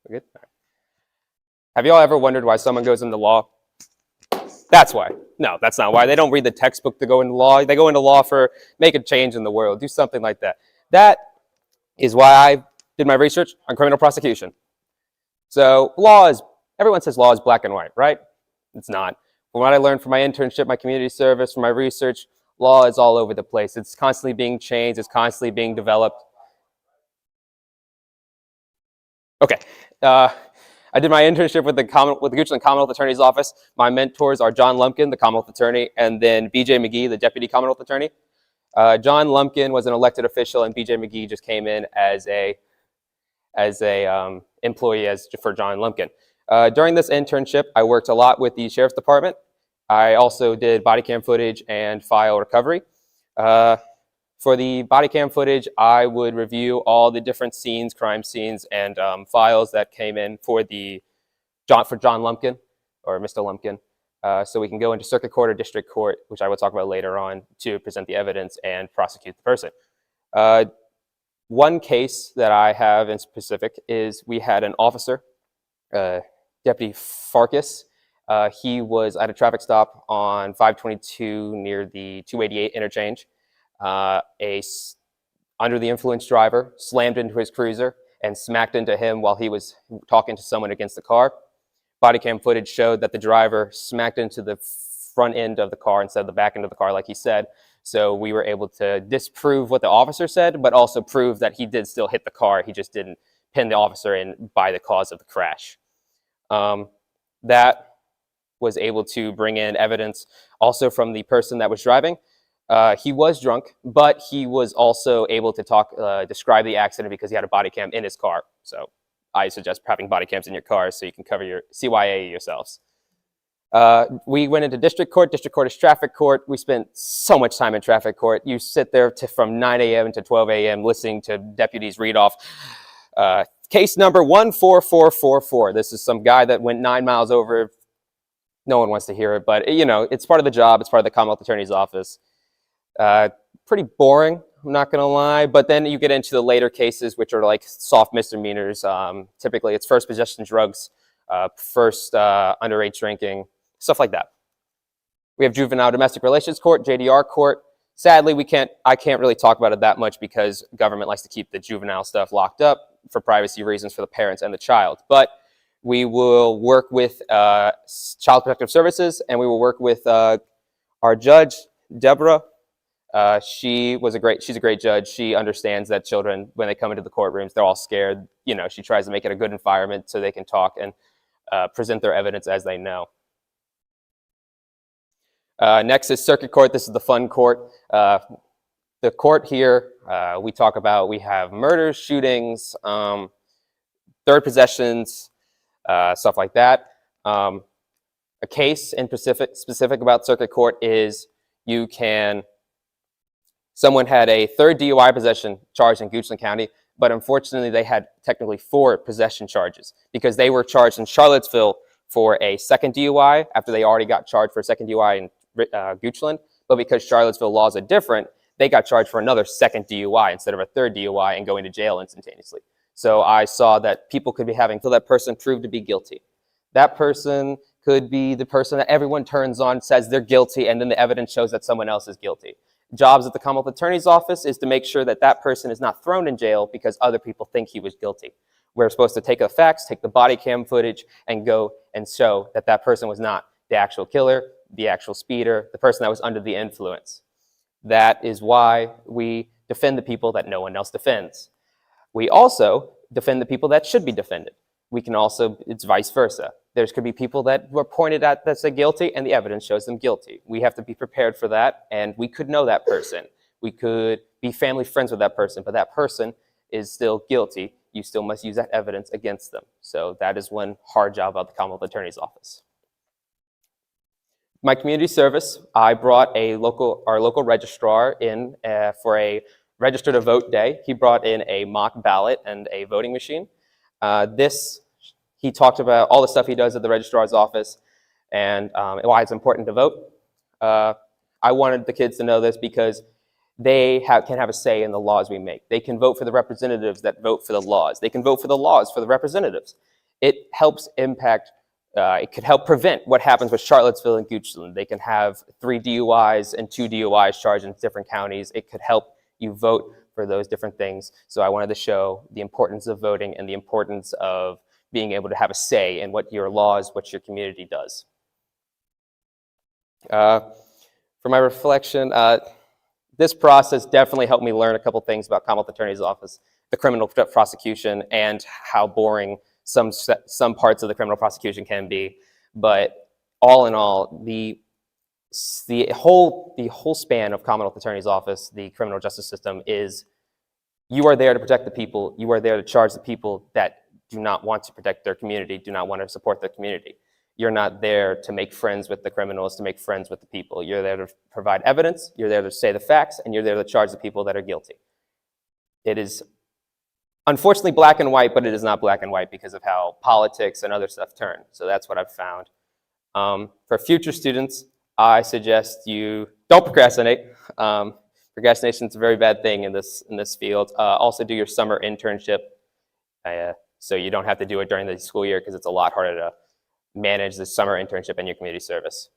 We're good? All right. Have you all ever wondered why someone goes into law? That's why. No, that's not why. They don't read the textbook to go into law. They go into law for make a change in the world, do something like that. That is why I did my research on criminal prosecution. So everyone says law is black and white, right? It's not. From what I learned from my internship, my community service, from my research, law is all over the place. It's constantly being changed. It's constantly being developed. Okay. I did my internship with the Goochland Commonwealth Attorney's Office. My mentors are John Lumpkin, the Commonwealth Attorney, and then B.J. McGee, the Deputy Commonwealth Attorney. John Lumpkin was an elected official, and B.J. McGee just came in as a employee for John Lumpkin. During this internship, I worked a lot with the Sheriff's Department. I also did body cam footage and file recovery. For the body cam footage, I would review all the different scenes, crime scenes, and files that came in for John Lumpkin, or Mr. Lumpkin, so we can go into circuit court or district court, which I will talk about later on, to present the evidence and prosecute the person. One case that I have in specific is we had an officer, Deputy Farkas. He was at a traffic stop on 522 near the 288 interchange. Under the influence driver slammed into his cruiser and smacked into him while he was talking to someone against the car. Body cam footage showed that the driver smacked into the front end of the car instead of the back end of the car, like he said. So we were able to disprove what the officer said, but also prove that he did still hit the car. He just didn't pin the officer in by the cause of the crash. That was able to bring in evidence also from the person that was driving. He was drunk, but he was also able to describe the accident because he had a body cam in his car. So I suggest having body cams in your cars so you can cover your CYA yourselves. We went into district court. District court is traffic court. We spent so much time in traffic court. You sit there from 9 a.m. to 12 a.m. listening to deputies read off case number 14444. This is some guy that went 9 miles over. No one wants to hear it, but it's part of the job. It's part of the Commonwealth Attorney's Office. Pretty boring, I'm not going to lie. But then you get into the later cases, which are like soft misdemeanors. Typically, it's first possession drugs, first underage drinking, stuff like that. We have juvenile domestic relations court, JDR court. Sadly, I can't really talk about it that much because government likes to keep the juvenile stuff locked up for privacy reasons for the parents and the child. But we will work with Child Protective Services, and we will work with our judge, Deborah. She's a great judge. She understands that children, when they come into the courtrooms, they're all scared. She tries to make it a good environment so they can talk and present their evidence as they know. Next is circuit court. This is the fun court. The court here, we have murders, shootings, third possessions, stuff like that. A case in specific about circuit court is someone had a third DUI possession charge in Goochland County, but unfortunately they had technically 4 possession charges because they were charged in Charlottesville for a second DUI after they already got charged for a second DUI in Goochland. But because Charlottesville laws are different, they got charged for another second DUI instead of a third DUI and going to jail instantaneously. So I saw that people could be having that person proved to be guilty. That person could be the person that everyone turns on, says they're guilty, and then the evidence shows that someone else is guilty. Jobs at the Commonwealth Attorney's Office is to make sure that that person is not thrown in jail because other people think he was guilty. We're supposed to take the facts, take the body cam footage, and go and show that that person was not the actual killer, the actual speeder, the person that was under the influence. That is why we defend the people that no one else defends. We also defend the people that should be defended. It's vice versa. There could be people that were pointed at that say guilty and the evidence shows them guilty. We have to be prepared for that, and we could know that person. We could be family friends with that person, but that person is still guilty. You still must use that evidence against them. So that is one hard job of the Commonwealth Attorney's Office. My community service, I brought our local registrar in for a register to vote day. He brought in a mock ballot and a voting machine. He talked about all the stuff he does at the registrar's office and why it's important to vote. I wanted the kids to know this because they can have a say in the laws we make. They can vote for the representatives that vote for the laws. They can vote for the laws for the representatives. it helps impact, it could help prevent what happens with Charlottesville and Goochland. They can have 3 DUIs and 2 DUIs charged in different counties. It could help you vote for those different things. So I wanted to show the importance of voting and the importance of being able to have a say in what your laws, what your community does. For my reflection, this process definitely helped me learn a couple things about Commonwealth Attorney's Office, the criminal prosecution, and how boring some parts of the criminal prosecution can be. But all in all, the whole span of Commonwealth Attorney's Office, the criminal justice system, is you are there to protect the people. You are there to charge the people that do not want to protect their community, do not want to support their community. You're not there to make friends with the criminals, to make friends with the people. You're there to provide evidence, you're there to say the facts, and you're there to charge the people that are guilty. It is unfortunately black and white, but it is not black and white because of how politics and other stuff turn. So that's what I've found. For future students, I suggest you don't procrastinate. Procrastination is a very bad thing in this field. Also do your summer internship, so you don't have to do it during the school year because it's a lot harder to manage the summer internship in your community service.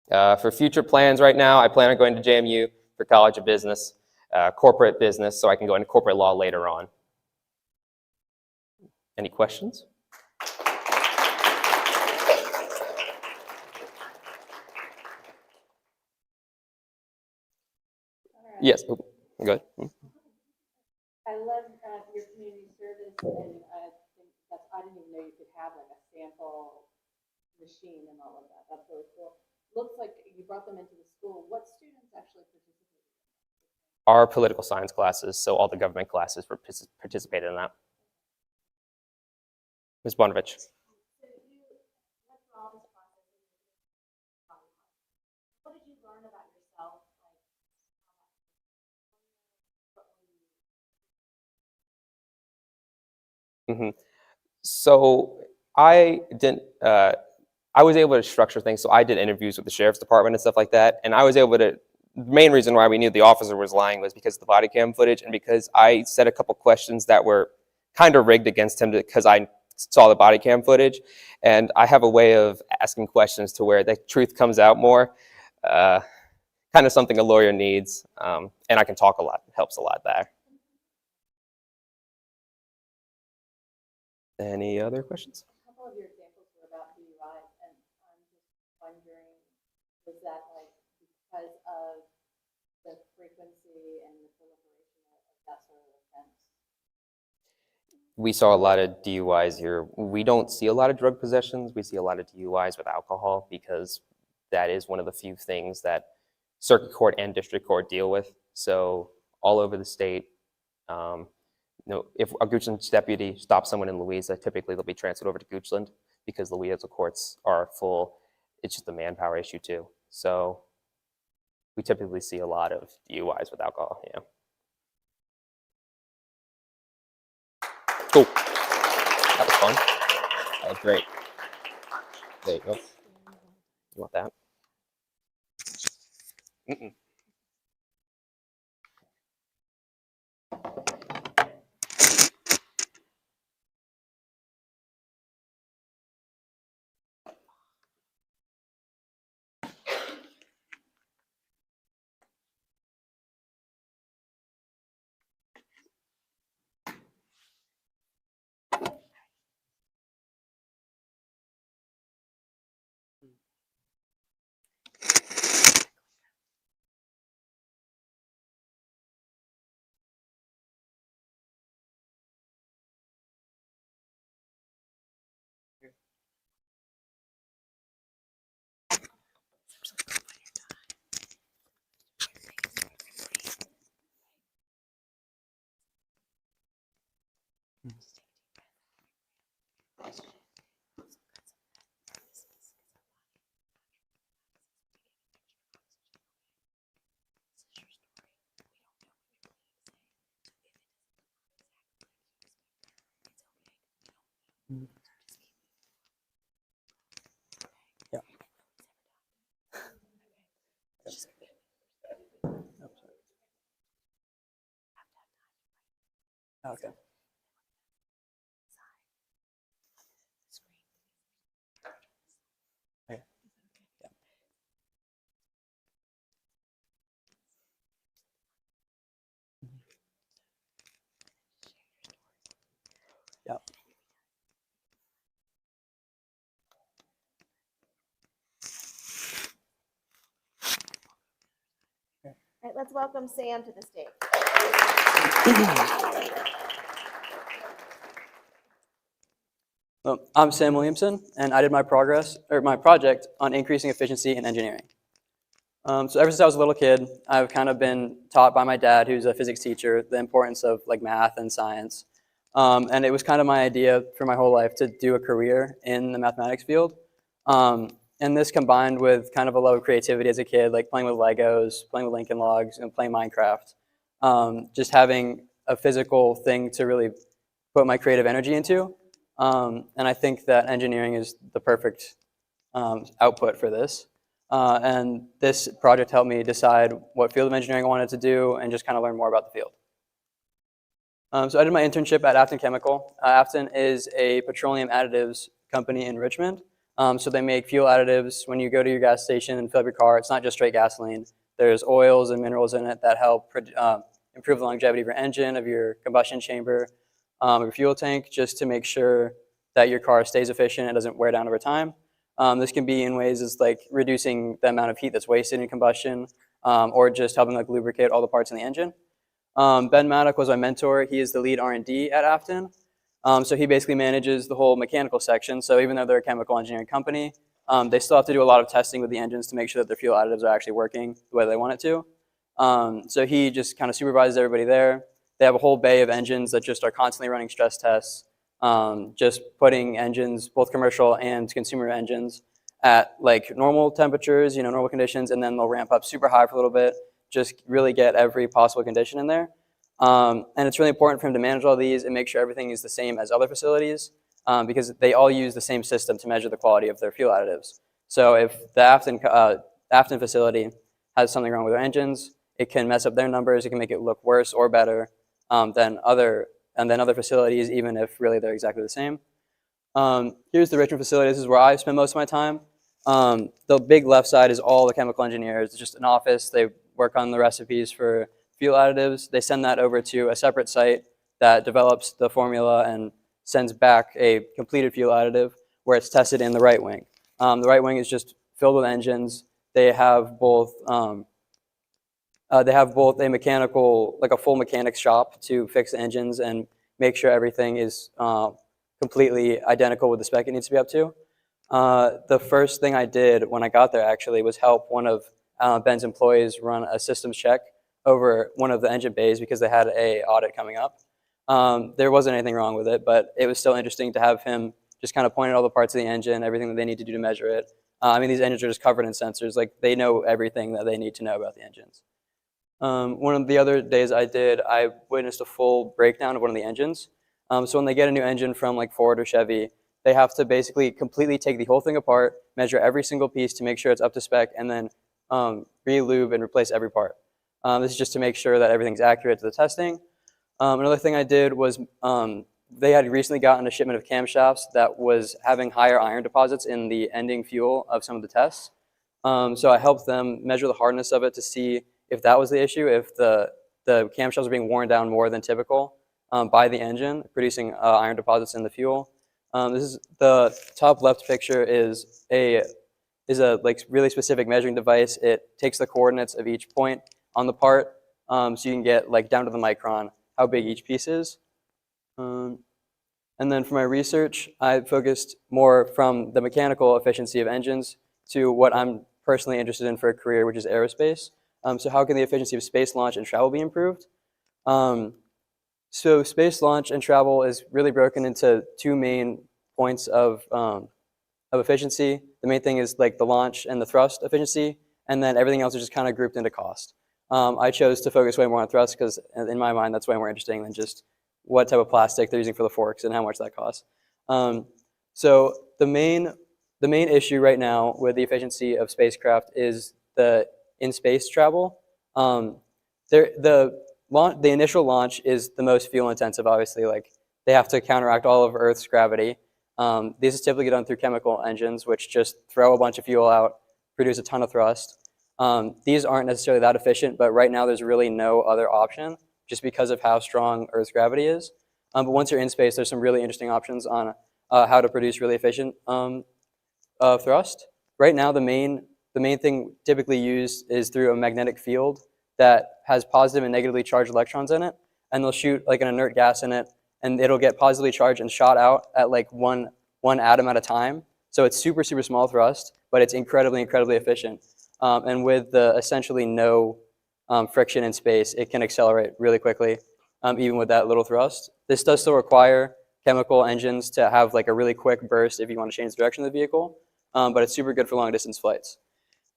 For future plans right now, I plan on going to JMU for College of Business, corporate business, so I can go into corporate law later on. Any questions? Right. Yes, oh, go ahead. I love your community service, and I didn't even know you could have like a sample machine and all of that. That's really cool. Looks like you brought them into the school. What students actually participated? Our political science classes, so all the government classes participated in that. Ms. Bonovich. What did you learn about yourself? So I didn't. I was able to structure things. So I did interviews with the sheriff's department and stuff like that, and I was able to. The main reason why we knew the officer was lying was because of the body cam footage, and because I said a couple questions that were kind of rigged against him because I saw the body cam footage, and I have a way of asking questions to where the truth comes out more. Kind of something a lawyer needs, and I can talk a lot. It helps a lot there. Any other questions? A couple of your examples were about DUI, and I'm just wondering, was that like because of the frequency and the proliferation of that sort of offense? We saw a lot of DUIs here. We don't see a lot of drug possessions. We see a lot of DUIs with alcohol because that is one of the few things that circuit court and district court deal with. So all over the state, if a Goochland deputy stops someone in Louisa, typically they'll be transferred over to Goochland because Louisa courts are full. It's just a manpower issue too. So we typically see a lot of DUIs with alcohol. Yeah. Cool. That was fun. That was great. There you go. You want that? Mm-mm. Yeah. Okay. let's welcome Sam to the stage. Well, I'm Sam Williamson, and I did my project on increasing efficiency in engineering. So ever since I was a little kid, I've kind of been taught by my dad, who's a physics teacher, the importance of like math and science. And it was kind of my idea for my whole life to do a career in the mathematics field. And this combined with kind of a love of creativity as a kid, like playing with Legos, playing with Lincoln Logs, and playing Minecraft. Just having a physical thing to really put my creative energy into. And I think that engineering is the perfect output for this. And this project helped me decide what field of engineering I wanted to do and just kind of learn more about the field. So I did my internship at Afton Chemical. Afton is a petroleum additives company in Richmond. So they make fuel additives. When you go to your gas station and fill up your car, it's not just straight gasoline. There's oils and minerals in it that help improve the longevity of your engine, of your combustion chamber, of your fuel tank, just to make sure that your car stays efficient and doesn't wear down over time. This can be in ways as like reducing the amount of heat that's wasted in combustion, or just helping like lubricate all the parts in the engine. Ben Maddock was my mentor. He is the lead R&D at Afton. So he basically manages the whole mechanical section. So even though they're a chemical engineering company, they still have to do a lot of testing with the engines to make sure that their fuel additives are actually working the way they want it to. So he just kind of supervises everybody there. They have a whole bay of engines that just are constantly running stress tests, just putting engines, both commercial and consumer engines, at like normal temperatures, normal conditions, and then they'll ramp up super high for a little bit, just really get every possible condition in there. And it's really important for him to manage all these and make sure everything is the same as other facilities, because they all use the same system to measure the quality of their fuel additives. So if the Afton facility has something wrong with their engines, it can mess up their numbers. It can make it look worse or better than other facilities, even if really they're exactly the same. Here's the Richmond facility. This is where I spend most of my time. The big left side is all the chemical engineers. It's just an office. They work on the recipes for fuel additives. They send that over to a separate site that develops the formula and sends back a completed fuel additive where it's tested in the right wing. The right wing is just filled with engines. They have both a mechanical, like a full mechanics shop to fix the engines and make sure everything is completely identical with the spec it needs to be up to. The first thing I did when I got there actually was help one of Ben's employees run a systems check over one of the engine bays because they had an audit coming up. There wasn't anything wrong with it, but it was still interesting to have him just kind of point at all the parts of the engine, everything that they need to do to measure it. I mean, these engines are just covered in sensors. Like, they know everything that they need to know about the engines. One of the other days I witnessed a full breakdown of one of the engines. So when they get a new engine from like Ford or Chevy, they have to basically completely take the whole thing apart, measure every single piece to make sure it's up to spec, and then re-lube and replace every part. This is just to make sure that everything's accurate to the testing. Another thing I did was they had recently gotten a shipment of camshafts that was having higher iron deposits in the ending fuel of some of the tests. So I helped them measure the hardness of it to see if that was the issue, if the camshells are being worn down more than typical by the engine, producing iron deposits in the fuel. This is the top left picture is a like really specific measuring device. It takes the coordinates of each point on the part, so you can get like down to the micron how big each piece is. And then for my research, I focused more from the mechanical efficiency of engines to what I'm personally interested in for a career, which is aerospace. So how can the efficiency of space launch and travel be improved? So space launch and travel is really broken into two main points of efficiency. The main thing is like the launch and the thrust efficiency, and then everything else is just kind of grouped into cost. I chose to focus way more on thrust because in my mind, that's way more interesting than just what type of plastic they're using for the forks and how much that costs. So the main issue right now with the efficiency of spacecraft is the in-space travel. The initial launch is the most fuel intensive, obviously. Like, they have to counteract all of Earth's gravity. This is typically done through chemical engines, which just throw a bunch of fuel out, produce a ton of thrust. These aren't necessarily that efficient, but right now there's really no other option just because of how strong Earth's gravity is. But once you're in space, there's some really interesting options on how to produce really efficient thrust. Right now, the main thing typically used is through a magnetic field that has positive and negatively charged electrons in it, and they'll shoot like an inert gas in it, and it'll get positively charged and shot out at like one atom at a time. So it's super, super small thrust, but it's incredibly, incredibly efficient. And with the essentially no friction in space, it can accelerate really quickly, even with that little thrust. This does still require chemical engines to have like a really quick burst if you want to change the direction of the vehicle, but it's super good for long distance flights.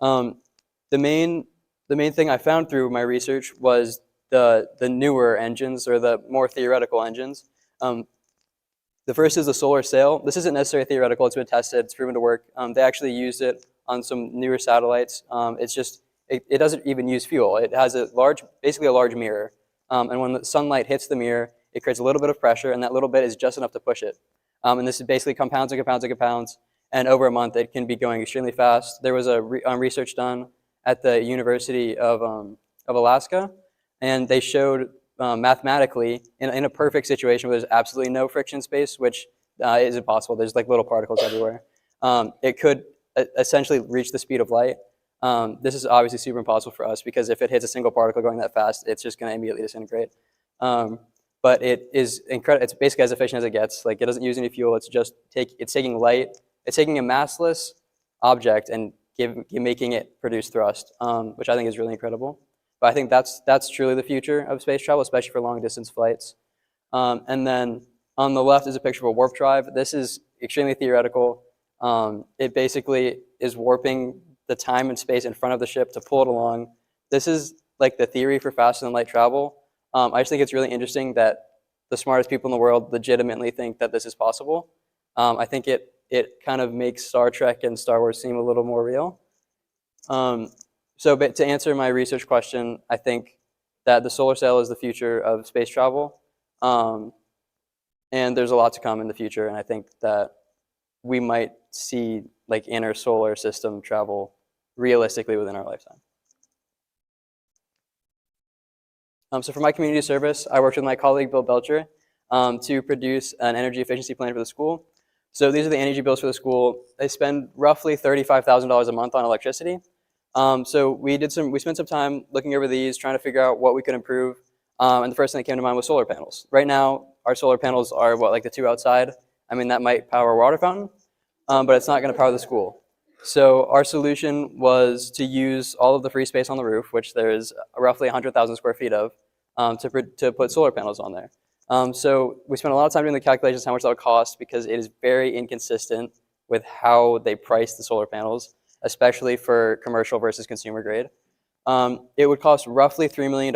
The main thing I found through my research was the newer engines, or the more theoretical engines. The first is the solar sail. This isn't necessarily theoretical. It's been tested. It's proven to work. They actually used it on some newer satellites. It's just, it doesn't even use fuel. It has basically a large mirror. And when the sunlight hits the mirror, it creates a little bit of pressure, and that little bit is just enough to push it. And this is basically compounds and compounds and compounds. And over a month, it can be going extremely fast. There was a research done at the University of Alaska, and they showed mathematically, in a perfect situation where there's absolutely no friction space, which is impossible. There's like little particles everywhere. It could essentially reach the speed of light. This is obviously super impossible for us, because if it hits a single particle going that fast, it's just going to immediately disintegrate. But it is incredible. It's basically as efficient as it gets. Like, it doesn't use any fuel. It's just taking light. It's taking a massless object and making it produce thrust, which I think is really incredible. But I think that's truly the future of space travel, especially for long distance flights. And then on the left is a picture of a warp drive. This is extremely theoretical. It basically is warping the time and space in front of the ship to pull it along. This is like the theory for faster than light travel. I just think it's really interesting that the smartest people in the world legitimately think that this is possible. I think it kind of makes Star Trek and Star Wars seem a little more real. But to answer my research question, I think that the solar sail is the future of space travel. And there's a lot to come in the future, and I think that we might see like inner solar system travel realistically within our lifetime. So for my community service, I worked with my colleague Bill Belcher to produce an energy efficiency plan for the school. So these are the energy bills for the school. They spend roughly $35,000 a month on electricity. So we spent some time looking over these, trying to figure out what we could improve. And the first thing that came to mind was solar panels. Right now, our solar panels are like the two outside. I mean, that might power a water fountain, but it's not going to power the school. So our solution was to use all of the free space on the roof, which there is roughly 100,000 square feet of, to put solar panels on there. So we spent a lot of time doing the calculations, how much that would cost, because it is very inconsistent with how they price the solar panels, especially for commercial versus consumer grade. It would cost roughly $3 million,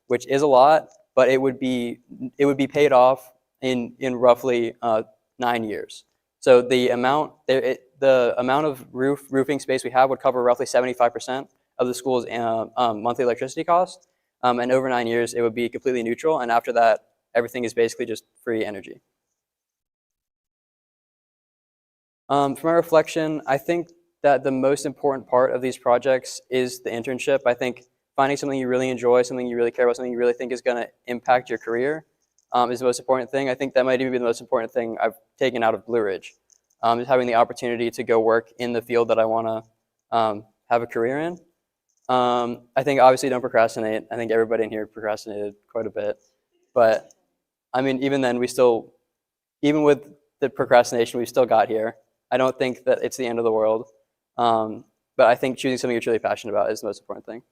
which is a lot, but it would be paid off in roughly 9 years. So the amount of roofing space we have would cover roughly 75% of the school's monthly electricity cost, and over 9 years it would be completely neutral. And after that, everything is basically just free energy. For my reflection, I think that the most important part of these projects is the internship. I think finding something you really enjoy, something you really care about, something you really think is going to impact your career is the most important thing. I think that might even be the most important thing I've taken out of Blue Ridge, is having the opportunity to go work in the field that I want to have a career in. I think obviously don't procrastinate. I think everybody in here procrastinated quite a bit. But I mean, even then, even with the procrastination, we still got here. I don't think that it's the end of the world. But I think choosing something you're truly passionate about is the most important thing.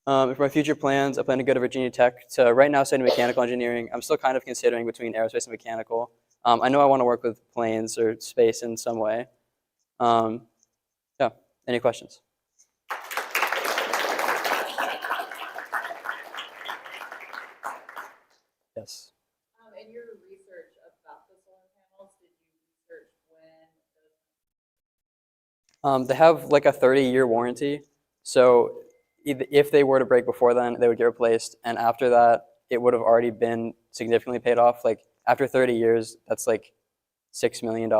For my future plans, I plan to go to Virginia Tech to right now study mechanical engineering. I'm still kind of considering between aerospace and mechanical. I know I want to work with planes or space in some way. Yeah, any questions? Yes. In your research about the solar panels, did you research when those? They have like a 30-year warranty. So if they were to break before then, they would get replaced. And after that, it would have already been significantly paid off. Like after 30 years, that's like $6 million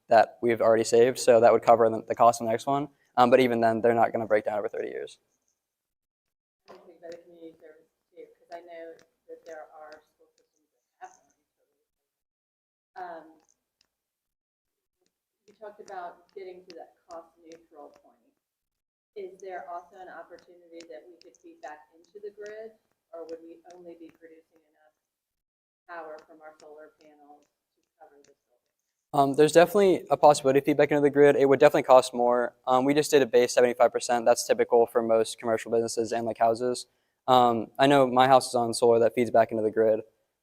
that we've already saved. So that would cover the cost of the next one. But even then, they're not going to break down over 30 years. I think by the community service too, because I know that there are school systems that have no utilities. You talked about getting to that cost neutral point. is there also an opportunity that we could feed back into the grid, or would we only be producing enough power from our solar panels to cover this building? There's definitely a possibility of feedback into the grid. It would definitely cost more. We just did a base 75%. That's typical for most commercial businesses and like houses. I know my house is on solar that feeds back into the grid,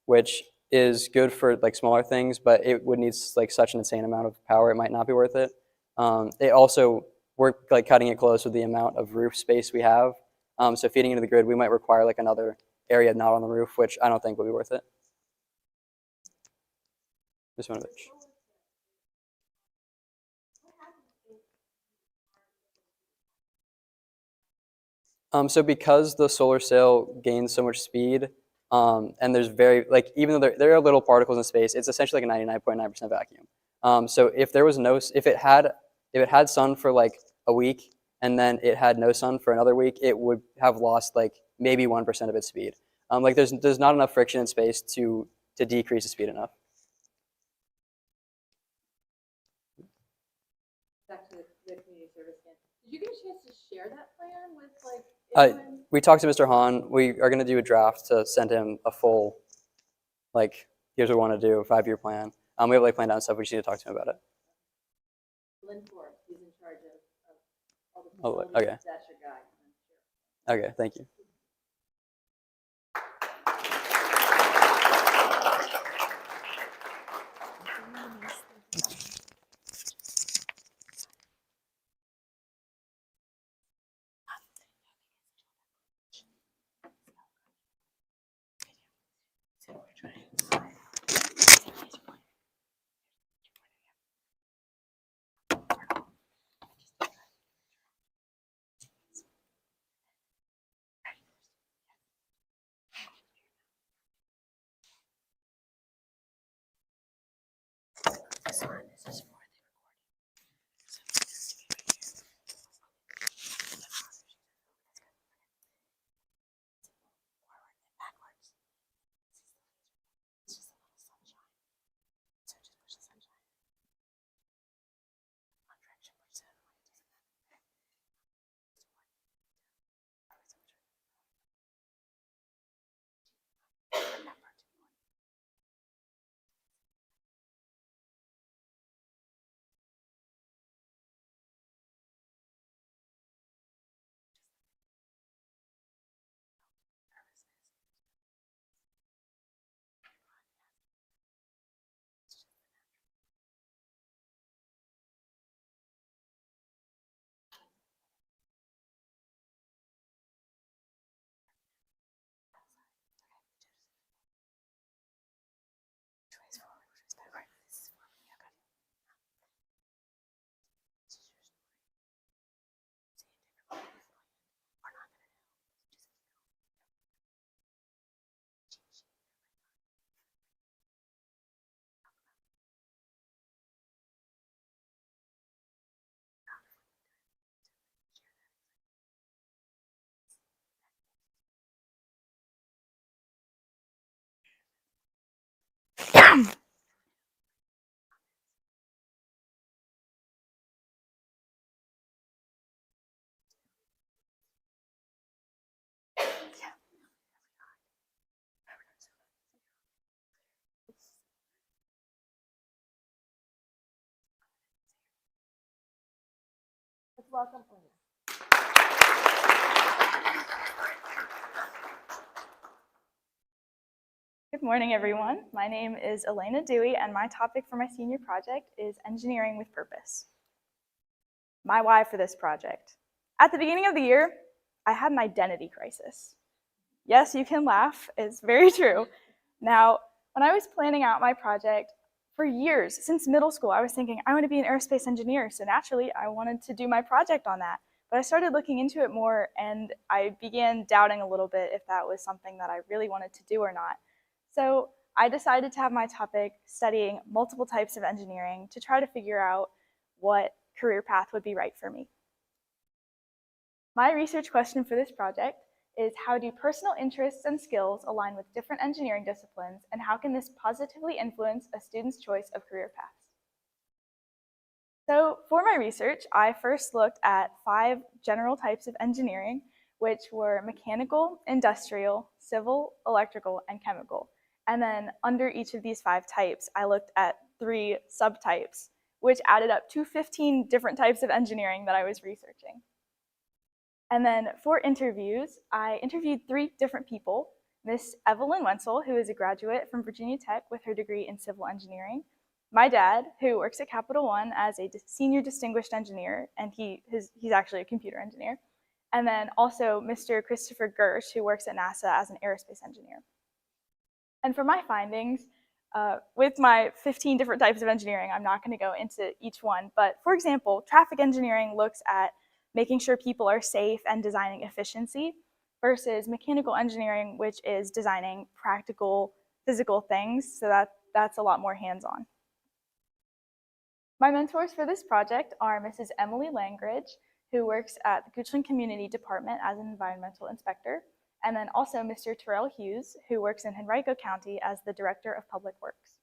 which is good for like smaller things, but it would need like such an insane amount of power, it might not be worth it. It also, we're like cutting it close with the amount of roof space we have. So feeding into the grid, we might require like another area not on the roof, which I don't think would be worth it. Just want to. So because the solar cell gains so much speed, and there's very, like, even though there are little particles in space, it's essentially like a 99.9% vacuum. So if there was no, if it had sun for like a week and then it had no sun for another week, it would have lost like maybe 1% of its speed. Like there's not enough friction in space to decrease the speed enough. Back to the community service again. Did you get a chance to share that plan with like anyone? We talked to Mr. Hahn. We are going to do a draft to send him a full, like, here's what we want to do, a 5-year plan. We have like planned out stuff. We just need to talk to him about it. Lynn Forbes, he's in charge of all the Oh, facilities. okay. That's your guy. I'm sure. Okay, thank you. Let's welcome Lynn. Good morning, everyone. My name is Elena Dewey, and my topic for my senior project is engineering with purpose. My why for this project. At the beginning of the year, I had an identity crisis. Yes, you can laugh, it's very true. Now, when I was planning out my project for years, since middle school, I was thinking, I want to be an aerospace engineer, so naturally, I wanted to do my project on that. But I started looking into it more, and I began doubting a little bit if that was something that I really wanted to do or not. So I decided to have my topic studying multiple types of engineering to try to figure out what career path would be right for me. My research question for this project is, how do personal interests and skills align with different engineering disciplines, and how can this positively influence a student's choice of career paths? So for my research, I first looked at 5 general types of engineering, which were mechanical, industrial, civil, electrical, and chemical. And then under each of these 5 types, I looked at 3 subtypes, which added up to 15 different types of engineering that I was researching. And then for interviews, I interviewed 3 different people. Miss Evelyn Wenzel, who is a graduate from Virginia Tech with her degree in civil engineering. My dad, who works at Capital One as a senior distinguished engineer, and he's actually a computer engineer. And then also Mr. Christopher Gersh, who works at NASA as an aerospace engineer. And for my findings, with my 15 different types of engineering, I'm not going to go into each one, but for example, traffic engineering looks at making sure people are safe and designing efficiency, versus mechanical engineering, which is designing practical physical things, so that's a lot more hands-on. My mentors for this project are Mrs. Emily Langridge, who works at the Goochland Community Department as an environmental inspector, and then also Mr. Terrell Hughes, who works in Henrico County as the Director of Public Works.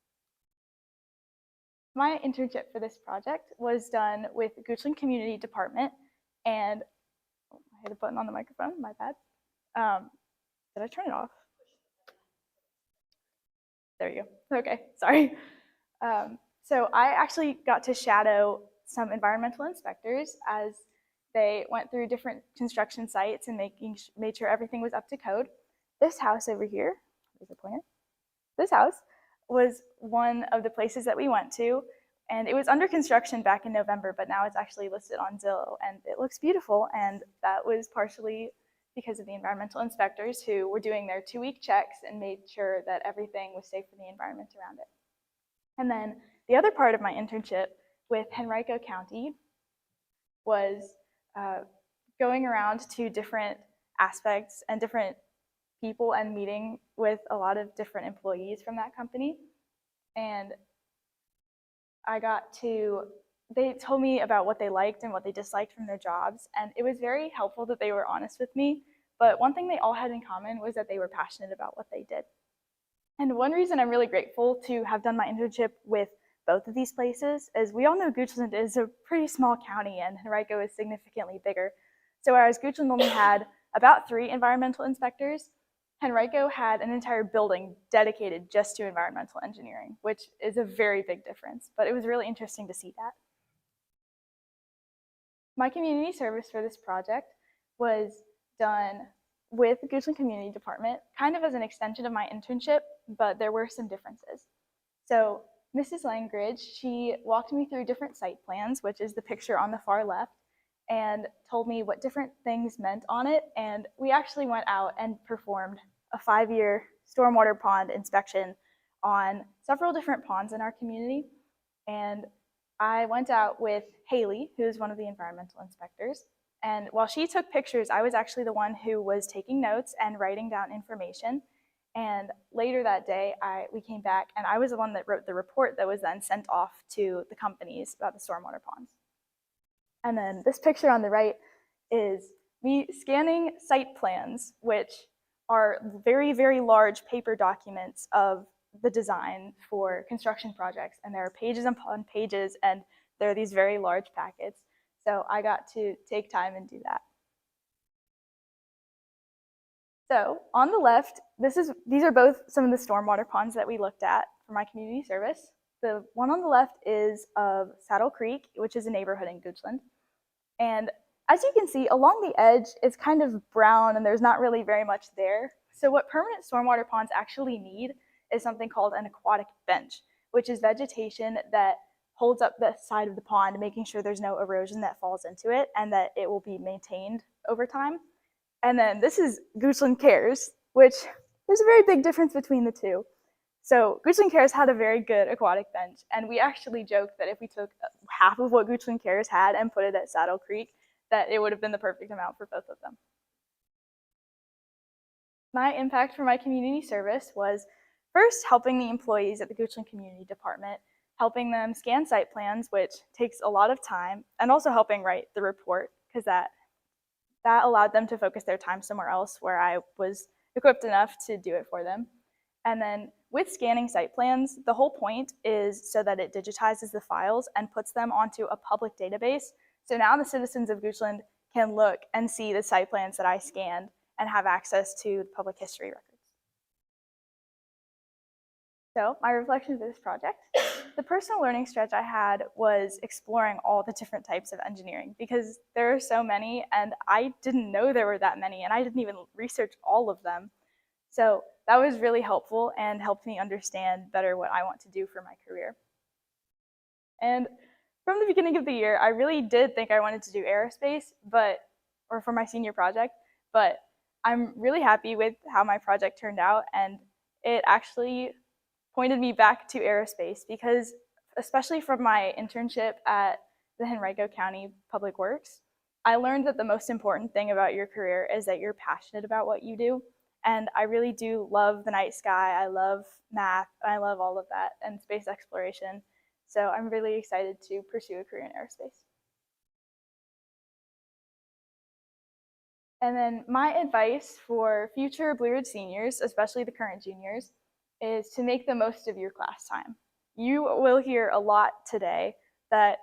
My internship for this project was done with the Goochland Community Department, and I hit a button on the microphone, my bad. Did I turn it off? There you go. Okay, sorry. So I actually got to shadow some environmental inspectors as they went through different construction sites and made sure everything was up to code. This house over here, where's the pointer? This house was one of the places that we went to, and it was under construction back in November, but now it's actually listed on Zillow, and it looks beautiful, and that was partially because of the environmental inspectors who were doing their 2-week checks and made sure that everything was safe for the environment around it. And then the other part of my internship with Henrico County was going around to different aspects and different people and meeting with a lot of different employees from that company. And they told me about what they liked and what they disliked from their jobs, and it was very helpful that they were honest with me, but one thing they all had in common was that they were passionate about what they did. And one reason I'm really grateful to have done my internship with both of these places is we all know Goochland is a pretty small county and Henrico is significantly bigger. So whereas Goochland only had about 3 environmental inspectors, Henrico had an entire building dedicated just to environmental engineering, which is a very big difference, but it was really interesting to see that. My community service for this project was done with the Goochland Community Department, kind of as an extension of my internship, but there were some differences. So Mrs. Langridge, she walked me through different site plans, which is the picture on the far left, and told me what different things meant on it, and we actually went out and performed a 5-year stormwater pond inspection on several different ponds in our community. And I went out with Haley, who is one of the environmental inspectors, and while she took pictures, I was actually the one who was taking notes and writing down information. And later that day, we came back, and I was the one that wrote the report that was then sent off to the companies about the stormwater ponds. And then this picture on the right is me scanning site plans, which are very, very large paper documents of the design for construction projects. And there are pages upon pages, and there are these very large packets. So I got to take time and do that. So on the left, these are both some of the stormwater ponds that we looked at for my community service. The one on the left is of Saddle Creek, which is a neighborhood in Goochland. And as you can see, along the edge, it's kind of brown and there's not really very much there. So what permanent stormwater ponds actually need is something called an aquatic bench, which is vegetation that holds up the side of the pond, making sure there's no erosion that falls into it and that it will be maintained over time. And then this is Goochland Cares, which there's a very big difference between the two. So Goochland Cares had a very good aquatic bench, and we actually joked that if we took half of what Goochland Cares had and put it at Saddle Creek, that it would have been the perfect amount for both of them. My impact for my community service was first helping the employees at the Goochland Community Department, helping them scan site plans, which takes a lot of time, and also helping write the report, because that allowed them to focus their time somewhere else where I was equipped enough to do it for them. And then with scanning site plans, the whole point is so that it digitizes the files and puts them onto a public database. So now the citizens of Goochland can look and see the site plans that I scanned and have access to the public history records. So my reflection for this project, the personal learning stretch I had was exploring all the different types of engineering because there are so many and I didn't know there were that many and I didn't even research all of them. So that was really helpful and helped me understand better what I want to do for my career. And from the beginning of the year, I really did think I wanted to do aerospace, or for my senior project, but I'm really happy with how my project turned out, and it actually pointed me back to aerospace because, especially from my internship at the Henrico County Public Works, I learned that the most important thing about your career is that you're passionate about what you do. And I really do love the night sky. I love math. I love all of that and space exploration. So I'm really excited to pursue a career in aerospace. And then my advice for future Blue Ridge seniors, especially the current juniors, is to make the most of your class time. You will hear a lot today that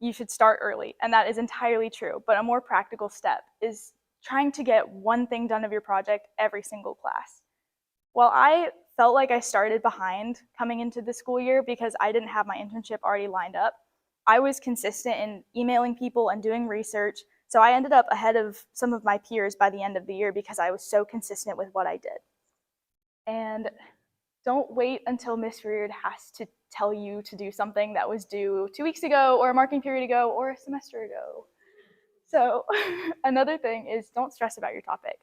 you should start early, and that is entirely true. But a more practical step is trying to get one thing done of your project every single class. While I felt like I started behind coming into the school year because I didn't have my internship already lined up, I was consistent in emailing people and doing research. So I ended up ahead of some of my peers by the end of the year because I was so consistent with what I did. And don't wait until Miss Reard has to tell you to do something that was due 2 weeks ago or a marking period ago or a semester ago. So another thing is don't stress about your topic.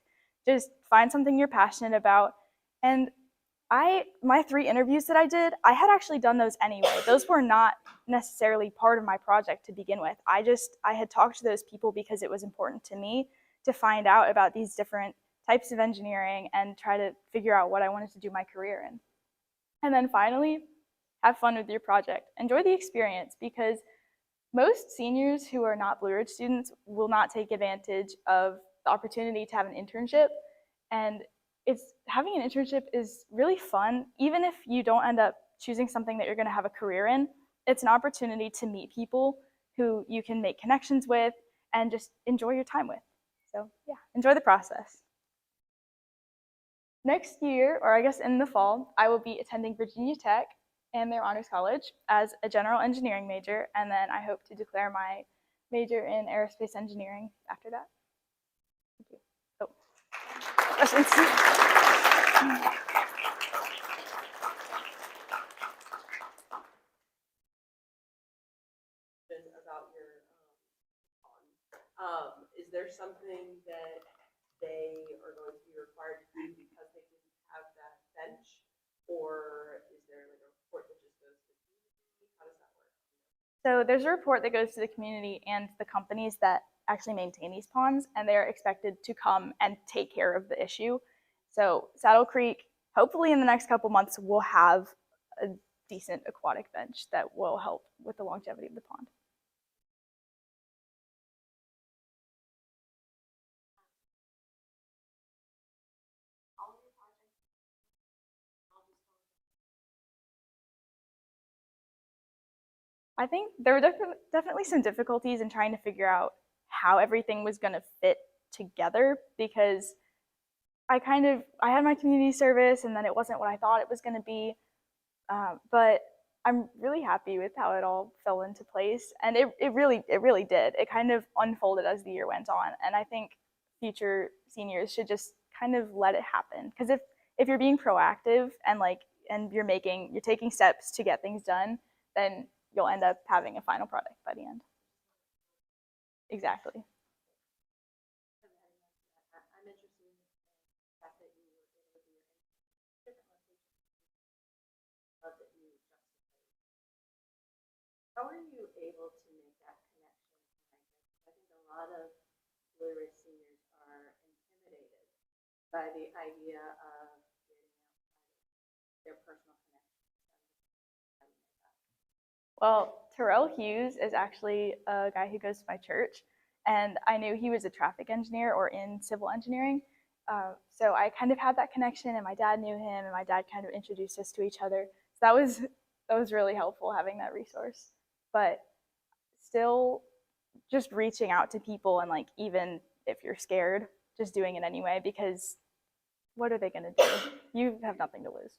Just find something you're passionate about. And my 3 interviews that I did, I had actually done those anyway. Those were not necessarily part of my project to begin with. I had talked to those people because it was important to me to find out about these different types of engineering and try to figure out what I wanted to do my career in. And then finally, have fun with your project. Enjoy the experience because most seniors who are not Blue Ridge students will not take advantage of the opportunity to have an internship. And having an internship is really fun. Even if you don't end up choosing something that you're going to have a career in, it's an opportunity to meet people who you can make connections with and just enjoy your time with. So yeah, enjoy the process. Next year, or I guess in the fall, I will be attending Virginia Tech and their honors college as a general engineering major, and then I hope to declare my major in aerospace engineering after that. Thank you. Oh, questions? About your is there something that they are going to be required to do because they didn't have that bench, or is there like a report that just goes to the community? How does that work? So there's a report that goes to the community and the companies that actually maintain these ponds, and they're expected to come and take care of the issue. So Saddle Creek, hopefully in the next couple months, will have a decent aquatic bench that will help with the longevity of the pond. I think there were definitely some difficulties in trying to figure out how everything was going to fit together because I had my community service and then it wasn't what I thought it was going to be. But I'm really happy with how it all fell into place. And it really did. It kind of unfolded as the year went on. And I think future seniors should just kind of let it happen. Because if you're being proactive and you're taking steps to get things done, then you'll end up having a final product by the end. Exactly. I'm interested in the fact that you were able to do your different locations. Love that you juxtaposed. How are you able to make that connection? I think a lot of Blue Ridge seniors are intimidated by the idea of getting outside their personal connection. How do you make that? Well, Terrell Hughes is actually a guy who goes to my church, and I knew he was a traffic engineer or in civil engineering, So I kind of had that connection, and my dad knew him, and my dad kind of introduced us to each other. So that was really helpful having that resource. But still, just reaching out to people, and like even if you're scared, just doing it anyway, because what are they going to do? You have nothing to lose.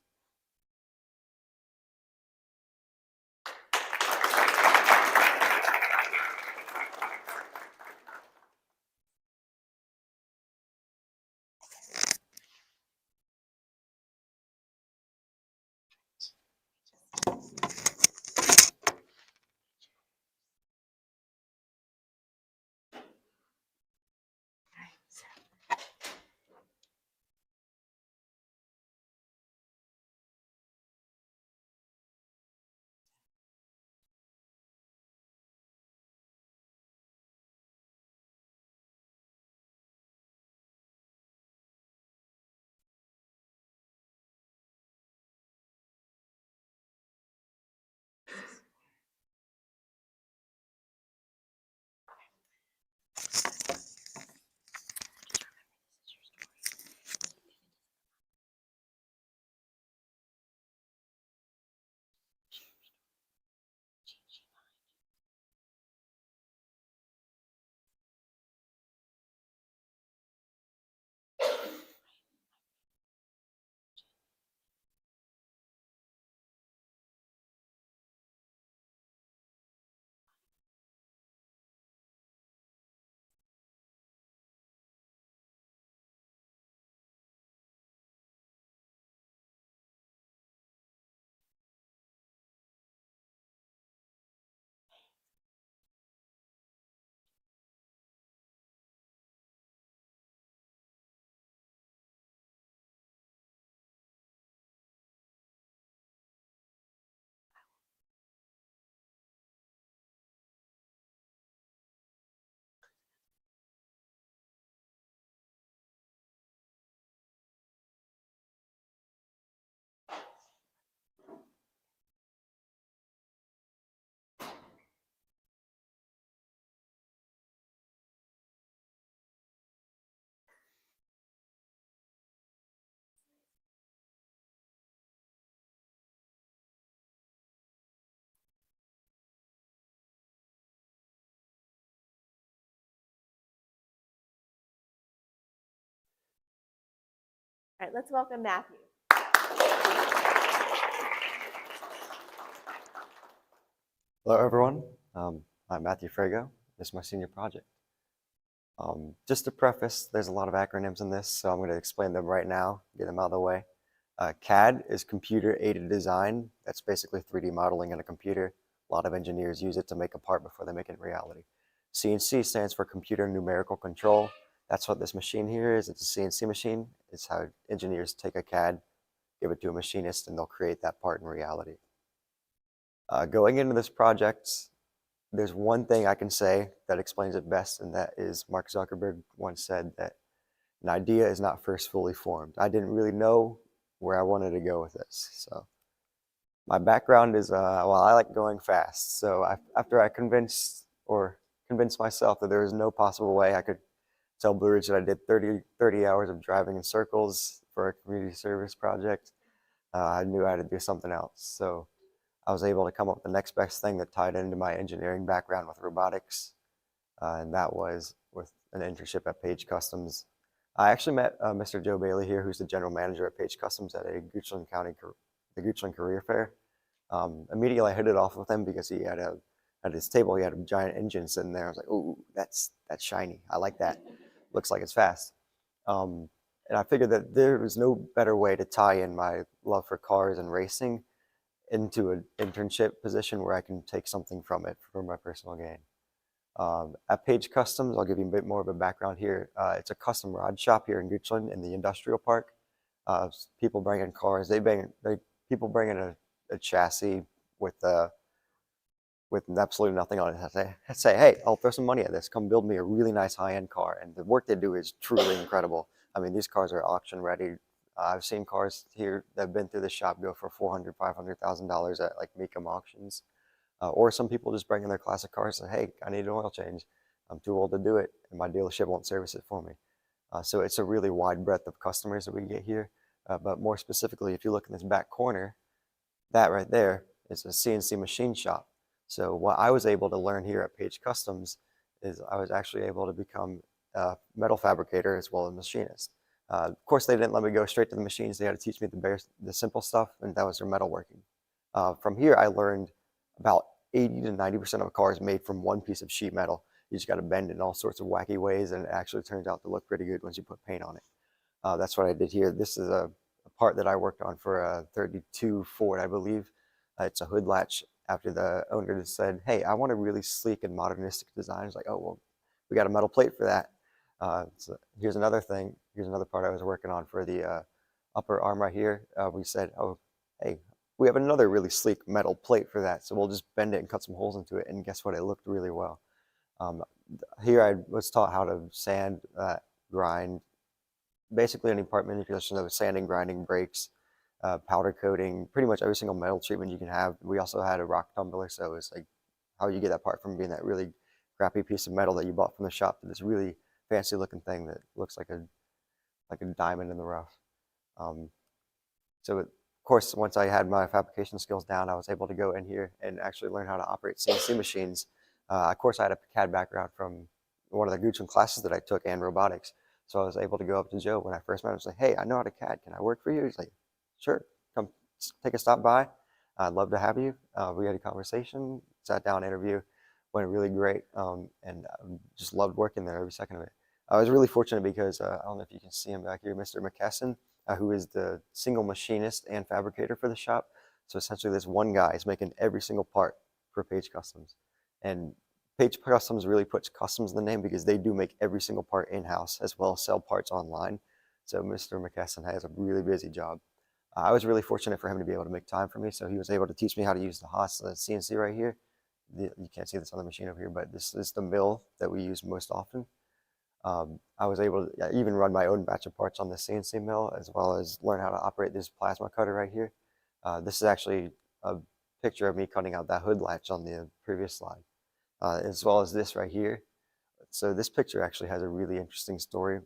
All right, let's welcome Matthew. Hello, everyone. I'm Matthew Frago. This is my senior project. Just to preface, there's a lot of acronyms in this, so I'm going to explain them right now, get them out of the way. CAD is computer-aided design. That's basically 3D modeling in a computer. A lot of engineers use it to make a part before they make it reality. CNC stands for computer numerical control. That's what this machine here is. It's a CNC machine. It's how engineers take a CAD, give it to a machinist, and they'll create that part in reality. Going into this project, there's one thing I can say that explains it best, and that is Mark Zuckerberg once said that an idea is not first fully formed. I didn't really know where I wanted to go with this. So my background is, well, I like going fast. So after I convinced myself that there was no possible way I could tell Blue Ridge that I did 30 hours of driving in circles for a community service project, I knew I had to do something else. So I was able to come up with the next best thing that tied into my engineering background with robotics, and that was with an internship at Page Customs. I actually met Mr. Joe Bailey here, who's the general manager at Page Customs at the Goochland Career Fair. Immediately I hit it off with him because he had at his table, he had a giant engine sitting there. I was like, "Ooh, that's shiny. I like that. Looks like it's fast." And I figured that there was no better way to tie in my love for cars and racing into an internship position where I can take something from it for my personal gain. At Page Customs, I'll give you a bit more of a background here. It's a custom rod shop here in Goochland in the industrial park. People bring in cars. People bring in a chassis with absolutely nothing on it. I say, hey, I'll throw some money at this. Come build me a really nice high-end car. And the work they do is truly incredible. I mean, these cars are auction ready. I've seen cars here that have been through the shop go for $400,000, $500,000 at like Mecum auctions. Or some people just bring in their classic cars and say, hey, I need an oil change. I'm too old to do it, and my dealership won't service it for me. So it's a really wide breadth of customers that we get here. But more specifically, if you look in this back corner, that right there is a CNC machine shop. So what I was able to learn here at Page Customs is I was actually able to become a metal fabricator as well as machinist. Of course, they didn't let me go straight to the machines. They had to teach me the simple stuff, and that was their metalworking. From here, I learned about 80 to 90% of a car is made from one piece of sheet metal. You just got to bend it in all sorts of wacky ways, and it actually turns out to look pretty good once you put paint on it. That's what I did here. This is a part that I worked on for a 32 Ford, I believe. It's a hood latch after the owner just said, hey, I want a really sleek and modernistic design. I was like, oh, well, we got a metal plate for that. So here's another thing. Here's another part I was working on for the upper arm right here. We said, oh, hey, we have another really sleek metal plate for that. So we'll just bend it and cut some holes into it. And guess what? It looked really well. Here I was taught how to sand, grind, basically any part manipulation of sanding, grinding, brakes, powder coating, pretty much every single metal treatment you can have. We also had a rock tumbler, so it's like how you get that part from being that really crappy piece of metal that you bought from the shop to this really fancy looking thing that looks like a diamond in the rough. So of course, once I had my fabrication skills down, I was able to go in here and actually learn how to operate CNC machines. Of course, I had a CAD background from one of the Goochland classes that I took and robotics. So I was able to go up to Joe when I first met him and say, hey, I know how to CAD. Can I work for you? He's like, sure, come take a stop by. I'd love to have you. We had a conversation, sat down, interview, went really great, and just loved working there every second of it. I was really fortunate because I don't know if you can see him back here, Mr. McKesson, who is the single machinist and fabricator for the shop. So essentially this one guy is making every single part for Page Customs. And Page Customs really puts customs in the name because they do make every single part in-house as well as sell parts online. So Mr. McKesson has a really busy job. I was really fortunate for him to be able to make time for me. So he was able to teach me how to use the Haas CNC right here. You can't see this on the machine over here, but this is the mill that we use most often. I was able to even run my own batch of parts on the CNC mill as well as learn how to operate this plasma cutter right here. This is actually a picture of me cutting out that hood latch on the previous slide. As well as this right here. So this picture actually has a really interesting story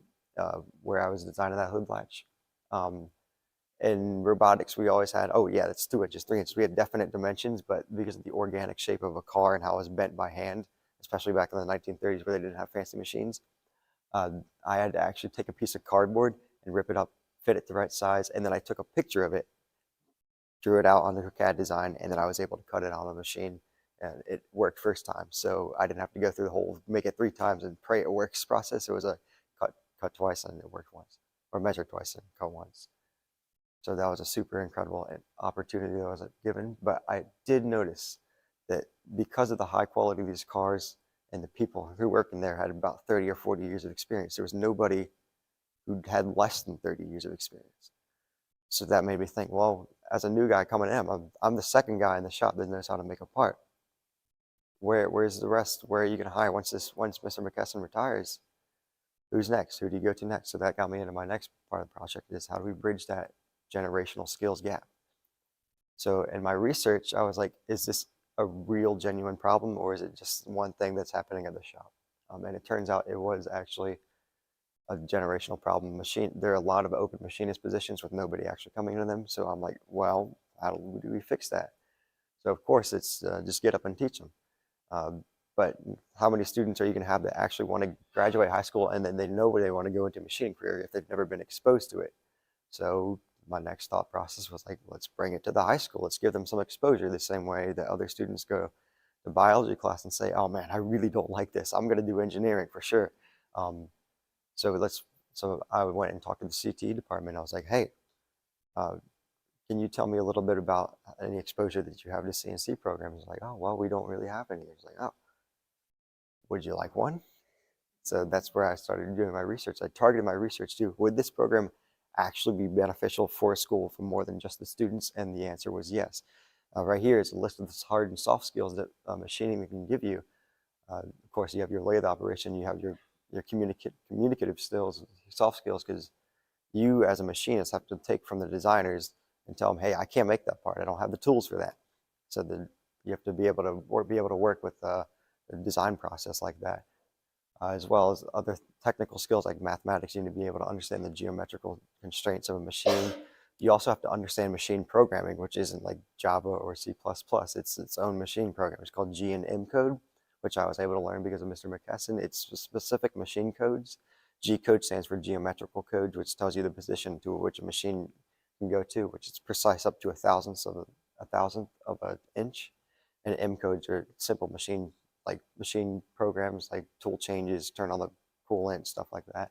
where I was designing that hood latch. In robotics, we always had, oh yeah, that's 2 inches, 3 inches. We had definite dimensions, but because of the organic shape of a car and how it was bent by hand, especially back in the 1930s where they didn't have fancy machines, I had to actually take a piece of cardboard and rip it up, fit it the right size, and then I took a picture of it, drew it out on the CAD design, and then I was able to cut it on the machine. And it worked first time, so I didn't have to go through the whole make it 3 times and pray it works process. It was a cut twice and it worked once, or measure twice and cut once. So that was a super incredible opportunity that I was given. But I did notice that because of the high quality of these cars and the people who worked in there had about 30 or 40 years of experience, there was nobody who had less than 30 years of experience. So that made me think, well, as a new guy coming in, I'm the second guy in the shop that knows how to make a part. Where's the rest? Where are you going to hire once Mr. McKesson retires? Who's next? Who do you go to next? So that got me into my next part of the project is how do we bridge that generational skills gap? So in my research, I was like, is this a real genuine problem or is it just one thing that's happening at the shop? And it turns out it was actually a generational problem. There are a lot of open machinist positions with nobody actually coming into them. So I'm like, well, how do we fix that? So of course it's just get up and teach them. But how many students are you going to have that actually want to graduate high school and then they know where they want to go into a machining career if they've never been exposed to it? So my next thought process was like, let's bring it to the high school. Let's give them some exposure the same way that other students go to biology class and say, oh man, I really don't like this. I'm going to do engineering for sure. So I went and talked to the CT department. I was like, hey, can you tell me a little bit about any exposure that you have to CNC programs? Like, oh, well, we don't really have any. It's like, oh, would you like one? So that's where I started doing my research. I targeted my research to, would this program actually be beneficial for a school for more than just the students? And the answer was yes. Right here is a list of the hard and soft skills that machining can give you. Of course, you have your lathe operation, you have your communicative skills, soft skills, because you as a machinist have to take from the designers and tell them, hey, I can't make that part. I don't have the tools for that. So you have to be able to work with the design process like that. as well as other technical skills like mathematics. You need to be able to understand the geometrical constraints of a machine. You also have to understand machine programming, which isn't like Java or C++. It's its own machine program. It's called G and M code, which I was able to learn because of Mr. McKesson. It's specific machine codes. G code stands for geometrical code, which tells you the position to which a machine can go to, which is precise up to a thousandth of an inch. And M codes are simple machine, like machine programs, like tool changes, turn on the coolant, stuff like that.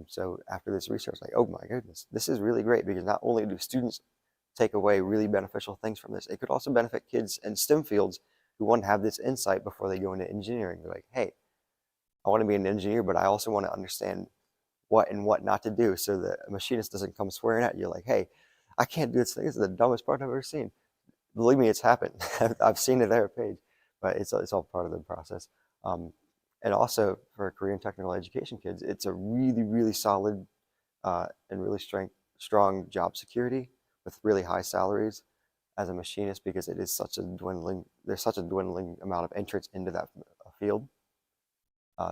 So after this research, like, oh my goodness, this is really great, because not only do students take away really beneficial things from this, it could also benefit kids in STEM fields who want to have this insight before they go into engineering. They're like, hey, I want to be an engineer, but I also want to understand what and what not to do, so that a machinist doesn't come swearing at you like, hey, I can't do this thing. This is the dumbest part I've ever seen. Believe me, it's happened. I've seen it there at Page, but it's all part of the process. And also for career and technical education kids, it's a really, really solid and really strong job security with really high salaries as a machinist, because it is there's such a dwindling amount of entrance into that field.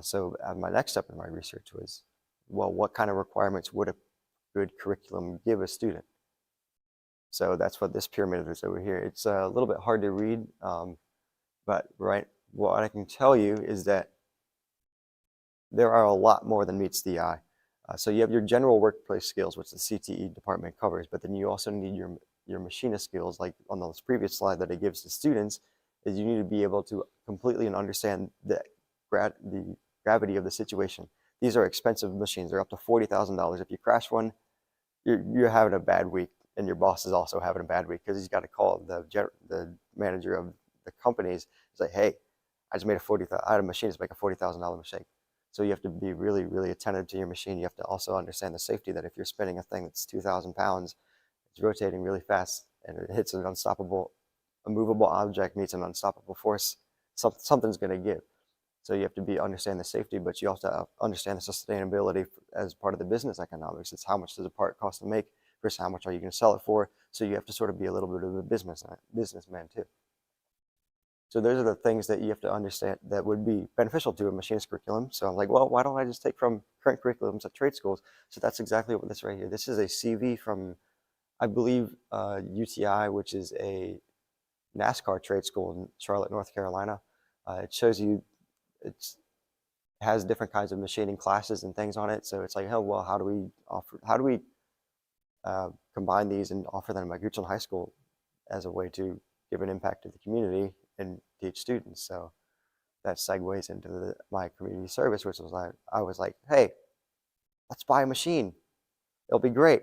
So my next step in my research was, well, what kind of requirements would a good curriculum give a student? So that's what this pyramid is over here. It's a little bit hard to read, but what I can tell you is that there are a lot more than meets the eye. So you have your general workplace skills, which the CTE department covers, but then you also need your machinist skills, like on this previous slide that it gives to students, is you need to be able to completely understand the gravity of the situation. These are expensive machines. They're up to $40,000. If you crash one, you're having a bad week, and your boss is also having a bad week, because he's got to call the manager of the companies. He's like, hey, I had a machinist make a $40,000 mistake. So you have to be really, really attentive to your machine. You have to also understand the safety, that if you're spinning a thing that's 2,000 pounds, it's rotating really fast, and it hits a movable object meets an unstoppable force, something's going to give. So you have to understand the safety, but you also have to understand the sustainability as part of the business economics. It's how much does a part cost to make versus how much are you going to sell it for. So you have to sort of be a little bit of a businessman too. So those are the things that you have to understand that would be beneficial to a machinist curriculum. So I'm like, well, why don't I just take from current curriculums at trade schools? So that's exactly what this right here. This is a CV from, I believe, UTI, which is a NASCAR trade school in Charlotte, North Carolina. It shows you, it has different kinds of machining classes and things on it. So it's like, oh, well, how do we combine these and offer them at Goochland High School as a way to give an impact to the community and teach students? So that segues into my community service, which was I was like, hey, let's buy a machine. It'll be great.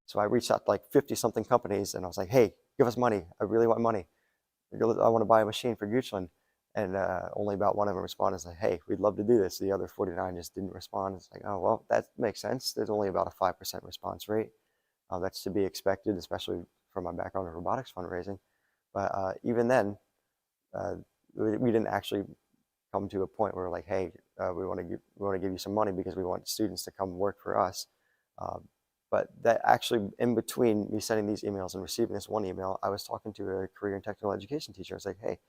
So I reached out to like 50-something companies, and I was like, hey, give us money. I really want money. I want to buy a machine for Goochland. And only about one of them responded, like, hey, we'd love to do this. The other 49 just didn't respond. It's like, oh, well, that makes sense. There's only about a 5% response rate. That's to be expected, especially from my background in robotics fundraising. But even then, we didn't actually come to a point where we're like, hey, we want to give you some money because we want students to come work for us. But that actually, in between me sending these emails and receiving this one email, I was talking to a career and technical education teacher. I was like, hey,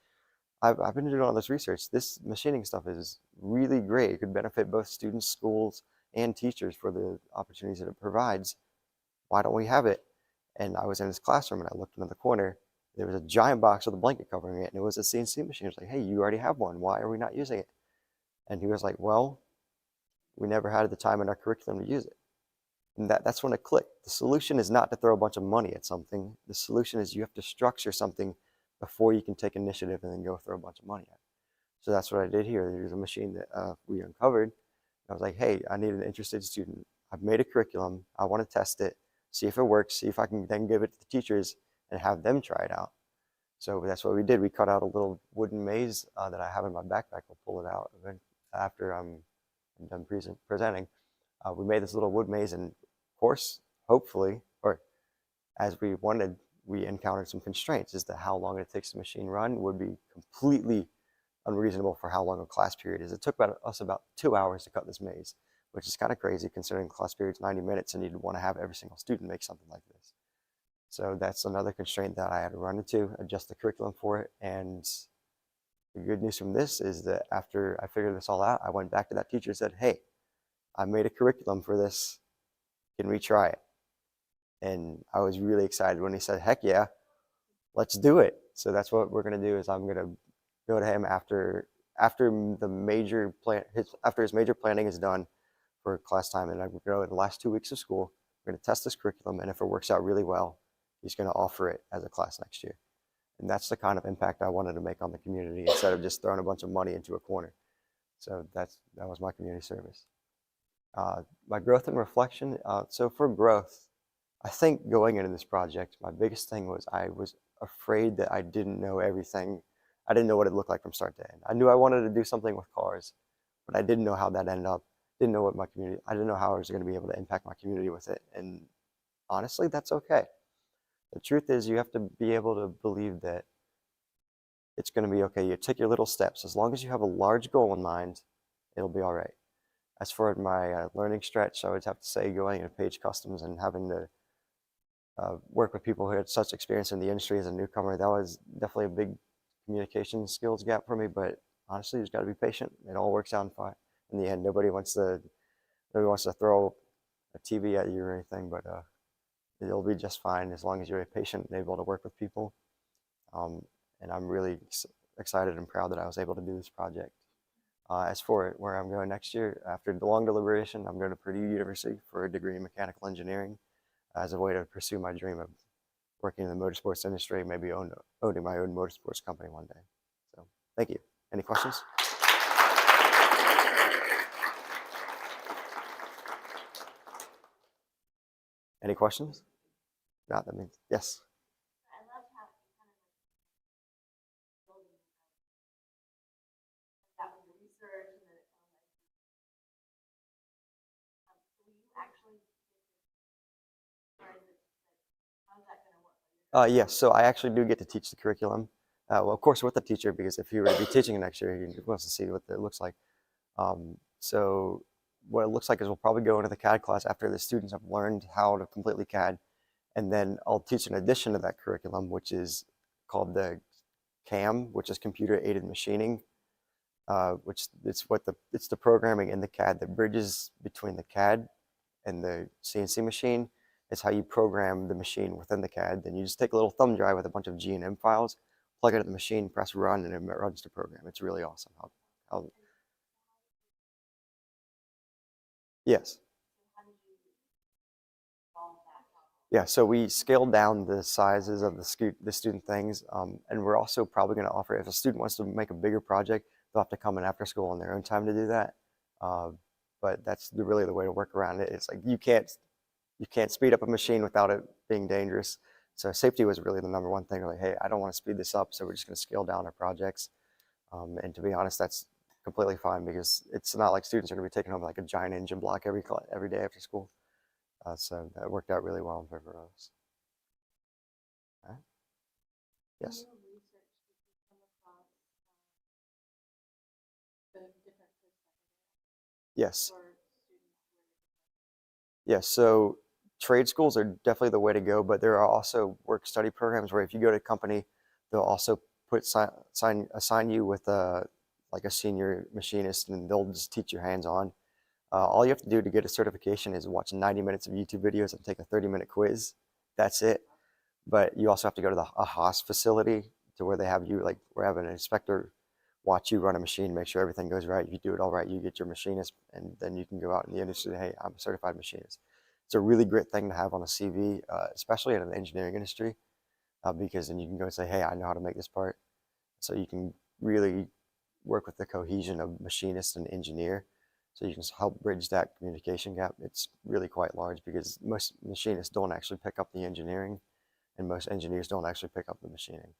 I've been doing all this research. This machining stuff is really great. It could benefit both students, schools, and teachers for the opportunities that it provides. Why don't we have it? And I was in his classroom, and I looked into the corner. There was a giant box with a blanket covering it, and it was a CNC machine. I was like, hey, you already have one. Why are we not using it? And he was like, well, we never had the time in our curriculum to use it. And that's when it clicked. The solution is not to throw a bunch of money at something. The solution is you have to structure something before you can take initiative and then go throw a bunch of money at it. So that's what I did here. There's a machine that we uncovered. I was like, hey, I need an interested student. I've made a curriculum. I want to test it, see if it works, see if I can then give it to the teachers and have them try it out. So that's what we did. We cut out a little wooden maze that I have in my backpack. I'll pull it out after I'm done presenting. We made this little wood maze, and of course, hopefully, or as we wanted, we encountered some constraints as to how long it takes the machine run would be completely unreasonable for how long a class period is. It took us about 2 hours to cut this maze, which is kind of crazy considering the class period's 90 minutes and you'd want to have every single student make something like this. So that's another constraint that I had to run into, adjust the curriculum for it, and The good news from this is that after I figured this all out, I went back to that teacher and said, hey, I made a curriculum for this. Can we try it? And I was really excited when he said, heck yeah, let's do it. So that's what we're going to do is I'm going to go to him after the major plan, after his major planning is done for class time. And I'm going to go in the last 2 weeks of school. We're going to test this curriculum. And if it works out really well, he's going to offer it as a class next year. And that's the kind of impact I wanted to make on the community instead of just throwing a bunch of money into a corner. So that was my community service. My growth and reflection. So for growth, I think going into this project, my biggest thing was I was afraid that I didn't know everything. I didn't know what it looked like from start to end. I knew I wanted to do something with cars, but I didn't know how that ended up. Didn't know what my community, I didn't know how I was going to be able to impact my community with it. And honestly, that's okay. The truth is you have to be able to believe that it's going to be okay. You take your little steps. As long as you have a large goal in mind, it'll be all right. As for my learning stretch, I would have to say going into Page Customs and having to work with people who had such experience in the industry as a newcomer, that was definitely a big communication skills gap for me. But honestly, you just got to be patient. It all works out fine. In the end, nobody wants to throw a TV at you or anything, but it'll be just fine as long as you're patient and able to work with people. And I'm really excited and proud that I was able to do this project. As for where I'm going next year, after the long deliberation, I'm going to Purdue University for a degree in mechanical engineering as a way to pursue my dream of working in the motorsports industry, maybe owning my own motorsports company one day. So thank you. Any questions? Any questions? Not that means yes. I love how you kind of building that was the research and then it sounds like so will you actually or is it how's that going to work? Yes, so I actually do get to teach the curriculum. Well, of course, with the teacher, because if he were to be teaching it next year, he wants to see what it looks like. So what it looks like is we'll probably go into the CAD class after the students have learned how to completely CAD. And then I'll teach an addition to that curriculum, which is called the CAM, which is computer aided machining, which it's the programming in the CAD that bridges between the CAD and the CNC machine. It's how you program the machine within the CAD. Then you just take a little thumb drive with a bunch of G&M files, plug it in the machine, press run, and it runs the program. It's really awesome. Yes. Yeah, so we scaled down the sizes of the student things, and we're also probably going to offer, if a student wants to make a bigger project, they'll have to come in after school on their own time to do that. But that's really the way to work around it. It's like you can't speed up a machine without it being dangerous. So safety was really the number one thing. Like, hey, I don't want to speed this up, so we're just going to scale down our projects. And to be honest, that's completely fine because it's not like students are going to be taking home like a giant engine block every day after school. So that worked out really well in favor of us. All right. Yes. Yes. Yes. So trade schools are definitely the way to go, but there are also work study programs where if you go to a company, they'll also assign you with like a senior machinist, and they'll just teach you hands-on. All you have to do to get a certification is watch 90 minutes of YouTube videos and take a 30-minute quiz. That's it. But you also have to go to a Haas facility to where they have you, like, we have an inspector watch you run a machine, make sure everything goes right. If you do it all right, you get your machinist, and then you can go out in the industry and say, hey, I'm a certified machinist. It's a really great thing to have on a CV, especially in the engineering industry, because then you can go and say, hey, I know how to make this part. So you can really work with the cohesion of machinist and engineer. So you can help bridge that communication gap. It's really quite large because most machinists don't actually pick up the engineering, and most engineers don't actually pick up the machining.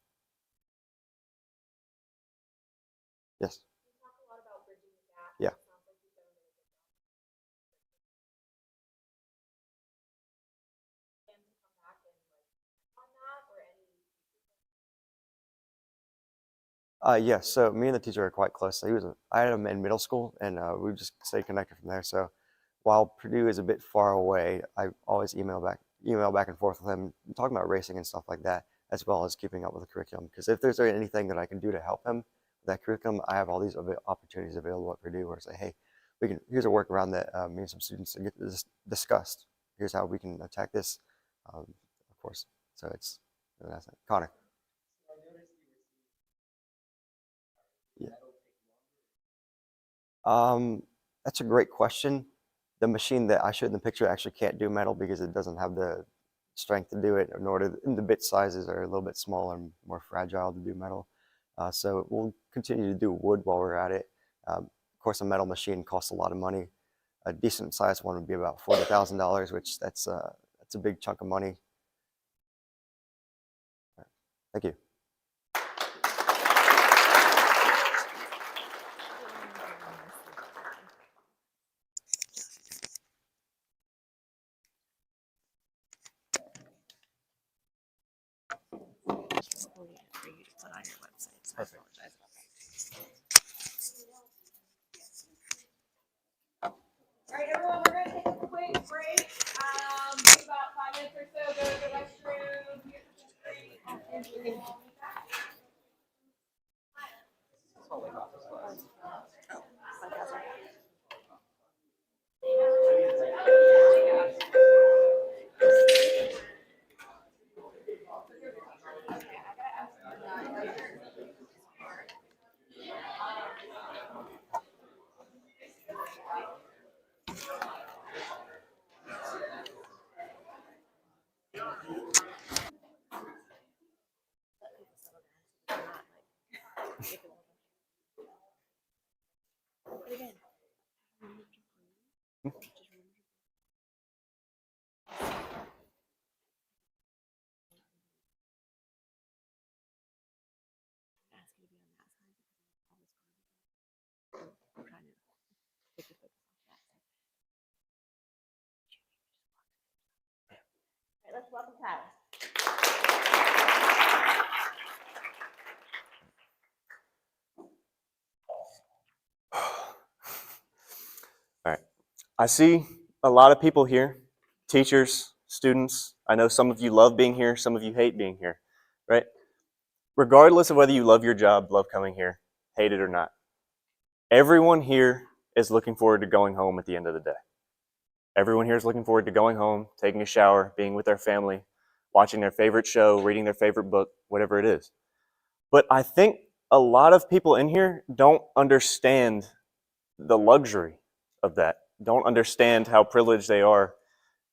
Yes? You talk a lot about bridging the gap. Yeah. It sounds like you've done a really good job. And to come back and on that or any Yes, so me and the teacher are quite close. I had him in middle school, and we just stayed connected from there. So while Purdue is a bit far away, I always email back and forth with him, talking about racing and stuff like that, as well as keeping up with the curriculum. Because if there's anything that I can do to help him with that curriculum, I have all these opportunities available at Purdue where I say, hey, here's a workaround that me and some students get this discussed. Here's how we can attack this, of course. So that's it. Connor. Yeah. That's a great question. The machine that I showed in the picture actually can't do metal because it doesn't have the strength to do it, and the bit sizes are a little bit smaller and more fragile to do metal. So we'll continue to do wood while we're at it. Of course, a metal machine costs a lot of money. A decent sized one would be about $40,000, which that's a big chunk of money. Thank you. For you to put on your website, so I apologize about that. All right, everyone, we're gonna take a quick break. Take about 5 minutes or so, go to the restroom, use the street, and we can be back. Let's welcome Tyler. All right. I see a lot of people here, teachers, students. I know some of you love being here, some of you hate being here, right? Regardless of whether you love your job, love coming here, hate it or not, everyone here is looking forward to going home at the end of the day. Everyone here is looking forward to going home, taking a shower, being with their family, watching their favorite show, reading their favorite book, whatever it is. But I think a lot of people in here don't understand the luxury of that, don't understand how privileged they are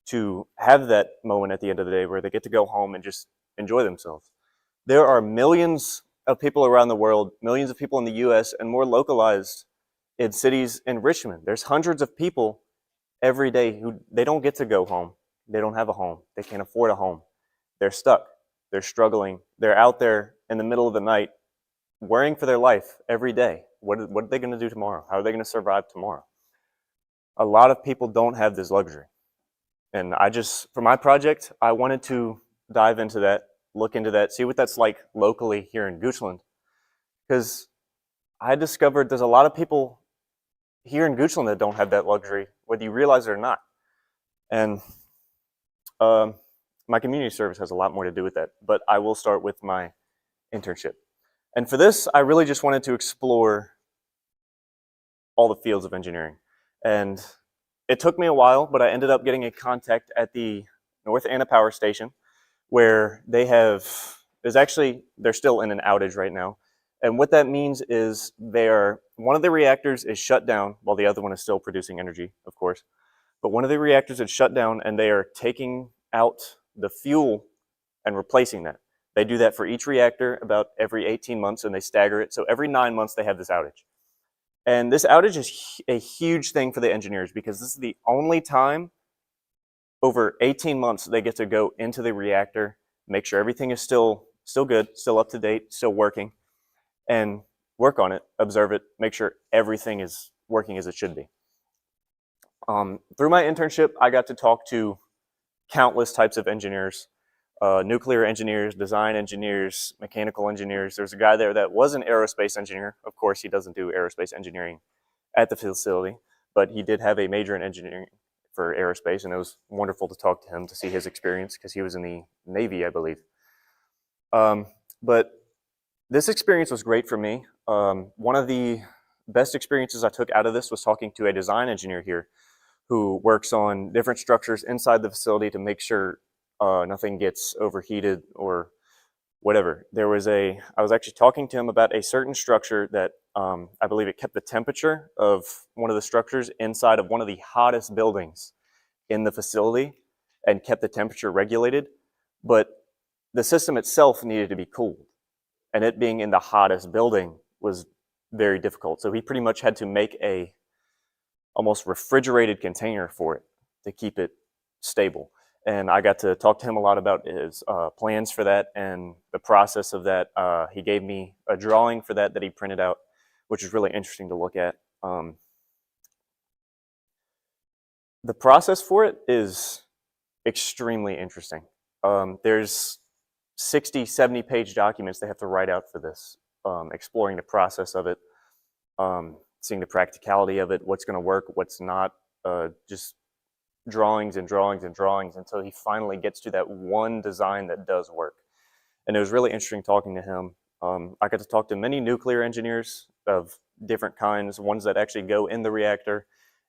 to have that moment at the end of the day where they get to go home and just enjoy themselves. There are millions of people around the world, millions of people in the US, and more localized in cities in Richmond. There's hundreds of people every day who they don't get to go home. They don't have a home. They can't afford a home. They're stuck. They're struggling. They're out there in the middle of the night worrying for their life every day. What are they going to do tomorrow? How are they going to survive tomorrow? A lot of people don't have this luxury. And for my project, I wanted to dive into that, look into that, see what that's like locally here in Goochland. Because I discovered there's a lot of people here in Goochland that don't have that luxury, whether you realize it or not. And my community service has a lot more to do with that. But I will start with my internship. And for this, I really just wanted to explore all the fields of engineering. And it took me a while, but I ended up getting a contact at the North Anna Power Station where they're still in an outage right now. And what that means is one of the reactors is shut down while the other one is still producing energy, of course. But one of the reactors is shut down and they are taking out the fuel and replacing that. They do that for each reactor about every 18 months and they stagger it. So every 9 months they have this outage. And this outage is a huge thing for the engineers because this is the only time over 18 months they get to go into the reactor, make sure everything is still good, still up to date, still working, and work on it, observe it, make sure everything is working as it should be. Through my internship, I got to talk to countless types of engineers, nuclear engineers, design engineers, mechanical engineers. There's a guy there that was an aerospace engineer. Of course, he doesn't do aerospace engineering at the facility, but he did have a major in engineering for aerospace, and it was wonderful to talk to him to see his experience because he was in the Navy, I believe. But This experience was great for me. One of the best experiences I took out of this was talking to a design engineer here who works on different structures inside the facility to make sure nothing gets overheated or whatever. I was actually talking to him about a certain structure that I believe it kept the temperature of one of the structures inside of one of the hottest buildings in the facility and kept the temperature regulated, but the system itself needed to be cooled. And it being in the hottest building was very difficult. So he pretty much had to make a almost refrigerated container for it to keep it stable. And I got to talk to him a lot about his plans for that and the process of that. He gave me a drawing for that he printed out, which is really interesting to look at. The process for it is extremely interesting. There's 60, 70 page documents they have to write out for this, exploring the process of it, seeing the practicality of it, what's going to work, what's not, just drawings and drawings and drawings until he finally gets to that one design that does work. And it was really interesting talking to him. I got to talk to many nuclear engineers of different kinds, ones that actually go in the reactor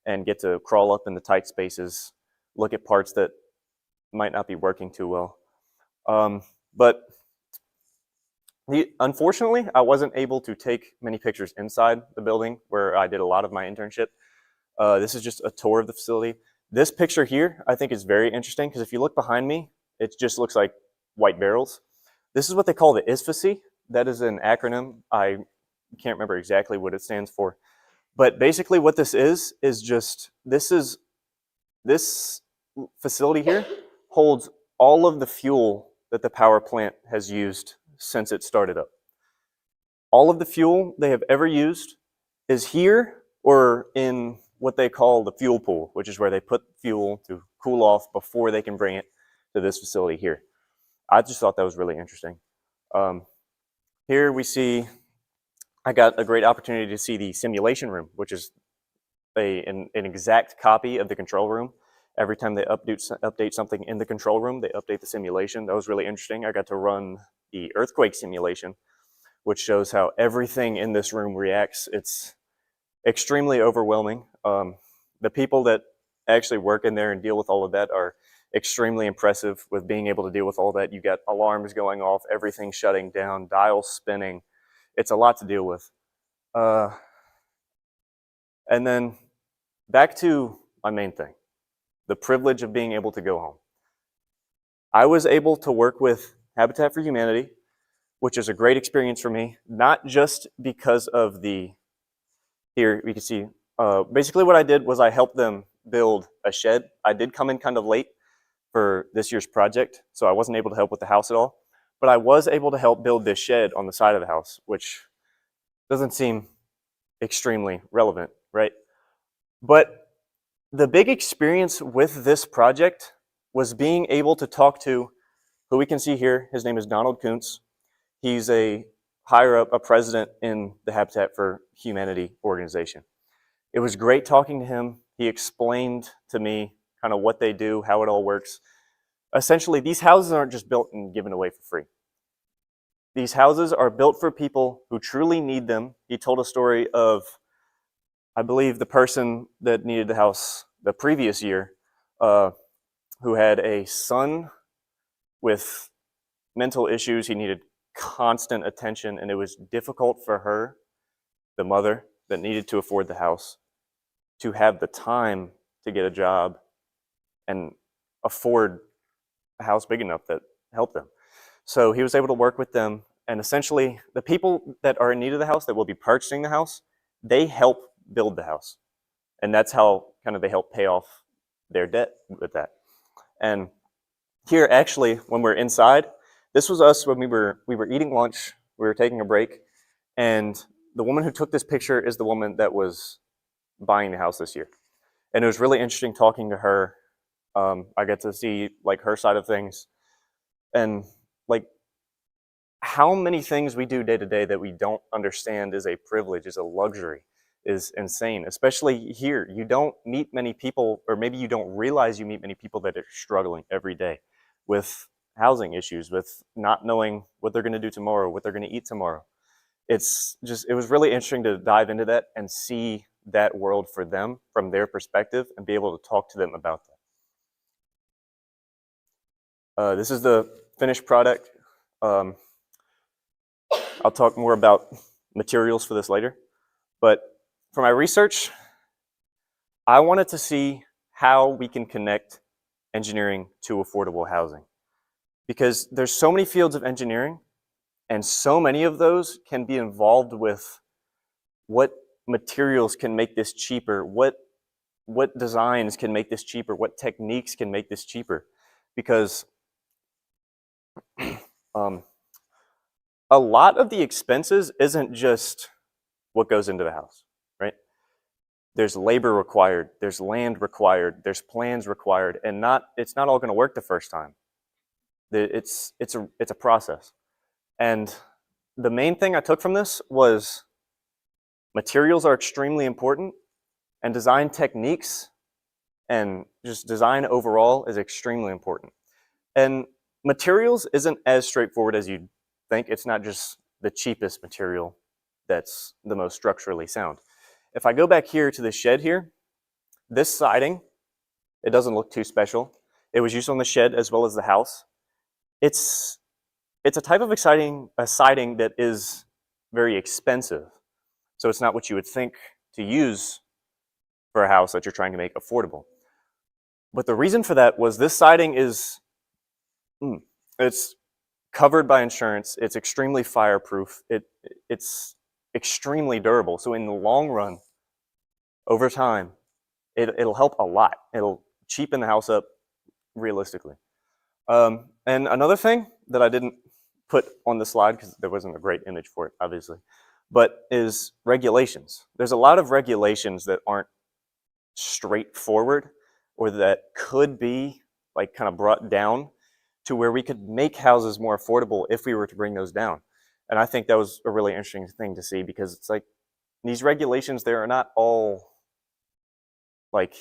and get to crawl up in the tight spaces, look at parts that might not be working too well. But unfortunately, I wasn't able to take many pictures inside the building where I did a lot of my internship. This is just a tour of the facility. This picture here, I think is very interesting because if you look behind me, it just looks like white barrels. This is what they call the ISFAC. That is an acronym. I can't remember exactly what it stands for. But basically what this is just, this facility here holds all of the fuel that the power plant has used since it started up. All of the fuel they have ever used is here or in what they call the fuel pool, which is where they put fuel to cool off before they can bring it to this facility here. I just thought that was really interesting. Here we see, I got a great opportunity to see the simulation room, which is an exact copy of the control room. Every time they update something in the control room, they update the simulation. That was really interesting. I got to run the earthquake simulation, which shows how everything in this room reacts. It's extremely overwhelming. The people that actually work in there and deal with all of that are extremely impressive with being able to deal with all that. You got alarms going off, everything shutting down, dials spinning. It's a lot to deal with. And then back to my main thing, the privilege of being able to go home. I was able to work with Habitat for Humanity, which is a great experience for me, not just because of here we can see, basically what I did was I helped them build a shed. I did come in kind of late for this year's project, so I wasn't able to help with the house at all, but I was able to help build this shed on the side of the house, which doesn't seem extremely relevant, right? But the big experience with this project was being able to talk to who we can see here. His name is Donald Kuntz. He's a higher up, a president in the Habitat for Humanity organization. It was great talking to him. He explained to me kind of what they do, how it all works. Essentially, these houses aren't just built and given away for free. These houses are built for people who truly need them. He told a story of, I believe, the person that needed the house the previous year, who had a son with mental issues. He needed constant attention, and it was difficult for her, the mother that needed to afford the house, to have the time to get a job and afford a house big enough that helped them. So he was able to work with them, and essentially the people that are in need of the house that will be purchasing the house, they help build the house. And that's how kind of they help pay off their debt with that. And here actually, when we're inside, this was us when we were eating lunch, we were taking a break, and the woman who took this picture is the woman that was buying the house this year. And it was really interesting talking to her. I got to see like her side of things, and like how many things we do day to day that we don't understand is a privilege, is a luxury, is insane. Especially here, you don't meet many people, or maybe you don't realize you meet many people that are struggling every day with housing issues, with not knowing what they're going to do tomorrow, what they're going to eat tomorrow. It was really interesting to dive into that and see that world for them from their perspective and be able to talk to them about that. This is the finished product. I'll talk more about materials for this later. But for my research, I wanted to see how we can connect engineering to affordable housing. Because there's so many fields of engineering, and so many of those can be involved with what materials can make this cheaper, what designs can make this cheaper, what techniques can make this cheaper. Because a lot of the expenses isn't just what goes into the house, right? There's labor required, there's land required, there's plans required, and it's not all going to work the first time. It's a process. And the main thing I took from this was materials are extremely important, and design techniques and just design overall is extremely important. And materials isn't as straightforward as you'd think. It's not just the cheapest material that's the most structurally sound. If I go back here to the shed here, this siding, it doesn't look too special. It was used on the shed as well as the house. It's a type of siding that is very expensive. So it's not what you would think to use for a house that you're trying to make affordable. But the reason for that was this siding is, it's covered by insurance. It's extremely fireproof. It's extremely durable. So in the long run, over time, it'll help a lot. It'll cheapen the house up realistically. And another thing that I didn't put on the slide because there wasn't a great image for it, obviously, but is regulations. There's a lot of regulations that aren't straightforward, or that could be like kind of brought down to where we could make houses more affordable if we were to bring those down. And I think that was a really interesting thing to see, because it's like these regulations, they are not all like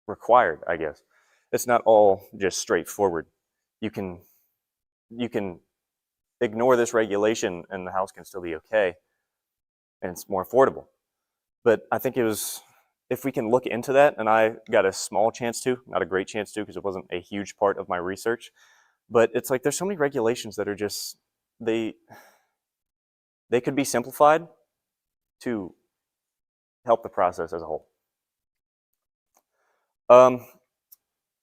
required, I guess. It's not all just straightforward. You can ignore this regulation and the house can still be okay, and it's more affordable. But I think if we can look into that, and I got a small chance to, not a great chance to, because it wasn't a huge part of my research, but it's like there's so many regulations that are just, they could be simplified to help the process as a whole.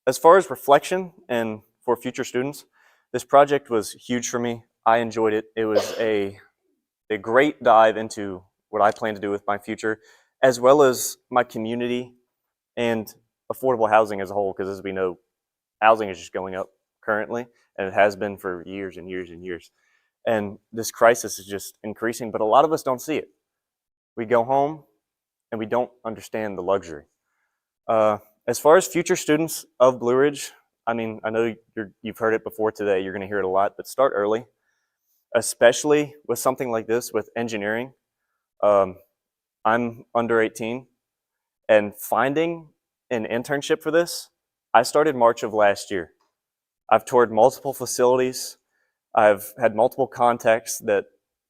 As far as reflection and for future students, this project was huge for me. I enjoyed it. It was a great dive into what I plan to do with my future, as well as my community and affordable housing as a whole, because as we know, housing is just going up currently, and it has been for years and years and years. And this crisis is just increasing, but a lot of us don't see it. We go home and we don't understand the luxury. As far as future students of Blue Ridge, I mean, I know you've heard it before today, you're gonna hear it a lot, but start early, especially with something like this, with engineering. I'm under 18, and finding an internship for this, I started March of last year. I've toured multiple facilities. I've had multiple contacts that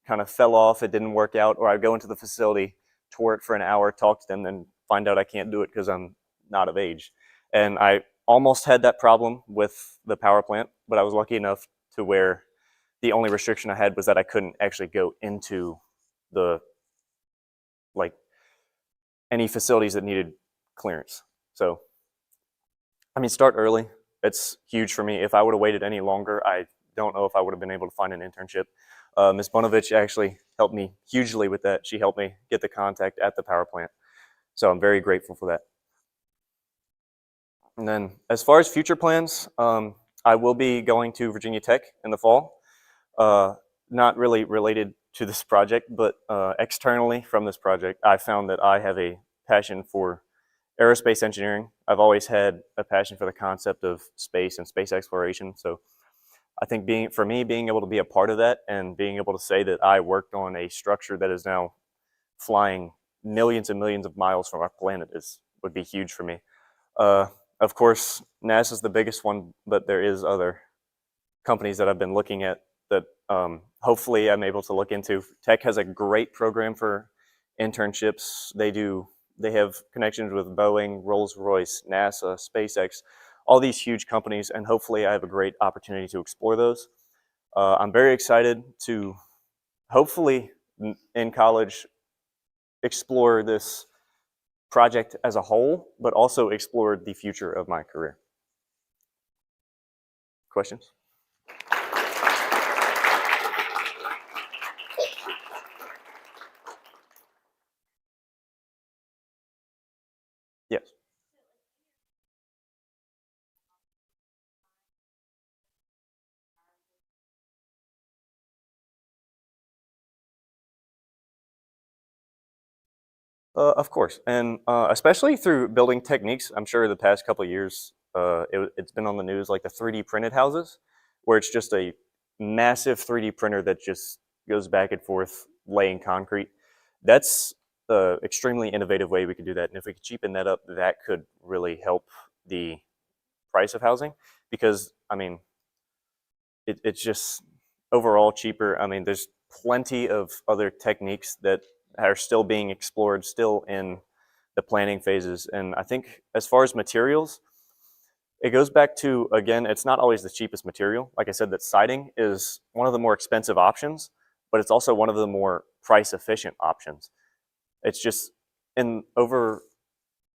kind of fell off, it didn't work out, or I go into the facility, tour it for an hour, talk to them, then find out I can't do it because I'm not of age. And I almost had that problem with the power plant, but I was lucky enough to where the only restriction I had was that I couldn't actually go into the, like, any facilities that needed clearance. So, I mean, start early. It's huge for me. If I would have waited any longer, I don't know if I would have been able to find an internship. Ms. Bonovich actually helped me hugely with that. She helped me get the contact at the power plant. So I'm very grateful for that. And then as far as future plans, I will be going to Virginia Tech in the fall. Not really related to this project, but externally from this project, I found that I have a passion for aerospace engineering. I've always had a passion for the concept of space and space exploration. So I think being able to be a part of that and being able to say that I worked on a structure that is now flying millions and millions of miles from our planet would be huge for me. Of course, NASA's the biggest one, but there is other companies that I've been looking at that hopefully I'm able to look into. Tech has a great program for internships. They have connections with Boeing, Rolls-Royce, NASA, SpaceX, all these huge companies, and hopefully I have a great opportunity to explore those. I'm very excited to hopefully in college explore this project as a whole, but also explore the future of my career. Questions? Yes. Of course, and especially through building techniques. I'm sure the past couple of years, it's been on the news, like the 3D printed houses, where it's just a massive 3D printer that just goes back and forth laying concrete. That's an extremely innovative way we could do that, and if we could cheapen that up, that could really help the price of housing, because I mean, it's just overall cheaper. I mean, there's plenty of other techniques that are still being explored, still in the planning phases. And I think as far as materials, it goes back to, again, it's not always the cheapest material. Like I said, that siding is one of the more expensive options, but it's also one of the more price efficient options. It's just in over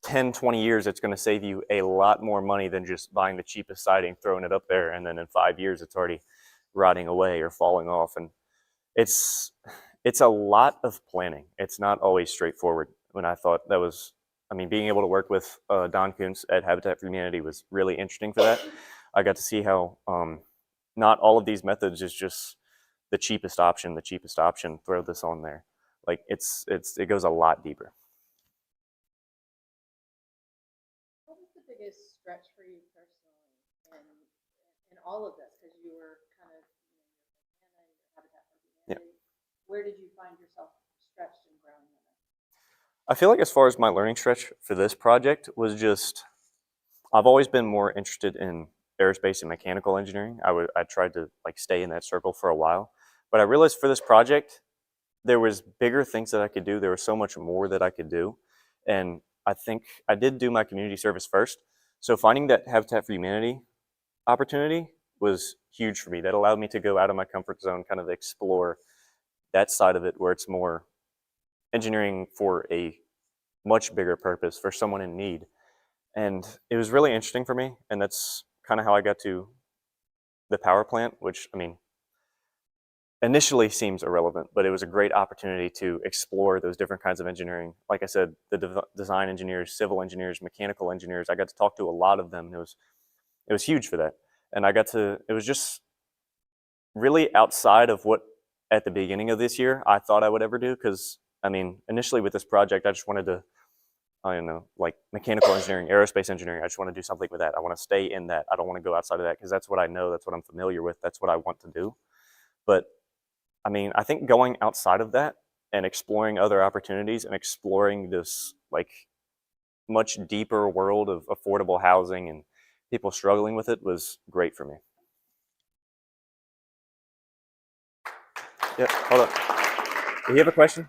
10, 20 years, it's going to save you a lot more money than just buying the cheapest siding, throwing it up there, and then in 5 years, it's already rotting away or falling off. And it's a lot of planning. It's not always straightforward. When I thought that was, I mean, being able to work with Don Kuntz at Habitat for Humanity was really interesting for that. I got to see how not all of these methods is just the cheapest option, throw this on there. Like it goes a lot deeper. What was the biggest stretch for you personally in all of this? Because you were kind of, Habitat for Humanity. Where did you find yourself stretched and growing in it? I feel like as far as my learning stretch for this project was just, I've always been more interested in aerospace and mechanical engineering. I tried to like stay in that circle for a while, but I realized for this project, there was bigger things that I could do. There was so much more that I could do. And I think I did do my community service first. So finding that Habitat for Humanity opportunity was huge for me. That allowed me to go out of my comfort zone, kind of explore that side of it where it's more engineering for a much bigger purpose for someone in need. And it was really interesting for me. And that's kind of how I got to the power plant, which, I mean, initially seems irrelevant, but it was a great opportunity to explore those different kinds of engineering. Like I said, the design engineers, civil engineers, mechanical engineers, I got to talk to a lot of them. It was huge for that. And it was just really outside of what at the beginning of this year I thought I would ever do. Because, I mean, initially with this project, I just wanted to, I don't know, like mechanical engineering, aerospace engineering. I just want to do something with that. I want to stay in that. I don't want to go outside of that because that's what I know. That's what I'm familiar with. That's what I want to do. But I mean, I think going outside of that and exploring other opportunities and exploring this like much deeper world of affordable housing and people struggling with it was great for me. Yeah, hold on. Do you have a question?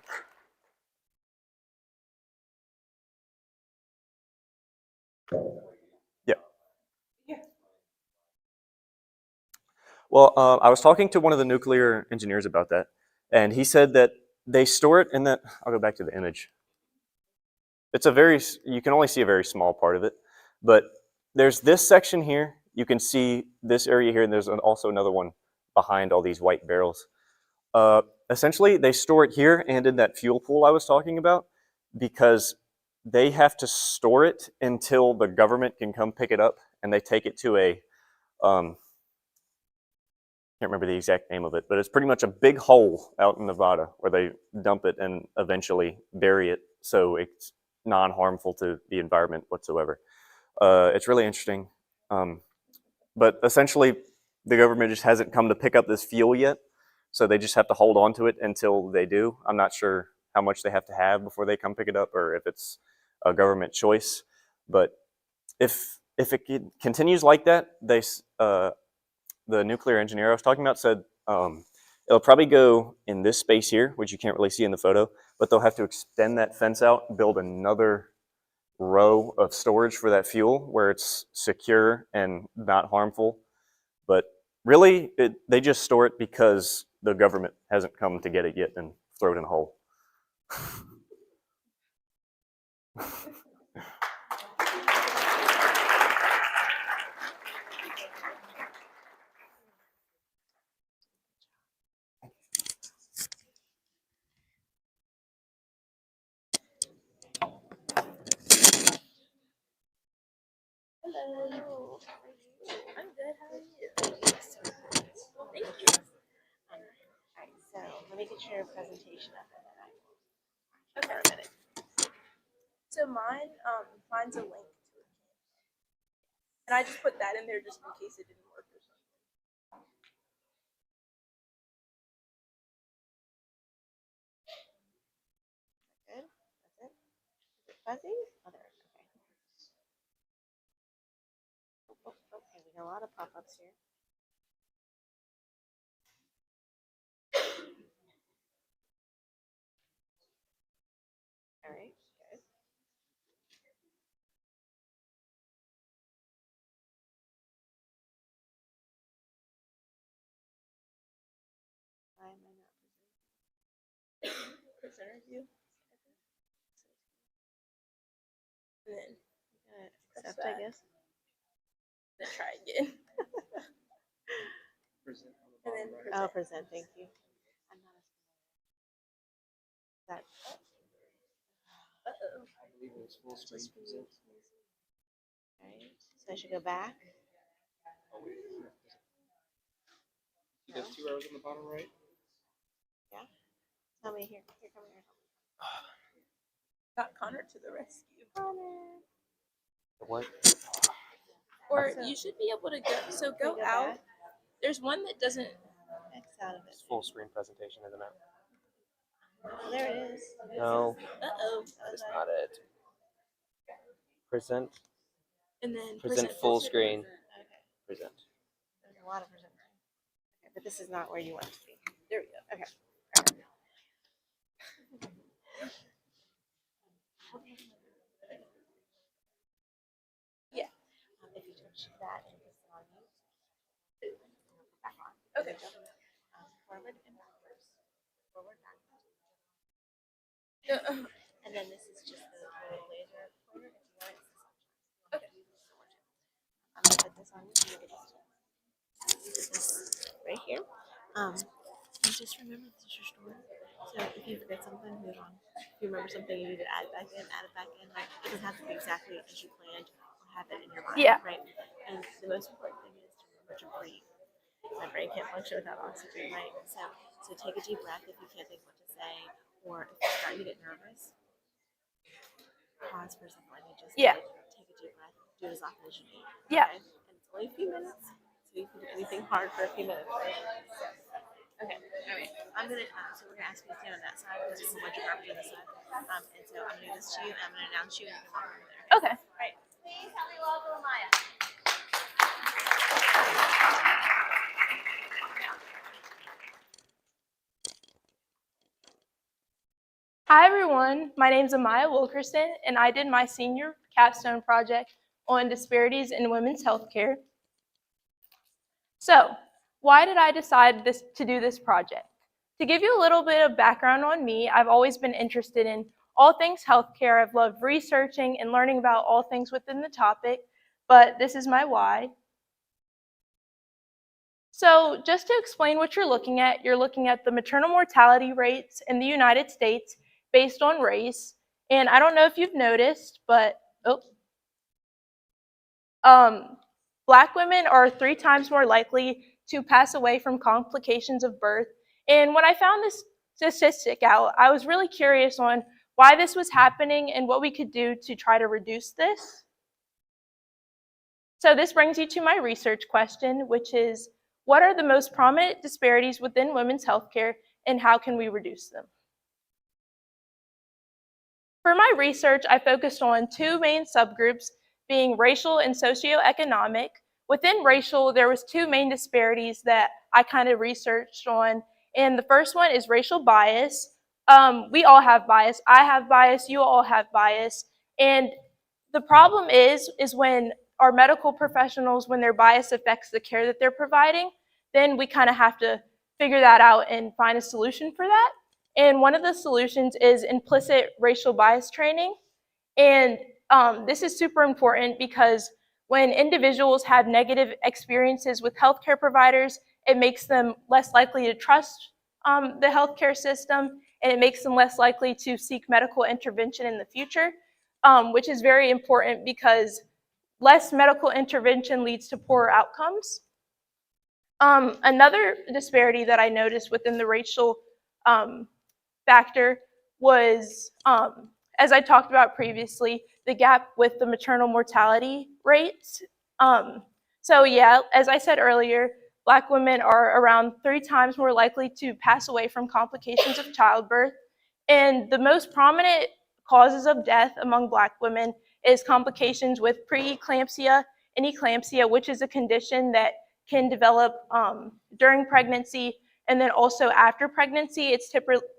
Yeah. Well, I was talking to one of the nuclear engineers about that, and he said that they store it in that. I'll go back to the image. It's you can only see a very small part of it, but there's this section here. You can see this area here, and there's also another one behind all these white barrels. Essentially, they store it here and in that fuel pool I was talking about because they have to store it until the government can come pick it up, and they take it to a can't remember the exact name of it, but it's pretty much a big hole out in Nevada where they dump it and eventually bury it so it's non-harmful to the environment whatsoever. It's really interesting. But essentially, the government just hasn't come to pick up this fuel yet, so they just have to hold on to it until they do. I'm not sure how much they have to have before they come pick it up or if it's a government choice. But if it continues like that, the nuclear engineer I was talking about said it'll probably go in this space here, which you can't really see in the photo, but they'll have to extend that fence out, build another row of storage for that fuel where it's secure and not harmful. But really, they just store it because the government hasn't come to get it yet and throw it in a hole. Hello. I'm good. How are you? Thank you. Alright, so let me get your presentation up and then I will for a minute. So mine's a link to it. And I just put that in there just in case it didn't work or something. Good? That's it? Is it fuzzy? Oh, there. Okay. Okay, we got a lot of pop-ups here. All right, good. Why am I not presenting? Presenter view. And then accept, I guess. Then try again. And then present. Oh, present. Thank you. I'm not as that. Uh-oh. I believe it was full screen present. All right. So I should go back. See those two arrows on the bottom right? Yeah. Tell me here. Here, come here. Got Connor to the rescue. Connor. What? Or you should be able to go. So go out. Back. There's one that doesn't X out of it. It's full screen presentation, isn't it? Oh, there it is. No. Uh-oh. That is not it. Present. And then Present full screen. Okay. Present. There's a lot of presenting. Okay, but this is not where you want it to be. There we go. Okay. Yeah. If you touch that and it's on you, back on. Okay. Forward and backwards. Forward, backwards. And then this is just the little laser pointer. If you want it, okay. I'm gonna put this on you. You get this right here. And just remember this is your story. So if you forget something, move on. If you remember something you need to add it back in, right? It doesn't have to be exactly as you planned or have it in your mind, right? And the most important thing is to remember to breathe. My brain can't function without oxygen, right? So take a deep breath if you can't think what to say, or if you're starting to get nervous, pause for a second like I just did. Take a deep breath, do it as often as you need. Yeah. Okay? And it's only a few minutes, so you can do anything hard for a few minutes, right? Okay, all right. I'm gonna so we're gonna ask you to stand on that side because there's a bunch of garbage on this side. And so I'm gonna do this to you and I'm gonna announce you and you can walk over there. Okay. All right. Please help me welcome Maya. Hi everyone, my name is Amaya Wilkerson and I did my senior capstone project on disparities in women's healthcare. So, why did I decide to do this project? To give you a little bit of background on me, I've always been interested in all things healthcare. I've loved researching and learning about all things within the topic, but this is my why. So just to explain what you're looking at the maternal mortality rates in the United States based on race. And I don't know if you've noticed, but Black women are 3 times more likely to pass away from complications of birth. And when I found this statistic out, I was really curious on why this was happening and what we could do to try to reduce this. So this brings you to my research question, which is, what are the most prominent disparities within women's healthcare and how can we reduce them? For my research, I focused on 2 main subgroups, being racial and socioeconomic, within racial, there was two main disparities that I kind of researched on. And the first one is racial bias. We all have bias. I have bias. You all have bias. And the problem is when our medical professionals, when their bias affects the care that they're providing, then we kind of have to figure that out and find a solution for that. And one of the solutions is implicit racial bias training. And this is super important because when individuals have negative experiences with healthcare providers, it makes them less likely to trust the healthcare system, and it makes them less likely to seek medical intervention in the future, which is very important because less medical intervention leads to poorer outcomes. Another disparity that I noticed within the racial factor was, as I talked about previously, the gap with the maternal mortality rates. So yeah, as I said earlier, Black women are around 3 times more likely to pass away from complications of childbirth. And the most prominent causes of death among Black women is complications with preeclampsia and eclampsia, which is a condition that can develop during pregnancy and then also after pregnancy. It's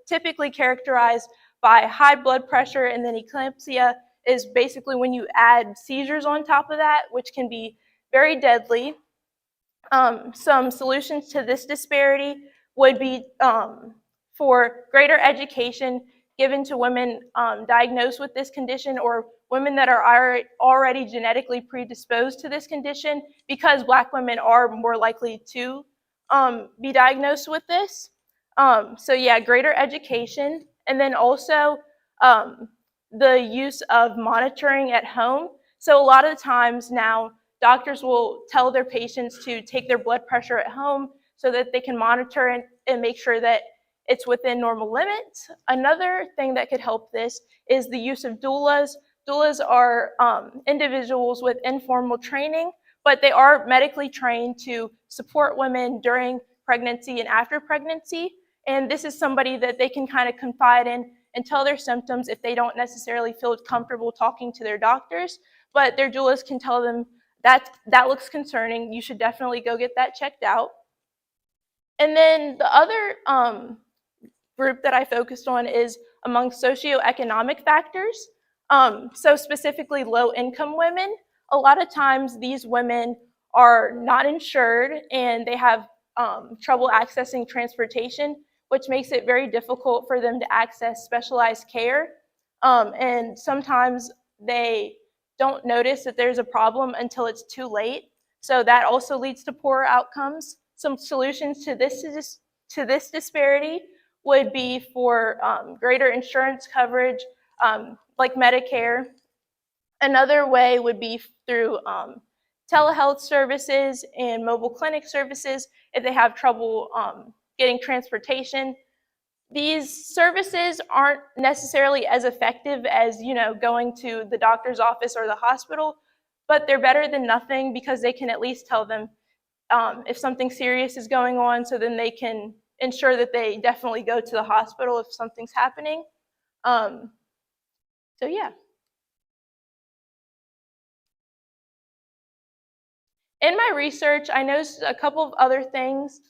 typically characterized by high blood pressure, and then eclampsia is basically when you add seizures on top of that, which can be very deadly. Some solutions to this disparity would be for greater education given to women diagnosed with this condition or women that are already genetically predisposed to this condition, because Black women are more likely to be diagnosed with this. So yeah, greater education, and then also the use of monitoring at home. So a lot of the times now, doctors will tell their patients to take their blood pressure at home so that they can monitor it and make sure that it's within normal limits. Another thing that could help this is the use of doulas. Doulas are individuals with informal training, but they are medically trained to support women during pregnancy and after pregnancy. And this is somebody that they can kind of confide in and tell their symptoms if they don't necessarily feel comfortable talking to their doctors. But their doulas can tell them that looks concerning. You should definitely go get that checked out. And then the other group that I focused on is among socioeconomic factors. So specifically low-income women. A lot of times these women are not insured and they have trouble accessing transportation, which makes it very difficult for them to access specialized care. And sometimes they don't notice that there's a problem until it's too late. So that also leads to poorer outcomes. Some solutions to this disparity would be for greater insurance coverage, like Medicare. Another way would be through telehealth services and mobile clinic services if they have trouble getting transportation. These services aren't necessarily as effective as, going to the doctor's office or the hospital, but they're better than nothing because they can at least tell them if something serious is going on, so then they can ensure that they definitely go to the hospital if something's happening. So yeah. In my research, I noticed a couple of other things.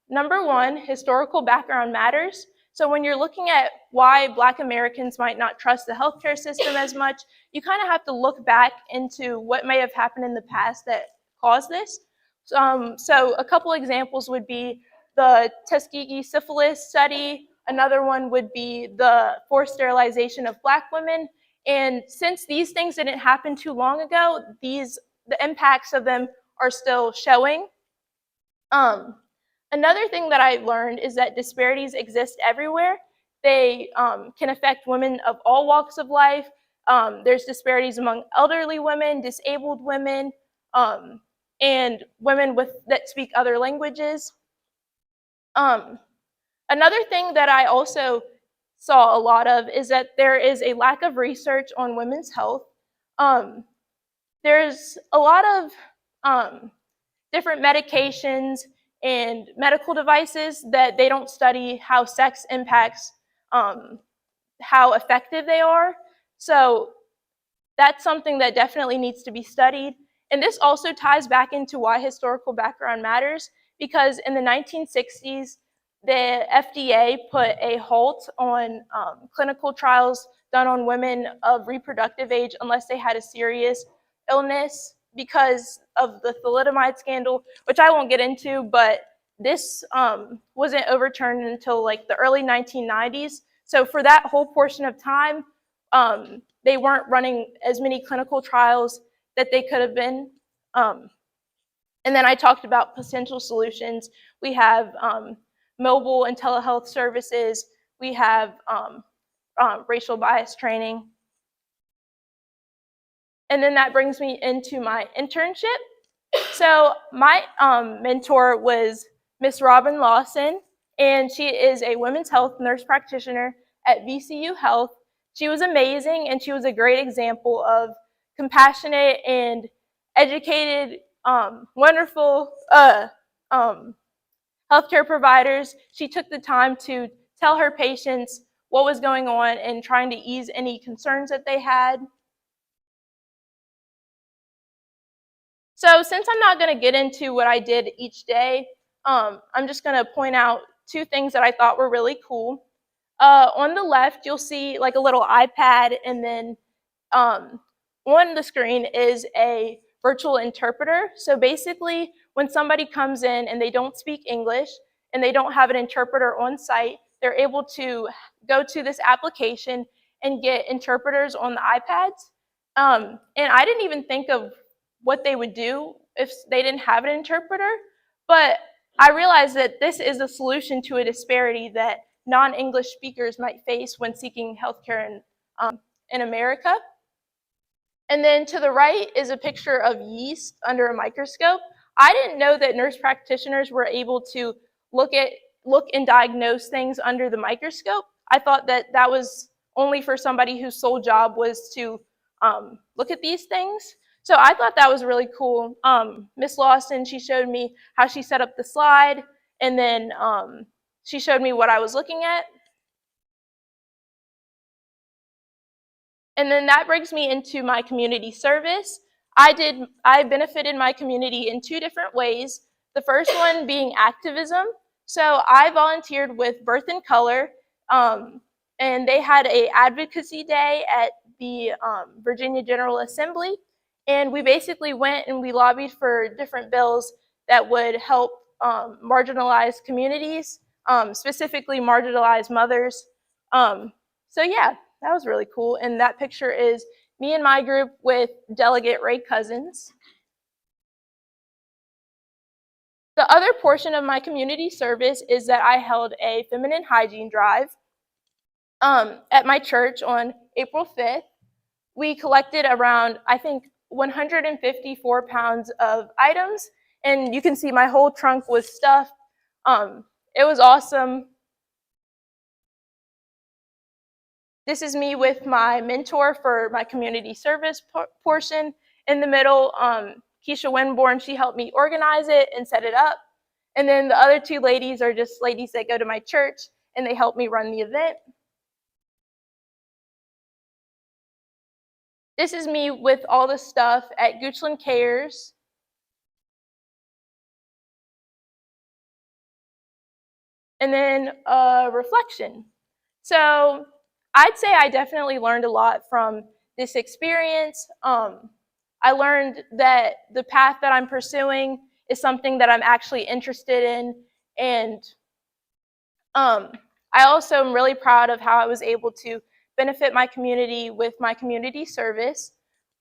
Number one, historical background matters. So when you're looking at why Black Americans might not trust the healthcare system as much, you kind of have to look back into what may have happened in the past that caused this. So a couple examples would be the Tuskegee syphilis study. Another one would be the forced sterilization of Black women. And since these things didn't happen too long ago, the impacts of them are still showing. Another thing that I learned is that disparities exist everywhere. They can affect women of all walks of life. There's disparities among elderly women, disabled women, and women that speak other languages. Another thing that I also saw a lot of is that there is a lack of research on women's health. There's a lot of different medications and medical devices that they don't study how sex impacts how effective they are. So that's something that definitely needs to be studied. And this also ties back into why historical background matters, because in the 1960s, the FDA put a halt on clinical trials done on women of reproductive age unless they had a serious illness because of the thalidomide scandal, which I won't get into, but this wasn't overturned until like the early 1990s. So for that whole portion of time, they weren't running as many clinical trials that they could have been. And then I talked about potential solutions. We have mobile and telehealth services. We have racial bias training. And then that brings me into my internship. So my mentor was Miss Robin Lawson, and she is a women's health nurse practitioner at VCU Health. She was amazing, and she was a great example of compassionate and educated, wonderful healthcare providers. She took the time to tell her patients what was going on and trying to ease any concerns that they had. So since I'm not going to get into what I did each day, I'm just going to point out two things that I thought were really cool. On the left, you'll see like a little iPad, and then on the screen is a virtual interpreter. So basically, when somebody comes in and they don't speak English and they don't have an interpreter on site, they're able to go to this application and get interpreters on the iPads. And I didn't even think of what they would do if they didn't have an interpreter, but I realized that this is a solution to a disparity that non-English speakers might face when seeking healthcare in America. And then to the right is a picture of yeast under a microscope. I didn't know that nurse practitioners were able to look and diagnose things under the microscope. I thought that that was only for somebody whose sole job was to look at these things. So I thought that was really cool. Miss Lawson, she showed me how she set up the slide, and then she showed me what I was looking at. And then that brings me into my community service. I benefited my community in two different ways. The first one being activism. So I volunteered with Birth in Color, and they had an advocacy day at the Virginia General Assembly. And we basically went and we lobbied for different bills that would help marginalized communities, specifically marginalized mothers. So yeah, that was really cool. And that picture is me and my group with Delegate Ray Cousins. The other portion of my community service is that I held a feminine hygiene drive at my church on April 5th. We collected around, I think, 154 pounds of items, and you can see my whole trunk was stuffed. It was awesome. This is me with my mentor for my community service portion. In the middle, Keisha Winborn, she helped me organize it and set it up. And then the other two ladies are just ladies that go to my church, and they help me run the event. This is me with all the stuff at Goochland Cares. And then reflection. So I'd say I definitely learned a lot from this experience. I learned that the path that I'm pursuing is something that I'm actually interested in. And I also am really proud of how I was able to benefit my community with my community service.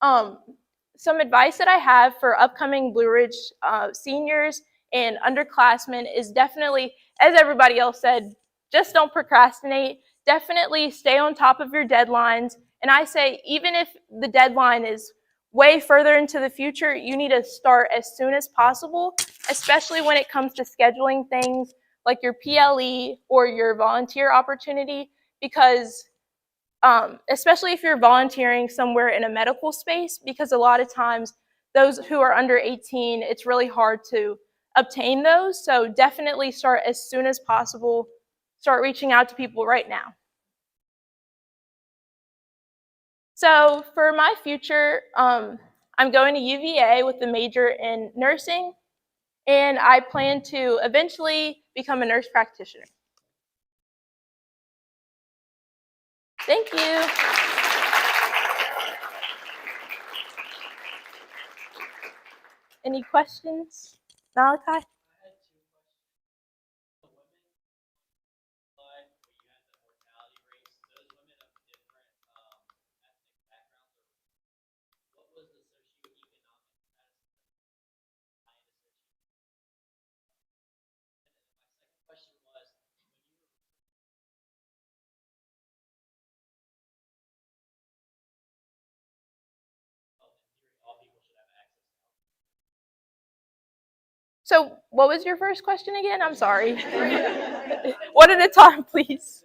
Some advice that I have for upcoming Blue Ridge seniors and underclassmen is definitely, as everybody else said, just don't procrastinate. Definitely stay on top of your deadlines. And I say, even if the deadline is way further into the future, you need to start as soon as possible, especially when it comes to scheduling things like your PLE or your volunteer opportunity, because especially if you're volunteering somewhere in a medical space, because a lot of times those who are under 18, it's really hard to obtain those. So definitely start as soon as possible. Start reaching out to people right now. So for my future, I'm I'm going to UVA with a major in nursing, and I plan to eventually become a nurse practitioner. Thank you. Any questions, Malachi? So what was your first question again? I'm sorry. One at a time, please.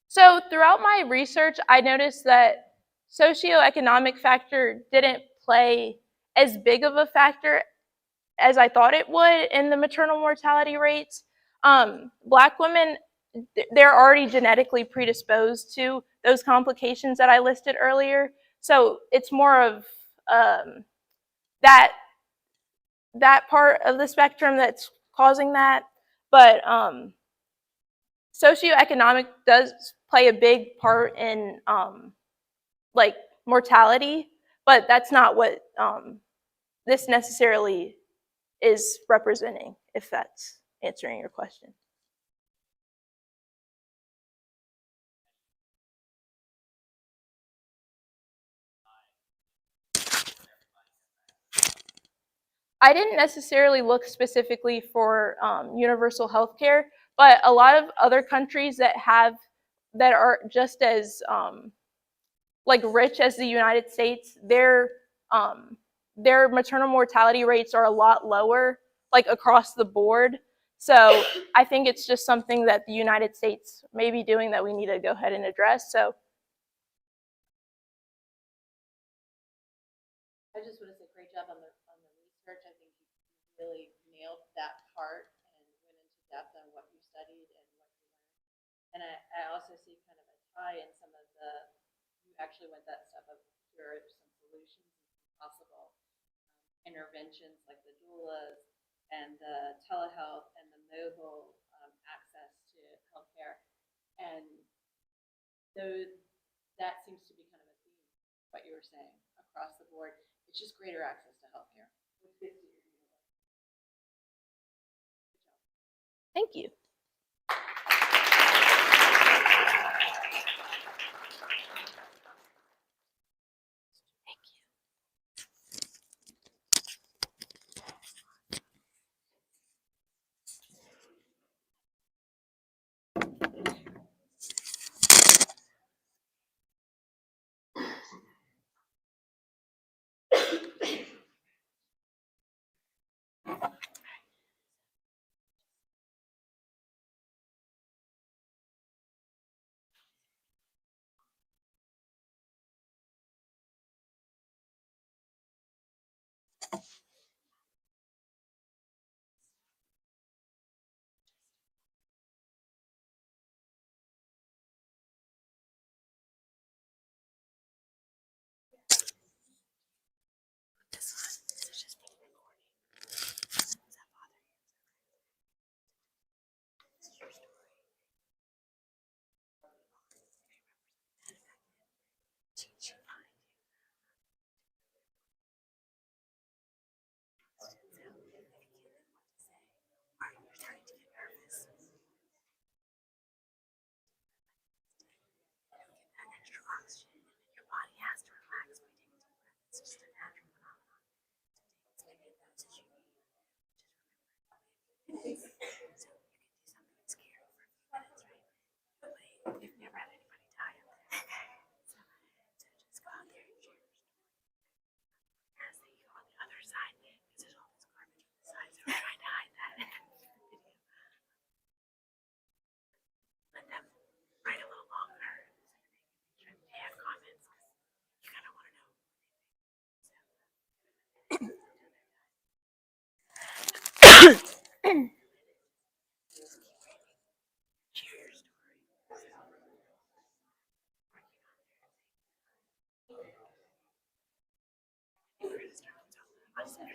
So throughout my research, I noticed that socioeconomic factor didn't play as big of a factor as I thought it would in the maternal mortality rates. Black women, they're already genetically predisposed to those complications that I listed earlier. So it's more of that part of the spectrum that's causing that. But socioeconomic does play a big part in like mortality, but that's not what this necessarily is representing, if that's answering your question. I didn't necessarily look specifically for universal health care, but a lot of other countries that are just as like rich as the United States, their maternal mortality rates are a lot lower, like across the board. So I think it's just something that the United States may be doing that we need to go ahead and address. So I just want to say great job on the research. I think you really nailed that part and went into depth on what you studied and what you learned. And I also see kind of a tie in some of the, you actually went that step of here are some solutions and possible interventions like the doulas and the telehealth and the mobile access to healthcare. And those, that seems to be kind of a theme, what you were saying across the board. It's just greater access to healthcare. thank you.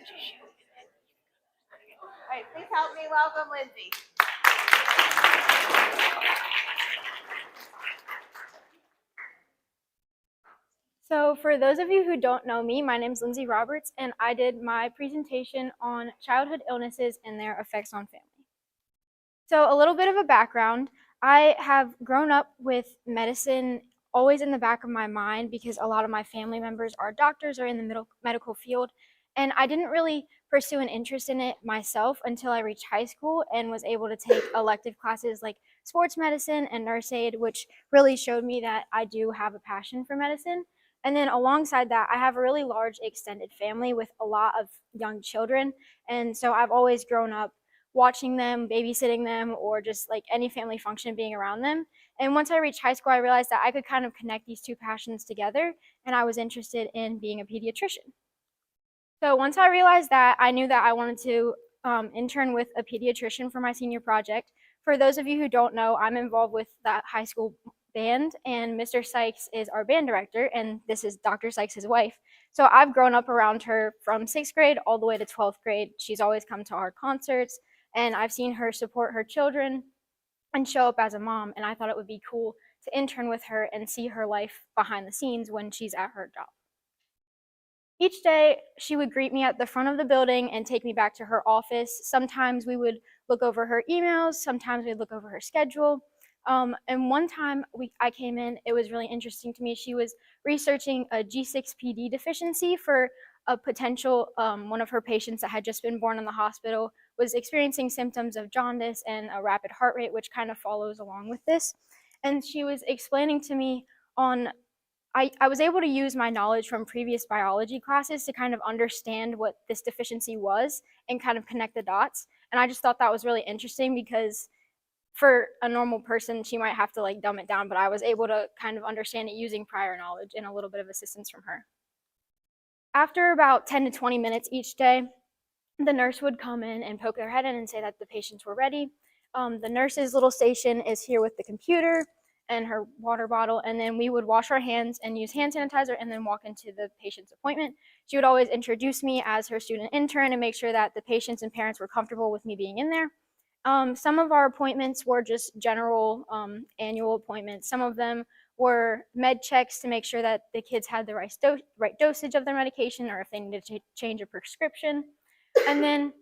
All right, please help me welcome Lindsay. So for those of you who don't know me, my name is Lindsay Roberts, and I did my presentation on childhood illnesses and their effects on family. So a little bit of a background, I have grown up with medicine always in the back of my mind because a lot of my family members are doctors or in the medical field, and I didn't really pursue an interest in it myself until I reached high school and was able to take elective classes like sports medicine and nurse aid, which really showed me that I do have a passion for medicine. And then alongside that, I have a really large extended family with a lot of young children. And so I've always grown up watching them, babysitting them, or just like any family function being around them. And once I reached high school, I realized that I could kind of connect these two passions together, and I was interested in being a pediatrician. So once I realized that, I knew that I wanted to intern with a pediatrician for my senior project. For those of you who don't know, I'm involved with that high school band, and Mr. Sykes is our band director, and this is Dr. Sykes' wife. So I've grown up around her from 6th grade all the way to 12th grade. She's always come to our concerts, and I've seen her support her children and show up as a mom, and I thought it would be cool to intern with her and see her life behind the scenes when she's at her job. Each day, she would greet me at the front of the building and take me back to her office. Sometimes we would look over her emails, sometimes we'd look over her schedule. And one time I came in, it was really interesting to me. She was researching a G6PD deficiency for a potential, one of her patients that had just been born in the hospital was experiencing symptoms of jaundice and a rapid heart rate, which kind of follows along with this. And she was explaining to me on I was able to use my knowledge from previous biology classes to kind of understand what this deficiency was and kind of connect the dots. And I just thought that was really interesting because for a normal person, she might have to like dumb it down, but I was able to kind of understand it using prior knowledge and a little bit of assistance from her. After about 10 to 20 minutes each day, the nurse would come in and poke their head in and say that the patients were ready. The nurse's little station is here with the computer and her water bottle, and then we would wash our hands and use hand sanitizer and then walk into the patient's appointment. She would always introduce me as her student intern and make sure that the patients and parents were comfortable with me being in there. Some of our appointments were just general annual appointments. Some of them were med checks to make sure that the kids had the right dosage of their medication or if they needed to change a prescription. And then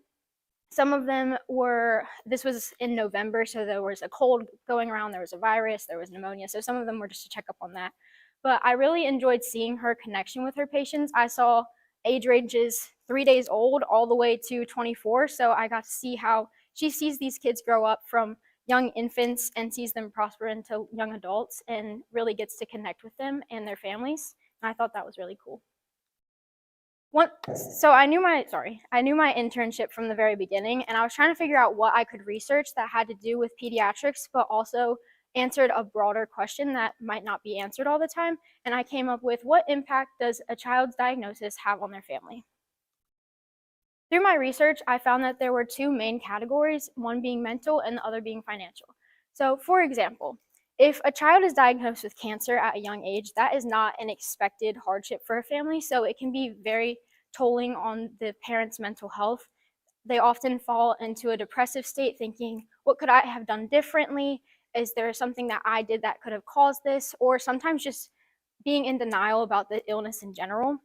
some of them were, this was in November, so there was a cold going around, there was a virus, there was pneumonia, so some of them were just to check up on that. But I really enjoyed seeing her connection with her patients. I saw age ranges 3 days old all the way to 24, so I got to see how she sees these kids grow up from young infants and sees them prosper into young adults and really gets to connect with them and their families. And I thought that was really cool. So I knew my internship from the very beginning, and I was trying to figure out what I could research that had to do with pediatrics, but also answered a broader question that might not be answered all the time. And I came up with, what impact does a child's diagnosis have on their family? Through my research, I found that there were two main categories, one being mental and the other being financial. So for example, if a child is diagnosed with cancer at a young age, that is not an expected hardship for a family, so it can be very tolling on the parent's mental health. They often fall into a depressive state thinking, what could I have done differently? Is there something that I did that could have caused this? Or sometimes just being in denial about the illness in general.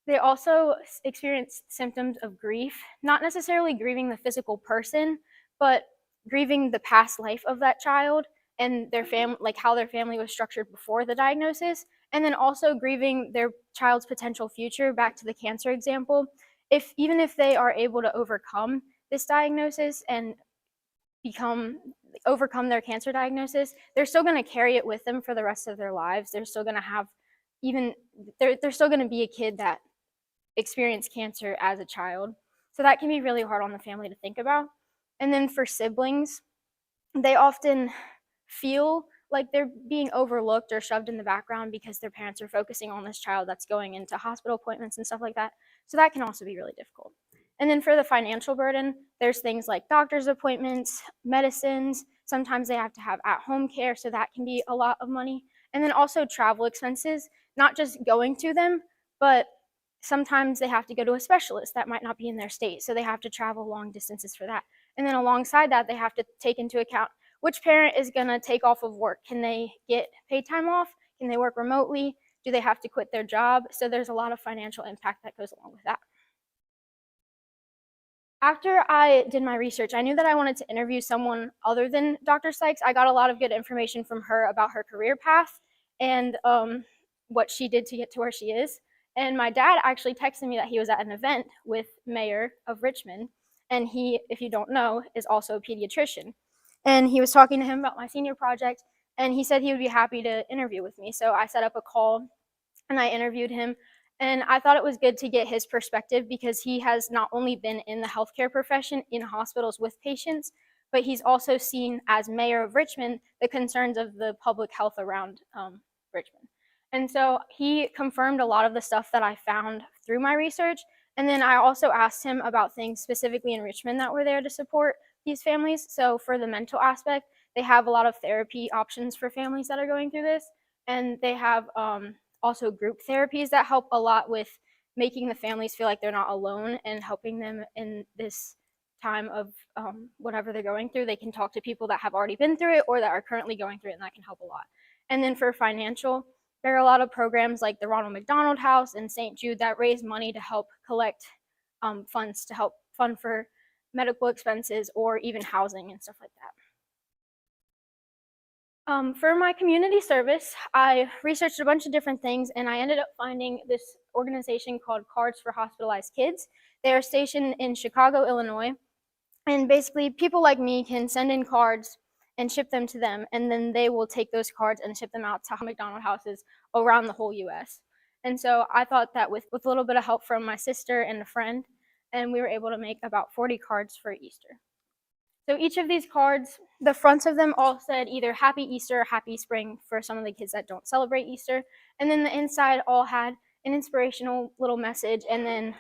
They also experience symptoms of grief, not necessarily grieving the physical person, but grieving the past life of that child and their family, like how their family was structured before the diagnosis, and then also grieving their child's potential future. Back to the cancer example, even if they are able to overcome this diagnosis and overcome their cancer diagnosis, they're still going to carry it with them for the rest of their lives. They're still going to have they're still going to be a kid that experienced cancer as a child. So that can be really hard on the family to think about. And then for siblings, they often feel like they're being overlooked or shoved in the background because their parents are focusing on this child that's going into hospital appointments and stuff like that. So that can also be really difficult. And then for the financial burden, there's things like doctor's appointments, medicines. Sometimes they have to have at-home care, so that can be a lot of money. And then also travel expenses, not just going to them, but sometimes they have to go to a specialist that might not be in their state, so they have to travel long distances for that. And then alongside that, they have to take into account which parent is going to take off of work. Can they get paid time off? Can they work remotely? Do they have to quit their job? So there's a lot of financial impact that goes along with that. After I did my research, I knew that I wanted to interview someone other than Dr. Sykes. I got a lot of good information from her about her career path and what she did to get to where she is. And my dad actually texted me that he was at an event with Mayor of Richmond, and he, if you don't know, is also a pediatrician. And he was talking to him about my senior project, and he said he would be happy to interview with me. So I set up a call and I interviewed him. And I thought it was good to get his perspective because he has not only been in the healthcare profession in hospitals with patients, but he's also seen as mayor of Richmond the concerns of the public health around Richmond. And so he confirmed a lot of the stuff that I found through my research. And then I also asked him about things specifically in Richmond that were there to support these families. So for the mental aspect, they have a lot of therapy options for families that are going through this. And they have also group therapies that help a lot with making the families feel like they're not alone and helping them in this time of whatever they're going through. They can talk to people that have already been through it or that are currently going through it, and that can help a lot. And then for financial, there are a lot of programs like the Ronald McDonald House and St. Jude that raise money to help collect funds to help fund for medical expenses or even housing and stuff like that. For my community service, I researched a bunch of different things, and I ended up finding this organization called Cards for Hospitalized Kids. They are stationed in Chicago, Illinois, and basically people like me can send in cards and ship them to them, and then they will take those cards and ship them out to McDonald houses around the whole US. And so I thought that with a little bit of help from my sister and a friend, and we were able to make about 40 cards for Easter. So each of these cards, the fronts of them all said either Happy Easter or Happy Spring for some of the kids that don't celebrate Easter. And then the inside all had an inspirational little message and then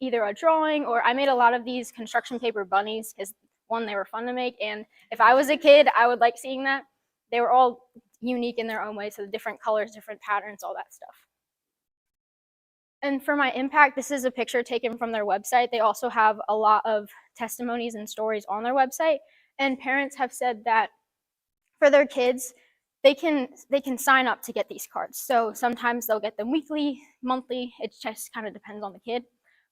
either a drawing, or I made a lot of these construction paper bunnies because one, they were fun to make, and if I was a kid, I would like seeing that. They were all unique in their own way, so the different colors, different patterns, all that stuff. And for my impact, this is a picture taken from their website. They also have a lot of testimonies and stories on their website. And parents have said that for their kids, they can sign up to get these cards. So sometimes they'll get them weekly, monthly. It just kind of depends on the kid.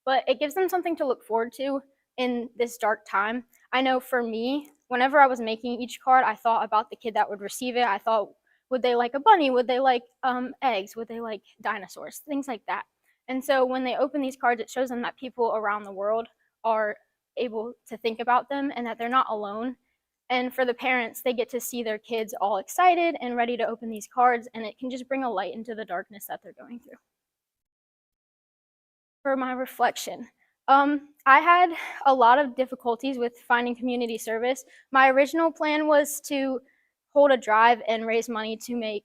But it gives them something to look forward to in this dark time. I know for me, whenever I was making each card, I thought about the kid that would receive it. I thought, would they like a bunny? Would they like eggs? Would they like dinosaurs? Things like that. And so when they open these cards, it shows them that people around the world are able to think about them and that they're not alone. And for the parents, they get to see their kids all excited and ready to open these cards, and it can just bring a light into the darkness that they're going through. For my reflection, I had a lot of difficulties with finding community service. My original plan was to hold a drive and raise money to make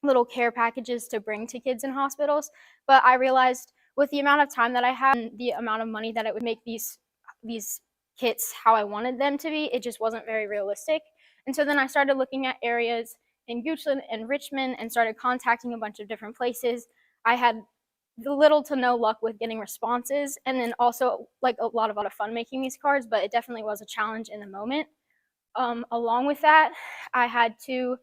little care packages to bring to kids in hospitals, but I realized with the amount of time that I had and the amount of money that it would make these kits how I wanted them to be, it just wasn't very realistic. And so then I started looking at areas in Goochland and Richmond and started contacting a bunch of different places. I had little to no luck with getting responses, and then also like a lot of fun making these cards, but it definitely was a challenge in the moment. Along with that, I had to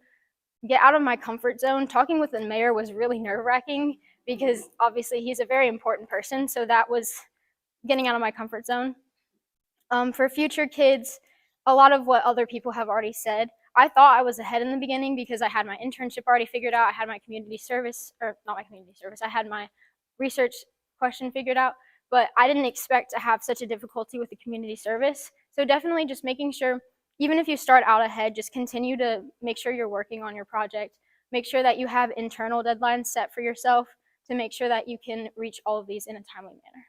get out of my comfort zone. Talking with the mayor was really nerve-wracking because obviously he's a very important person, so that was getting out of my comfort zone. For future kids, a lot of what other people have already said. I thought I was ahead in the beginning because I had my internship already figured out. I had my community service, or not my community service, I had my research question figured out, but I didn't expect to have such a difficulty with the community service. So definitely just making sure, even if you start out ahead, just continue to make sure you're working on your project. Make sure that you have internal deadlines set for yourself to make sure that you can reach all of these in a timely manner.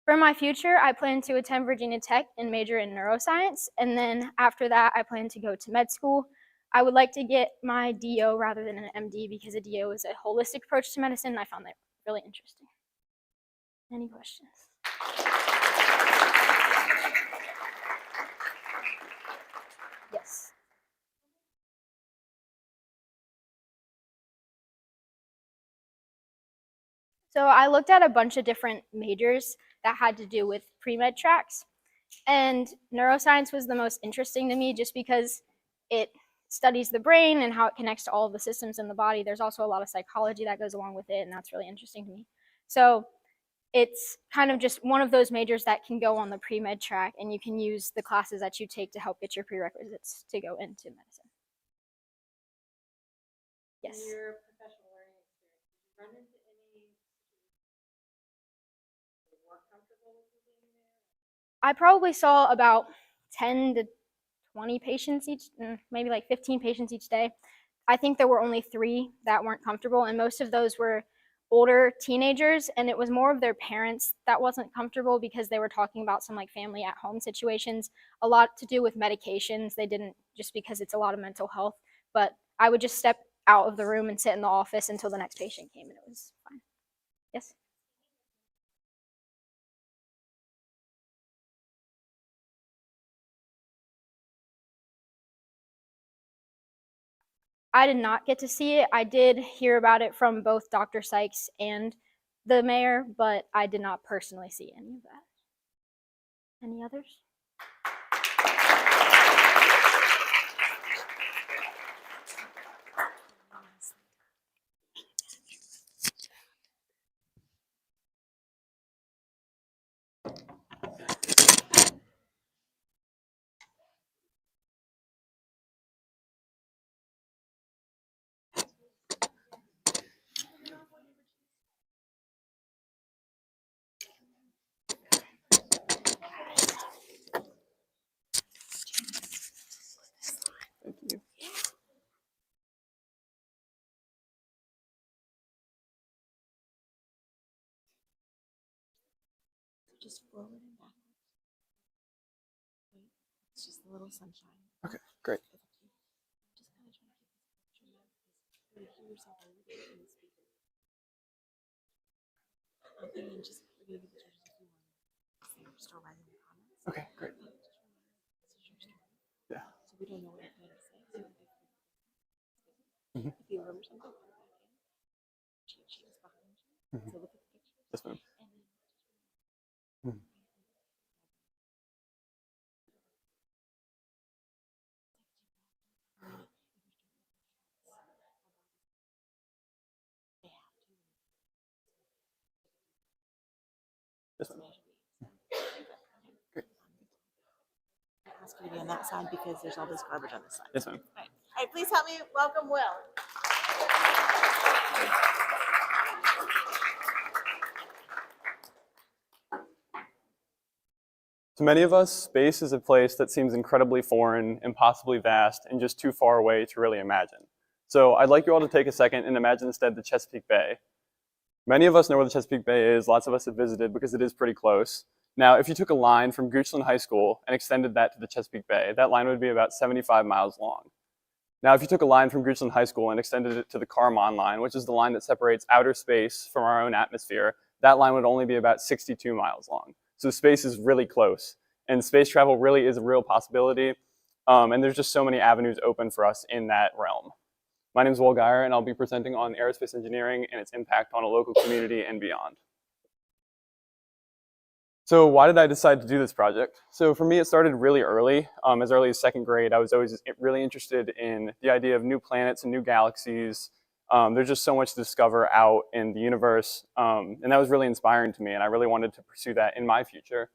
For my future, I plan to attend Virginia Tech and major in neuroscience, and then after that, I plan to go to med school. I would like to get my DO rather than an MD because a DO is a holistic approach to medicine, and I found that really interesting. Any questions? Yes. So I looked at a bunch of different majors that had to do with pre-med tracks. And neuroscience was the most interesting to me just because it studies the brain and how it connects to all of the systems in the body. There's also a lot of psychology that goes along with it, and that's really interesting to me. So it's kind of just one of those majors that can go on the pre-med track, and you can use the classes that you take to help get your prerequisites to go into medicine. Yes. In your professional learning experience, did you run into any you weren't comfortable with you being there? I probably saw about 10 to 20 patients each, maybe like 15 patients each day. I think there were only 3 that weren't comfortable, and most of those were older teenagers, and it was more of their parents that wasn't comfortable because they were talking about some like family at home situations, a lot to do with medications. They didn't, just because it's a lot of mental health, but I would just step out of the room and sit in the office until the next patient came, and it was fine. Yes. I did not get to see it. I did hear about it from both Dr. Sykes and the mayor, but I did not personally see any of that. Any others? Thank you. Just forward and backwards. Wait, it's just a little sunshine. Okay, great. Just kind of try to keep this picture in mind because you hear yourself a little bit in the speaker. And then just we're gonna give the judges a few more minutes. They're still writing the comments. Okay, great. This is your story. Yeah. So we don't know what you're going to say. So Mhm. if you remember something, put it back in. Cheat sheet is behind you. Mhm. So look at the pictures. Yes, ma'am. And then Mhm. Yes, ma'am. Great. I ask you to be on that side because there's all this garbage on this side. Yes, ma'am. All right, please help me welcome Will. To many of us, space is a place that seems incredibly foreign, impossibly vast, and just too far away to really imagine. So I'd like you all to take a second and imagine instead the Chesapeake Bay. Many of us know where the Chesapeake Bay is. Lots of us have visited because it is pretty close. Now, if you took a line from Goochland High School and extended that to the Chesapeake Bay, that line would be about 75 miles long. Now, if you took a line from Goochland High School and extended it to the Kármán line, which is the line that separates outer space from our own atmosphere, that line would only be about 62 miles long. So space is really close, and space travel really is a real possibility, and there's just so many avenues open for us in that realm. My name is Will Geyer, and I'll be presenting on aerospace engineering and its impact on a local community and beyond. So why did I decide to do this project? So for me, it started really early. As early as second grade, I was always really interested in the idea of new planets and new galaxies. There's just so much to discover out in the universe, and that was really inspiring to me, and I really wanted to pursue that in my future.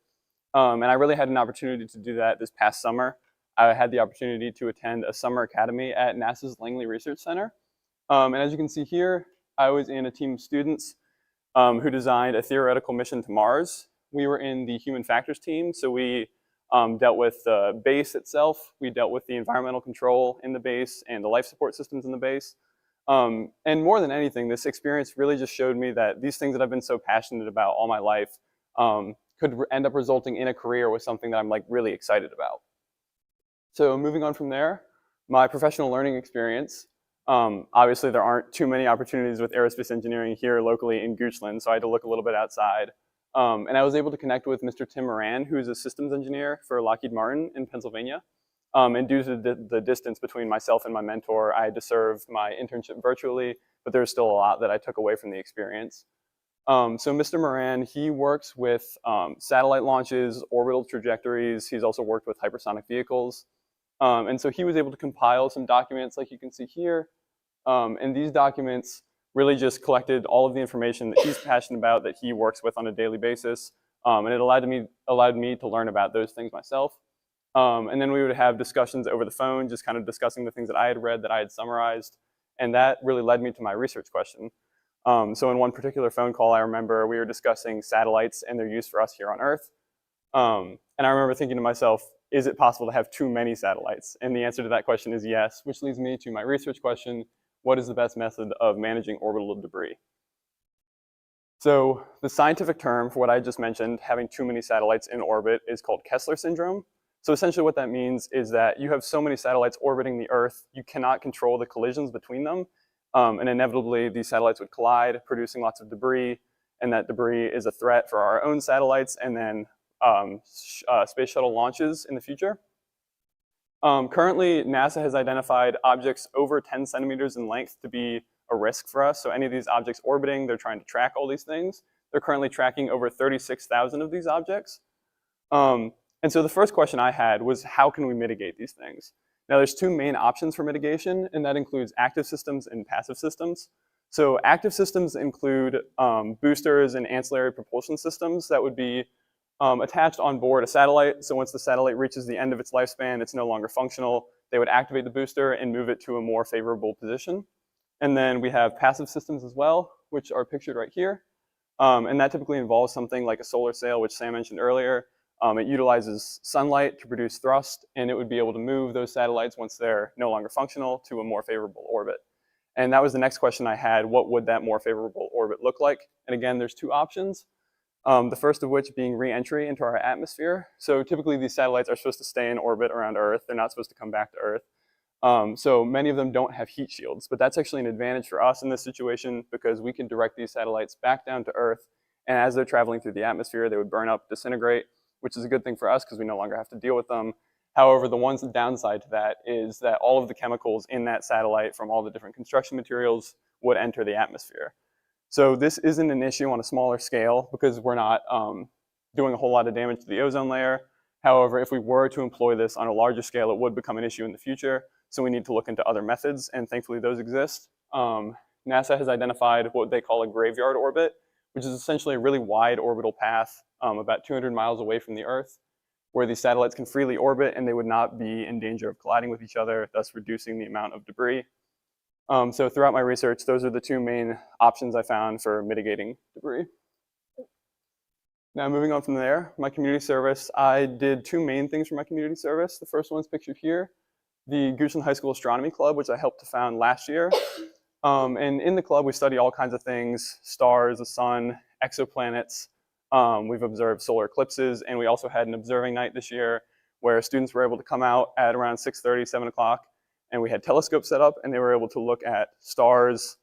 And I really had an opportunity to do that this past summer. I had the opportunity to attend a summer academy at NASA's Langley Research Center. And as you can see here, I was in a team of students who designed a theoretical mission to Mars. We were in the human factors team, so we dealt with the base itself. We dealt with the environmental control in the base and the life support systems in the base. And more than anything, this experience really just showed me that these things that I've been so passionate about all my life could end up resulting in a career with something that I'm like really excited about. So moving on from there, my professional learning experience. Obviously, there aren't too many opportunities with aerospace engineering here locally in Goochland, so I had to look a little bit outside. And I was able to connect with Mr. Tim Moran, who is a systems engineer for Lockheed Martin in Pennsylvania. And due to the distance between myself and my mentor, I had to serve my internship virtually, but there's still a lot that I took away from the experience. So Mr. Moran, he works with satellite launches, orbital trajectories. He's also worked with hypersonic vehicles. And so he was able to compile some documents like you can see here. And these documents really just collected all of the information that he's passionate about, that he works with on a daily basis. And it allowed me to learn about those things myself. And then we would have discussions over the phone, just kind of discussing the things that I had read, that I had summarized. And that really led me to my research question. So in one particular phone call, I remember we were discussing satellites and their use for us here on Earth. And I remember thinking to myself, is it possible to have too many satellites? And the answer to that question is yes, which leads me to my research question: what is the best method of managing orbital debris? So the scientific term for what I just mentioned, having too many satellites in orbit, is called Kessler syndrome. So essentially what that means is that you have so many satellites orbiting the Earth, you cannot control the collisions between them. And inevitably, these satellites would collide, producing lots of debris, and that debris is a threat for our own satellites and then space shuttle launches in the future. Currently, NASA has identified objects over 10 centimeters in length to be a risk for us. So any of these objects orbiting, they're trying to track all these things. They're currently tracking over 36,000 of these objects. And so the first question I had was, how can we mitigate these things? Now, there's two main options for mitigation, and that includes active systems and passive systems. So active systems include boosters and ancillary propulsion systems that would be attached on board a satellite. So once the satellite reaches the end of its lifespan, it's no longer functional, they would activate the booster and move it to a more favorable position. And then we have passive systems as well, which are pictured right here. And that typically involves something like a solar sail, which Sam mentioned earlier. It utilizes sunlight to produce thrust, and it would be able to move those satellites once they're no longer functional to a more favorable orbit. And that was the next question I had: what would that more favorable orbit look like? And again, there's two options. The first of which being re-entry into our atmosphere. So typically these satellites are supposed to stay in orbit around Earth. They're not supposed to come back to Earth. So many of them don't have heat shields, but that's actually an advantage for us in this situation because we can direct these satellites back down to Earth, and as they're traveling through the atmosphere, they would burn up, disintegrate, which is a good thing for us because we no longer have to deal with them. However, the downside to that is that all of the chemicals in that satellite from all the different construction materials would enter the atmosphere. So this isn't an issue on a smaller scale because we're not doing a whole lot of damage to the ozone layer. However, if we were to employ this on a larger scale, it would become an issue in the future. So we need to look into other methods, and thankfully those exist. NASA has identified what they call a graveyard orbit, which is essentially a really wide orbital path about 200 miles away from the Earth, where these satellites can freely orbit and they would not be in danger of colliding with each other, thus reducing the amount of debris. So throughout my research, those are the two main options I found for mitigating debris. Now moving on from there, my community service, I did two main things for my community service. The first one's pictured here, the Goochland High School Astronomy Club, which I helped to found last year. And in the club, we study all kinds of things: stars, the sun, exoplanets. We've observed solar eclipses, and we also had an observing night this year where students were able to come out at around 6:30, 7 o'clock, and we had telescopes set up, and they were able to look at stars,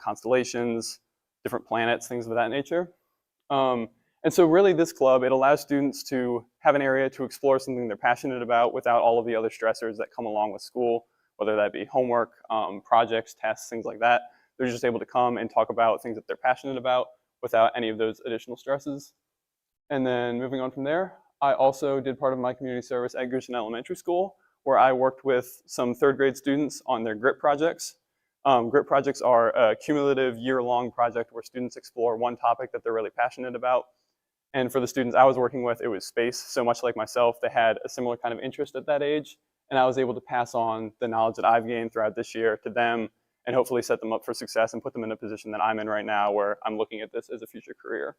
constellations, different planets, things of that nature. And so really this club, it allows students to have an area to explore something they're passionate about without all of the other stressors that come along with school, whether that be homework, projects, tests, things like that. They're just able to come and talk about things that they're passionate about without any of those additional stresses. And then moving on from there, I also did part of my community service at Goochland Elementary School, where I worked with some third grade students on their GRIP projects. GRIP projects are a cumulative year-long project where students explore one topic that they're really passionate about. And for the students I was working with, it was space. So much like myself, they had a similar kind of interest at that age. And I was able to pass on the knowledge that I've gained throughout this year to them and hopefully set them up for success and put them in a position that I'm in right now where I'm looking at this as a future career.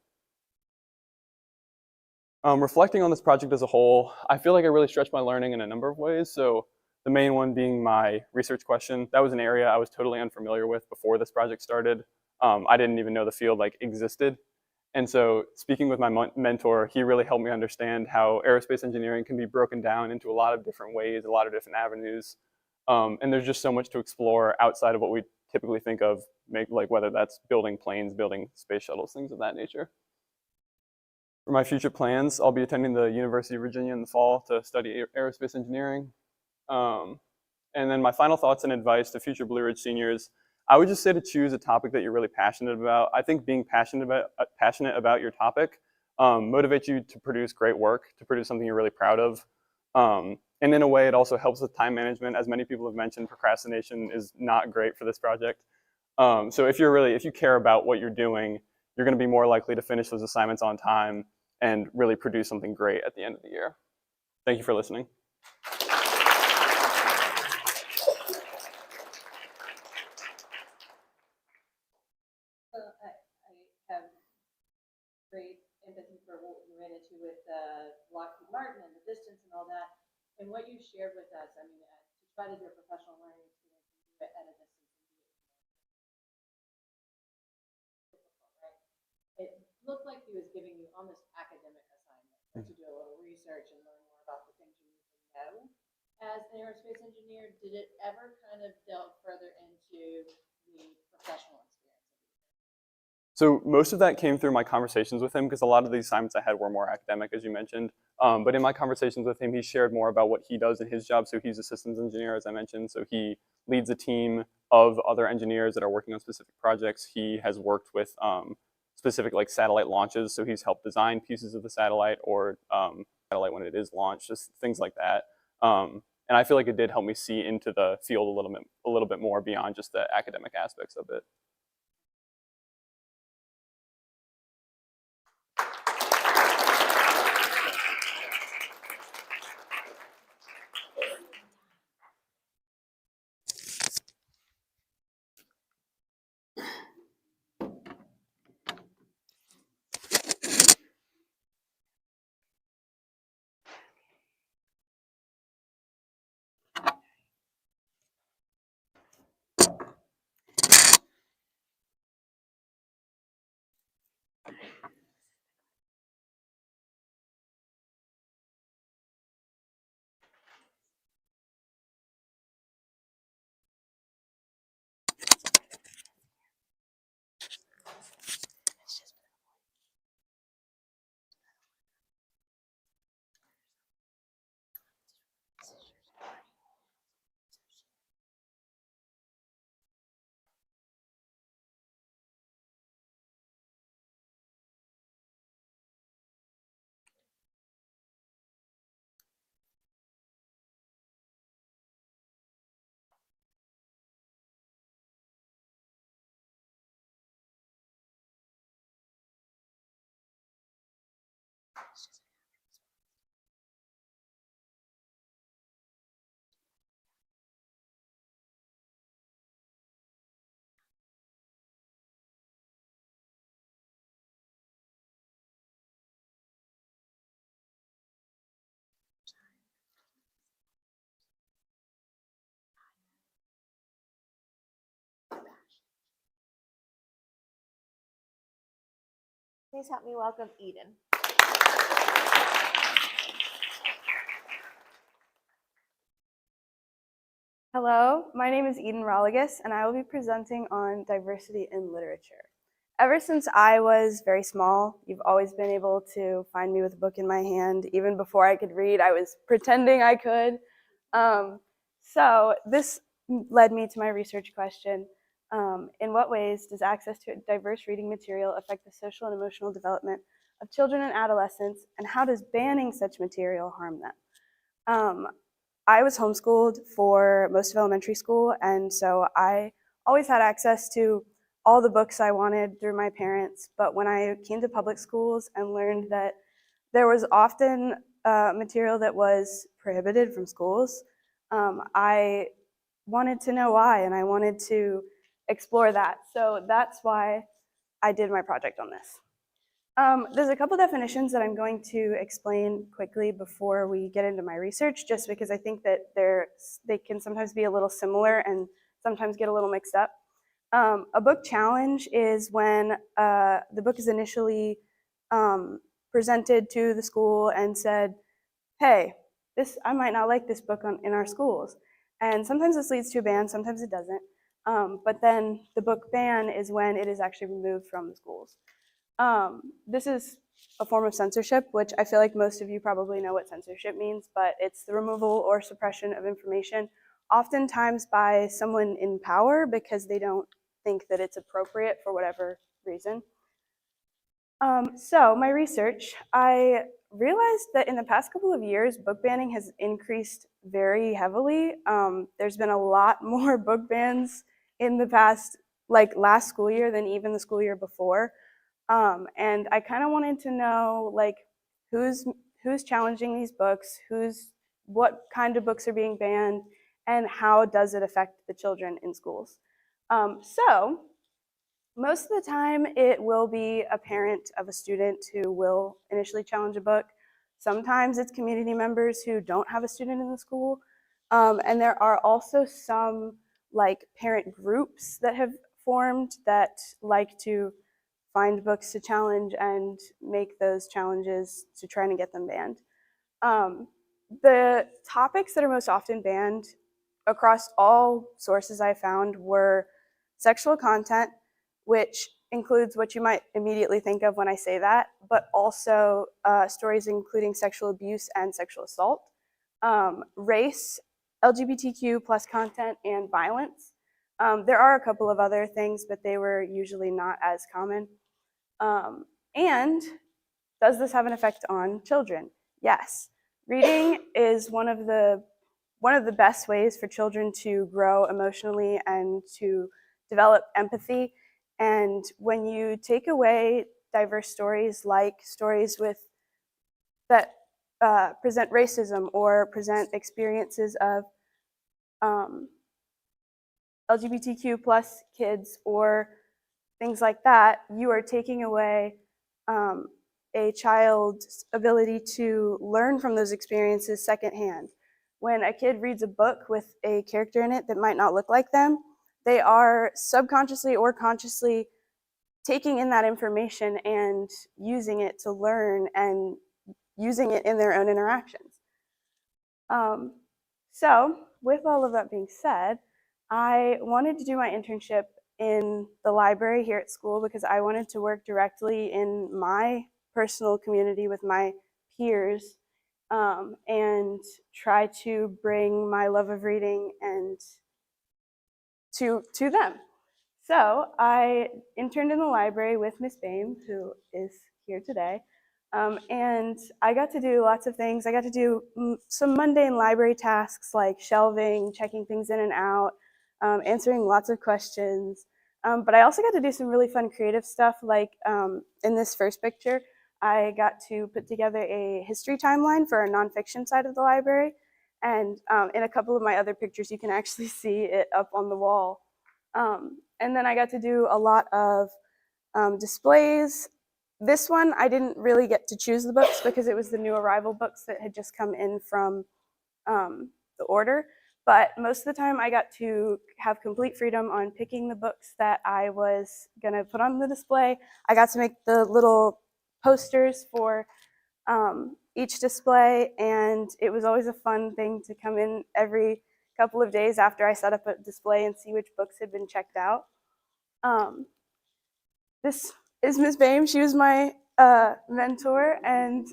Reflecting on this project as a whole, I feel like I really stretched my learning in a number of ways. So the main one being my research question. That was an area I was totally unfamiliar with before this project started. I didn't even know the field existed. And so speaking with my mentor, he really helped me understand how aerospace engineering can be broken down into a lot of different ways, a lot of different avenues. And there's just so much to explore outside of what we typically think of, like whether that's building planes, building space shuttles, things of that nature. For my future plans, I'll be attending the University of Virginia in the fall to study aerospace engineering. And then my final thoughts and advice to future Blue Ridge seniors, I would just say to choose a topic that you're really passionate about. I think being passionate about your topic motivates you to produce great work, to produce something you're really proud of. And in a way, it also helps with time management. As many people have mentioned, procrastination is not great for this project. So if you care about what you're doing, you're going to be more likely to finish those assignments on time and really produce something great at the end of the year. Thank you for listening. So I have great empathy for what you ran into with Lockheed Martin and the distance and all that. And what you shared with us, I mean, to try to do a professional learning experience and do it at a distance and do it difficult, right? It looked like he was giving you almost academic assignments, like to do a little research and learn more about the things you need to know. As an aerospace engineer, did it ever kind of delve further into the professional experience? So most of that came through my conversations with him, because a lot of the assignments I had were more academic, as you mentioned. But in my conversations with him, he shared more about what he does in his job. So he's a systems engineer, as I mentioned. So he leads a team of other engineers that are working on specific projects. He has worked with specific like satellite launches. So he's helped design pieces of the satellite or satellite when it is launched, just things like that. And I feel like it did help me see into the field a little bit more beyond just the academic aspects of it. Please help me welcome Eden. Hello, my name is Eden Rolligus, and I will be presenting on diversity in literature. Ever since I was very small, you've always been able to find me with a book in my hand. Even before I could read, I was pretending I could. So this led me to my research question. In what ways does access to diverse reading material affect the social and emotional development of children and adolescents, and how does banning such material harm them? I was homeschooled for most of elementary school, and so I always had access to all the books I wanted through my parents. But when I came to public schools and learned that there was often material that was prohibited from schools, I wanted to know why, and I wanted to explore that. So that's why I did my project on this. There's a couple definitions that I'm going to explain quickly before we get into my research, just because I think that they can sometimes be a little similar and sometimes get a little mixed up. A book challenge is when the book is initially presented to the school and said, hey, I might not like this book in our schools. And sometimes this leads to a ban, sometimes it doesn't. But then the book ban is when it is actually removed from the schools. This is a form of censorship, which I feel like most of you probably know what censorship means, but it's the removal or suppression of information, oftentimes by someone in power because they don't think that it's appropriate for whatever reason. So my research, I realized that in the past couple of years, book banning has increased very heavily. There's been a lot more book bans in the past, like last school year, than even the school year before. And I kind of wanted to know, like, who's challenging these books, what kind of books are being banned, and how does it affect the children in schools. So most of the time, it will be a parent of a student who will initially challenge a book. Sometimes it's community members who don't have a student in the school. And there are also some like parent groups that have formed that like to find books to challenge and make those challenges to try and get them banned. The topics that are most often banned across all sources I found were sexual content, which includes what you might immediately think of when I say that, but also stories including sexual abuse and sexual assault, race, LGBTQ plus content, and violence. There are a couple of other things, but they were usually not as common. And does this have an effect on children? Yes. Reading is one of the best ways for children to grow emotionally and to develop empathy. And when you take away diverse stories, like stories that present racism or present experiences of LGBTQ plus kids or things like that, you are taking away a child's ability to learn from those experiences secondhand. When a kid reads a book with a character in it that might not look like them, they are subconsciously or consciously taking in that information and using it to learn and using it in their own interactions. So with all of that being said, I wanted to do my internship in the library here at school because I wanted to work directly in my personal community with my peers and try to bring my love of reading and to them. So I interned in the library with Miss Bain, who is here today, and I got to do lots of things. I got to do some mundane library tasks like shelving, checking things in and out, answering lots of questions. But I also got to do some really fun creative stuff, like in this first picture, I got to put together a history timeline for our nonfiction side of the library. And in a couple of my other pictures, you can actually see it up on the wall. And then I got to do a lot of displays. This one, I didn't really get to choose the books because it was the new arrival books that had just come in from the order. But most of the time, I got to have complete freedom on picking the books that I was going to put on the display. I got to make the little posters for each display, and it was always a fun thing to come in every couple of days after I set up a display and see which books had been checked out. This is Ms. Bame. She was my mentor, and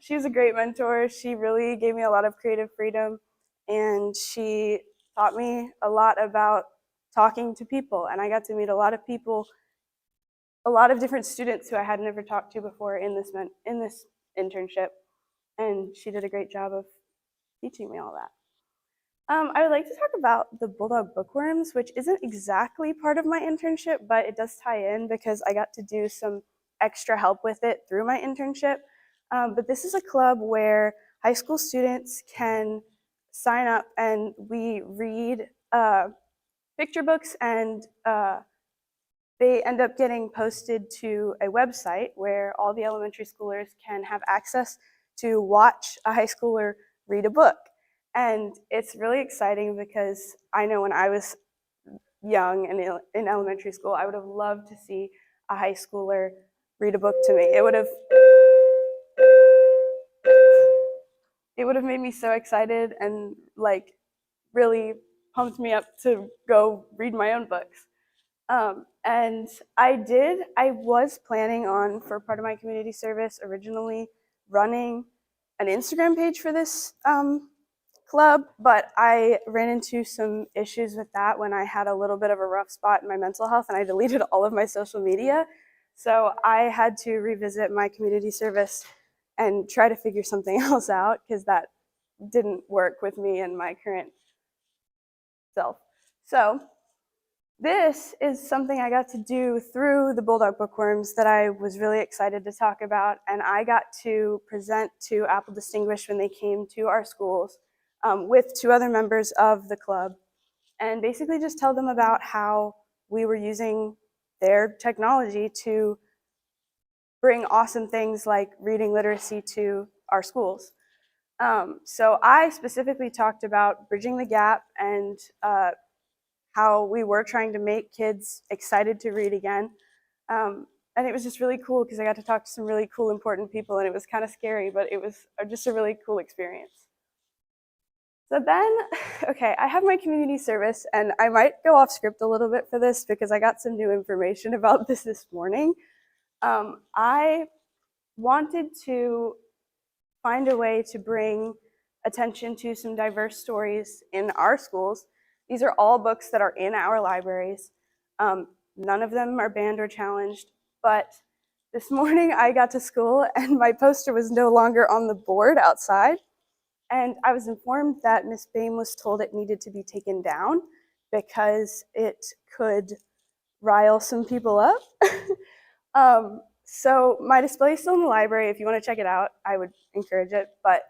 she was a great mentor. She really gave me a lot of creative freedom, and she taught me a lot about talking to people, and I got to meet a lot of people, a lot of different students who I had never talked to before in this internship, and she did a great job of teaching me all that. I would like to talk about the Bulldog Bookworms, which isn't exactly part of my internship, but it does tie in because I got to do some extra help with it through my internship. But this is a club where high school students can sign up and we read picture books, and they end up getting posted to a website where all the elementary schoolers can have access to watch a high schooler read a book. And it's really exciting because I know when I was young and in elementary school, I would have loved to see a high schooler read a book to me. It would have made me so excited and like really pumped me up to go read my own books. And I was planning on, for part of my community service, originally running an Instagram page for this club, but I ran into some issues with that when I had a little bit of a rough spot in my mental health and I deleted all of my social media. So I had to revisit my community service and try to figure something else out because that didn't work with me and my current self. So this is something I got to do through the Bulldog Bookworms that I was really excited to talk about, and I got to present to Apple Distinguished when they came to our schools with 2 other members of the club, and basically just tell them about how we were using their technology to bring awesome things like reading literacy to our schools. So I specifically talked about bridging the gap and how we were trying to make kids excited to read again. And it was just really cool because I got to talk to some really cool, important people, and it was kind of scary, but it was just a really cool experience. So then, okay, I have my community service, and I might go off script a little bit for this because I got some new information about this morning. I wanted to find a way to bring attention to some diverse stories in our schools. These are all books that are in our libraries. None of them are banned or challenged, but this morning I got to school and my poster was no longer on the board outside. And I was informed that Miss Bain was told it needed to be taken down because it could rile some people up. So my display is still in the library. If you want to check it out, I would encourage it. But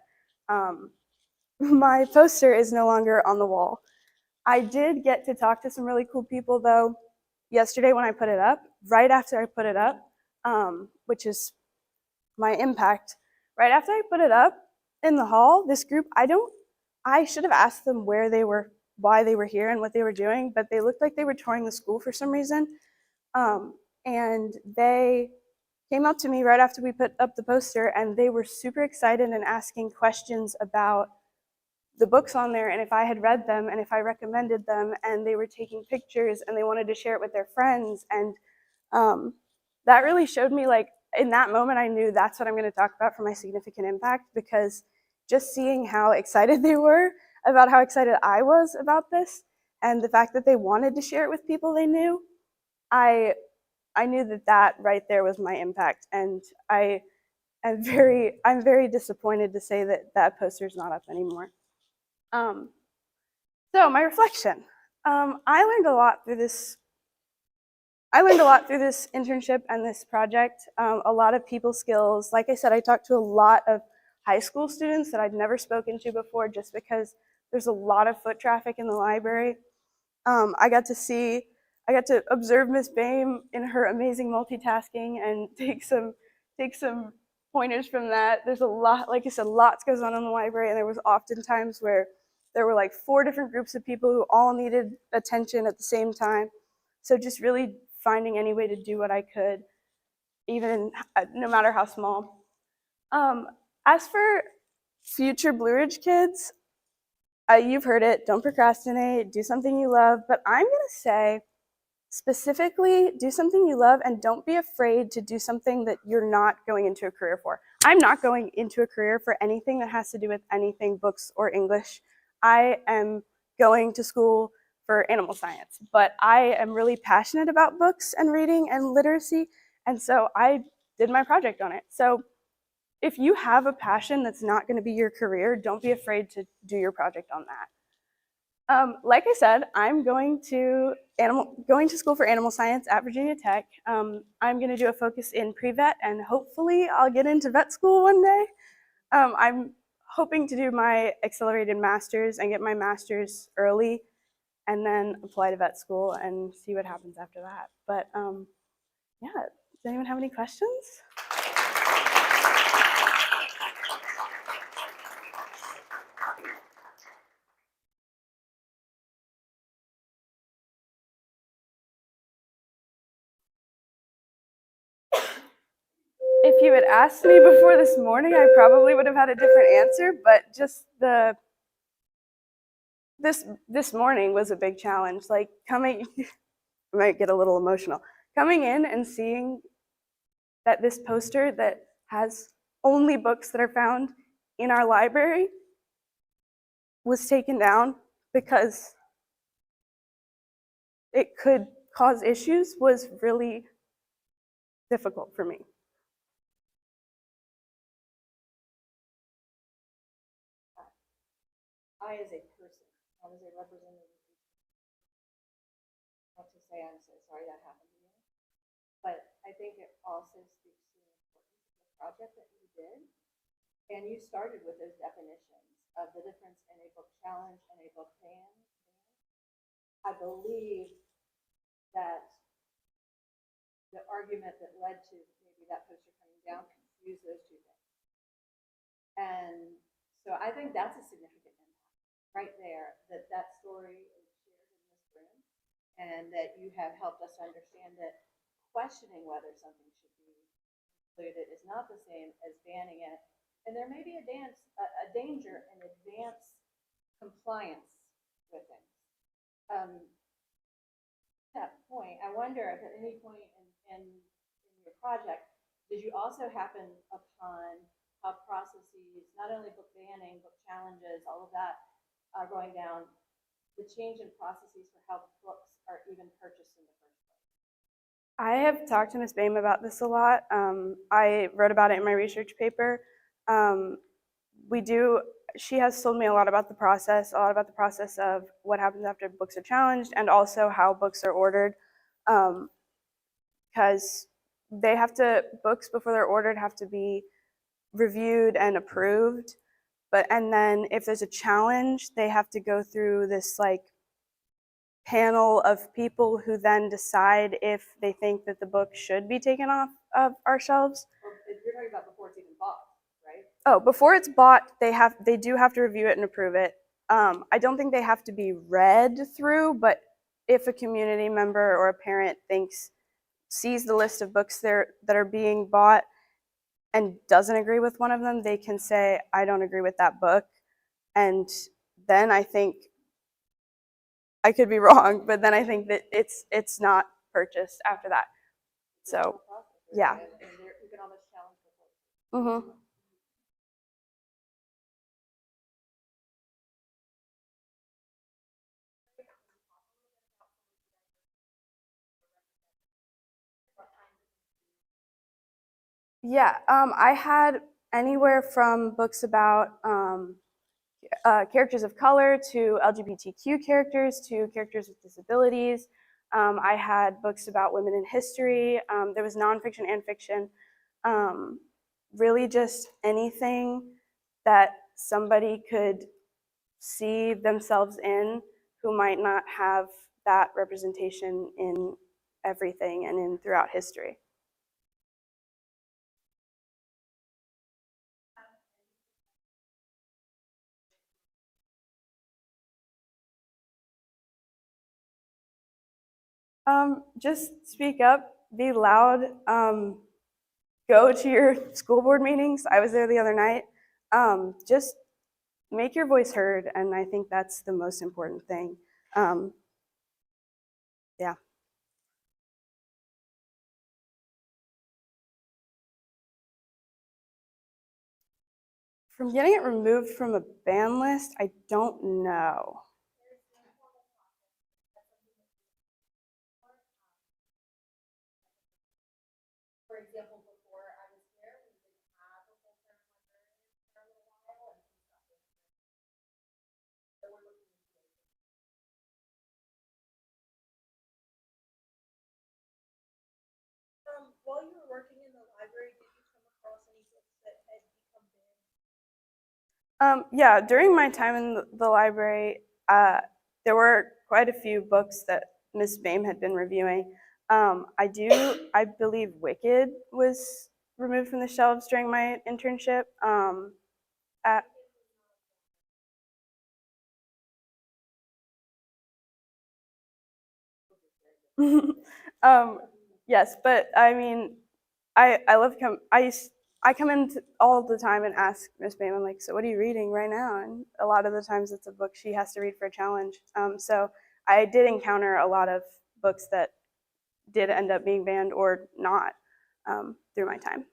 my poster is no longer on the wall. I did get to talk to some really cool people, though, yesterday when I put it up. Right after I put it up, which is my impact, right after I put it up in the hall, this group, I should have asked them where they were, why they were here and what they were doing, but they looked like they were touring the school for some reason. And they came up to me right after we put up the poster, and they were super excited and asking questions about the books on there and if I had read them and if I recommended them, and they were taking pictures and they wanted to share it with their friends. And that really showed me, like, in that moment, I knew that's what I'm going to talk about for my significant impact, because just seeing how excited they were about how excited I was about this and the fact that they wanted to share it with people they knew, I knew that right there was my impact. And I'm very disappointed to say that that poster's not up anymore. So my reflection. I learned a lot through this internship and this project. A lot of people skills. Like I said, I talked to a lot of high school students that I'd never spoken to before, just because there's a lot of foot traffic in the library. I got to observe Miss Bain in her amazing multitasking and take some pointers from that. There's a lot, like I said, lots goes on in the library, and there was often times where there were like 4 different groups of people who all needed attention at the same time. So just really finding any way to do what I could, even no matter how small. As for future Blue Ridge kids, you've heard it, don't procrastinate, do something you love, but I'm gonna say, specifically, do something you love and don't be afraid to do something that you're not going into a career for. I'm not going into a career for anything that has to do with anything books or English. I am going to school for animal science, but I am really passionate about books and reading and literacy, and so I did my project on it. So if you have a passion that's not going to be your career, don't be afraid to do your project on that. Like I said, I'm going to school for animal science at Virginia Tech. I'm going to do a focus in pre-vet, and hopefully I'll get into vet school one day. I'm hoping to do my accelerated master's and get my master's early, and then apply to vet school and see what happens after that. But yeah, does anyone have any questions? If you had asked me before this morning, I probably would have had a different answer, but just this morning was a big challenge. Like I might get a little emotional. Coming in and seeing that this poster that has only books that are found in our library was taken down because it could cause issues was really difficult for me. I, as a person, not as a representative, have to say I'm so sorry that happened to you. But I think it also speaks to the importance of the project that you did. And you started with those definitions of the difference in a book challenge and a book ban. I believe that the argument that led to maybe that poster coming down confused those two things. And so I think that's a significant impact right there, that that story is shared in this room and that you have helped us understand that questioning whether something should be included is not the same as banning it. And there may be a danger in advanced compliance with things. At that point, I wonder if at any point in your project, did you also happen upon how processes, not only book banning, book challenges, all of that are going down, the change in processes for how books are even purchased in the first place? I have talked to Ms. Boehm about this a lot. I wrote about it in my research paper. She has told me a lot about the process of what happens after books are challenged and also how books are ordered. Because books before they're ordered have to be reviewed and approved. And then if there's a challenge, they have to go through this like panel of people who then decide if they think that the book should be taken off of our shelves. Well, you're talking about before it's even bought, right? Oh, before it's bought, they do have to review it and approve it. I don't think they have to be read through, but if a community member or a parent sees the list of books that are being bought and doesn't agree with one of them, they can say, I don't agree with that book. And then I think, I could be wrong, but then I think that it's not purchased after that. So, yeah. And you can almost challenge the book. Mm-hmm. Yeah, I had anywhere from books about characters of color to LGBTQ characters to characters with disabilities. I had books about women in history. There was nonfiction and fiction. Really just anything that somebody could see themselves in who might not have that representation in everything and throughout history. Just speak up, be loud, go to your school board meetings. I was there the other night. Just make your voice heard, and I think that's the most important thing. Yeah. From getting it removed from a ban list, I don't know. For example, before I was here, we didn't have a full-time librarian for a little while, and some stuff was so we're looking into it. While you were working in the library, did you come across any books that had become banned? Yeah, during my time in the library, there were quite a few books that Ms. Boehm had been reviewing. I believe Wicked was removed from the shelves during my internship. At yes, but I mean, I come in all the time and ask Miss Boehm, I'm like, so what are you reading right now? And a lot of the times it's a book she has to read for a challenge. So I did encounter a lot of books that did end up being banned or not through my time.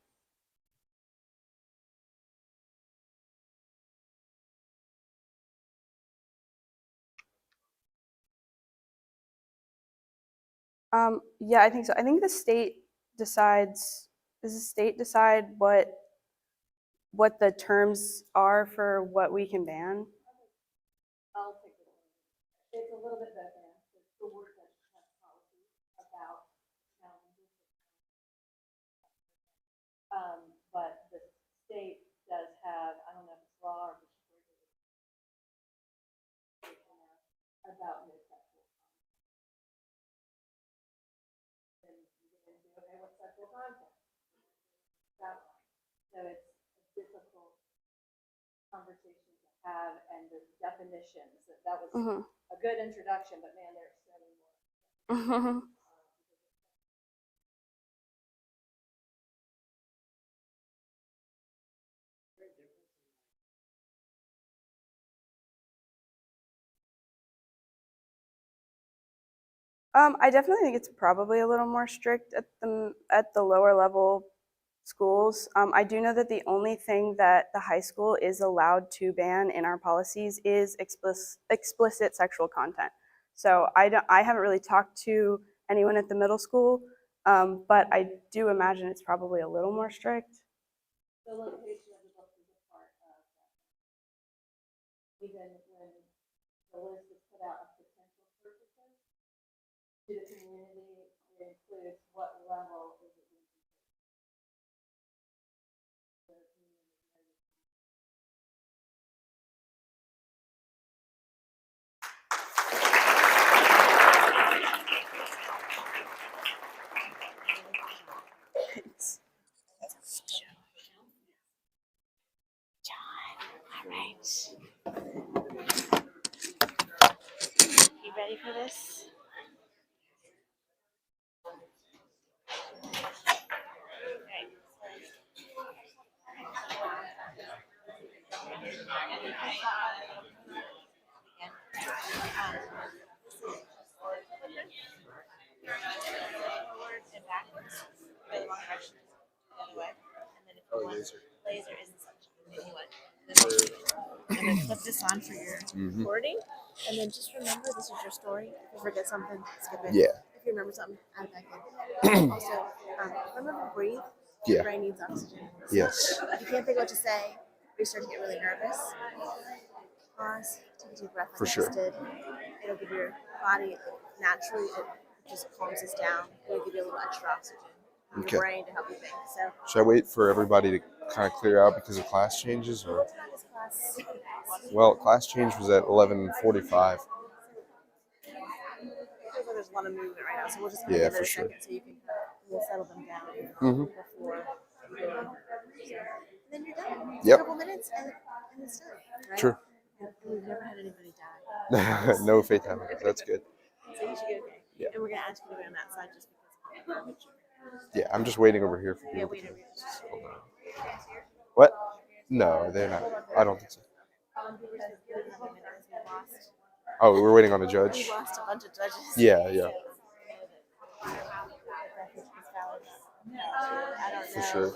Yeah, I think so. I think the state decides. Does the state decide what the terms are for what we can ban? I'll take it. It's a little bit better. It's the work that has policy about challenges. But the state does have, I don't know if it's law or if it's about no sexual content. And you're going to do, okay, what's sexual content? So it's a difficult conversation to have, and the definitions, that was a good introduction, but man, there's so many more. I definitely think it's probably a little more strict at the lower level schools. I do know that the only thing that the high school is allowed to ban in our policies is explicit sexual content. So I haven't really talked to anyone at the middle school, but I do imagine it's probably a little more strict. The location of the book is a part of that. Even when the list is put out of potential purposes to the community, it includes what level is it being All right. You ready for this? Forward and backwards. Go the wrong direction. The other way. And then if you want, laser isn't such anyway. I'm gonna flip this on for your recording, and then just remember this is your story. If you forget something, skip it. Yeah. If you remember something, add it back in. Also, remember breathe. Yeah. Your brain needs oxygen. So Yes. if you can't think of what to say, or you start to get really nervous, pause, take a deep breath like For I sure. just did. It'll give your body naturally, it just calms us down. It'll give you a little extra oxygen in Okay. your brain to help you think. So, Should I wait for everybody to kind of clear out because of class changes, or? what time is class? Well, class change was at 11:45. Feels like there's a lot of movement right now, so we'll just Yeah, give it for a sure. second so you can we'll settle them down Mhm. before you go. And then you're done. Yep. A couple minutes and it's done. Right? True. And we've never had anybody die. No fatality. That's good. So you should be okay. Yeah. And we're gonna ask you to be on that side just because of the garbage. Yeah, I'm just waiting over here for Yeah, people. we don't. What? No, they're not. I don't think so. Oh, we're waiting on a We judge? lost a bunch of judges. Yeah, yeah, I don't for know sure.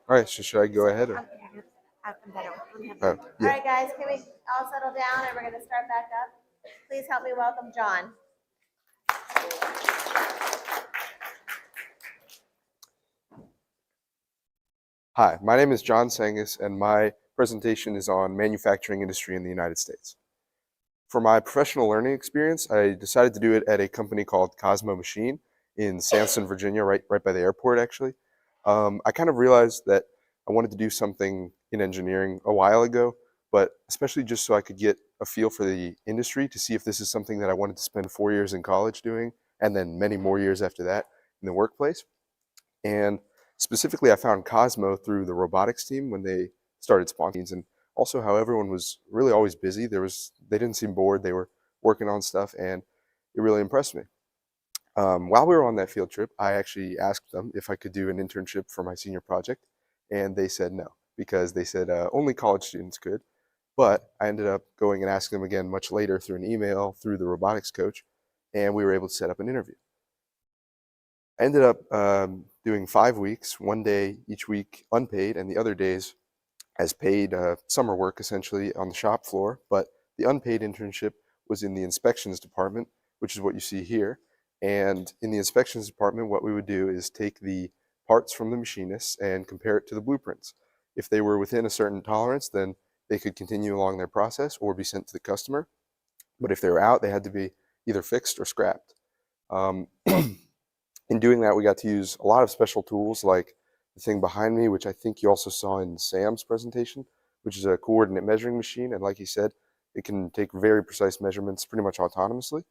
All right, so should I go ahead? Or? I'm better. Oh, All yeah. right, guys, can we all settle down and we're going to start back up? Please help me welcome John. Hi, my name is John Sangus, and my presentation is on manufacturing industry in the United States. For my professional learning experience, I decided to do it at a company called Cosmo Machine in Sandston, Virginia, right by the airport, actually. I kind of realized that I wanted to do something in engineering a while ago, but especially just so I could get a feel for the industry to see if this is something that I wanted to spend 4 years in college doing, and then many more years after that in the workplace. And specifically, I found Cosmo through the robotics team when they started sponsoring, and also how everyone was really always busy. They didn't seem bored. They were working on stuff, and it really impressed me. While we were on that field trip, I actually asked them if I could do an internship for my senior project, and they said no, because they said only college students could. But I ended up going and asking them again much later through an email through the robotics coach, and we were able to set up an interview. I ended up doing 5 weeks, 1 day each week unpaid, and the other days as paid summer work essentially on the shop floor. But the unpaid internship was in the inspections department, which is what you see here. And in the inspections department, what we would do is take the parts from the machinists and compare it to the blueprints. If they were within a certain tolerance, then they could continue along their process or be sent to the customer. But if they were out, they had to be either fixed or scrapped. In doing that, we got to use a lot of special tools like the thing behind me, which I think you also saw in Sam's presentation, which is a coordinate measuring machine. And like he said, it can take very precise measurements pretty much autonomously.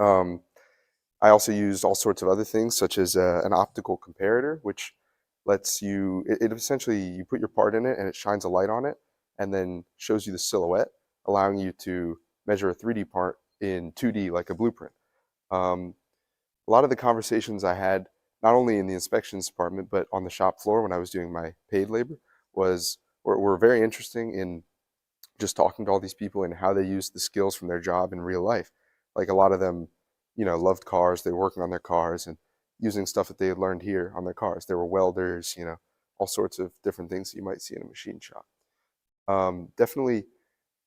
I also used all sorts of other things, such as an optical comparator, which lets you, it essentially, you put your part in it and it shines a light on it and then shows you the silhouette, allowing you to measure a 3D part in 2D like a blueprint. A lot of the conversations I had, not only in the inspections department, but on the shop floor when I was doing my paid labor, were very interesting in just talking to all these people and how they use the skills from their job in real life. Like a lot of them, loved cars. They were working on their cars and using stuff that they had learned here on their cars. They were welders, all sorts of different things that you might see in a machine shop. Definitely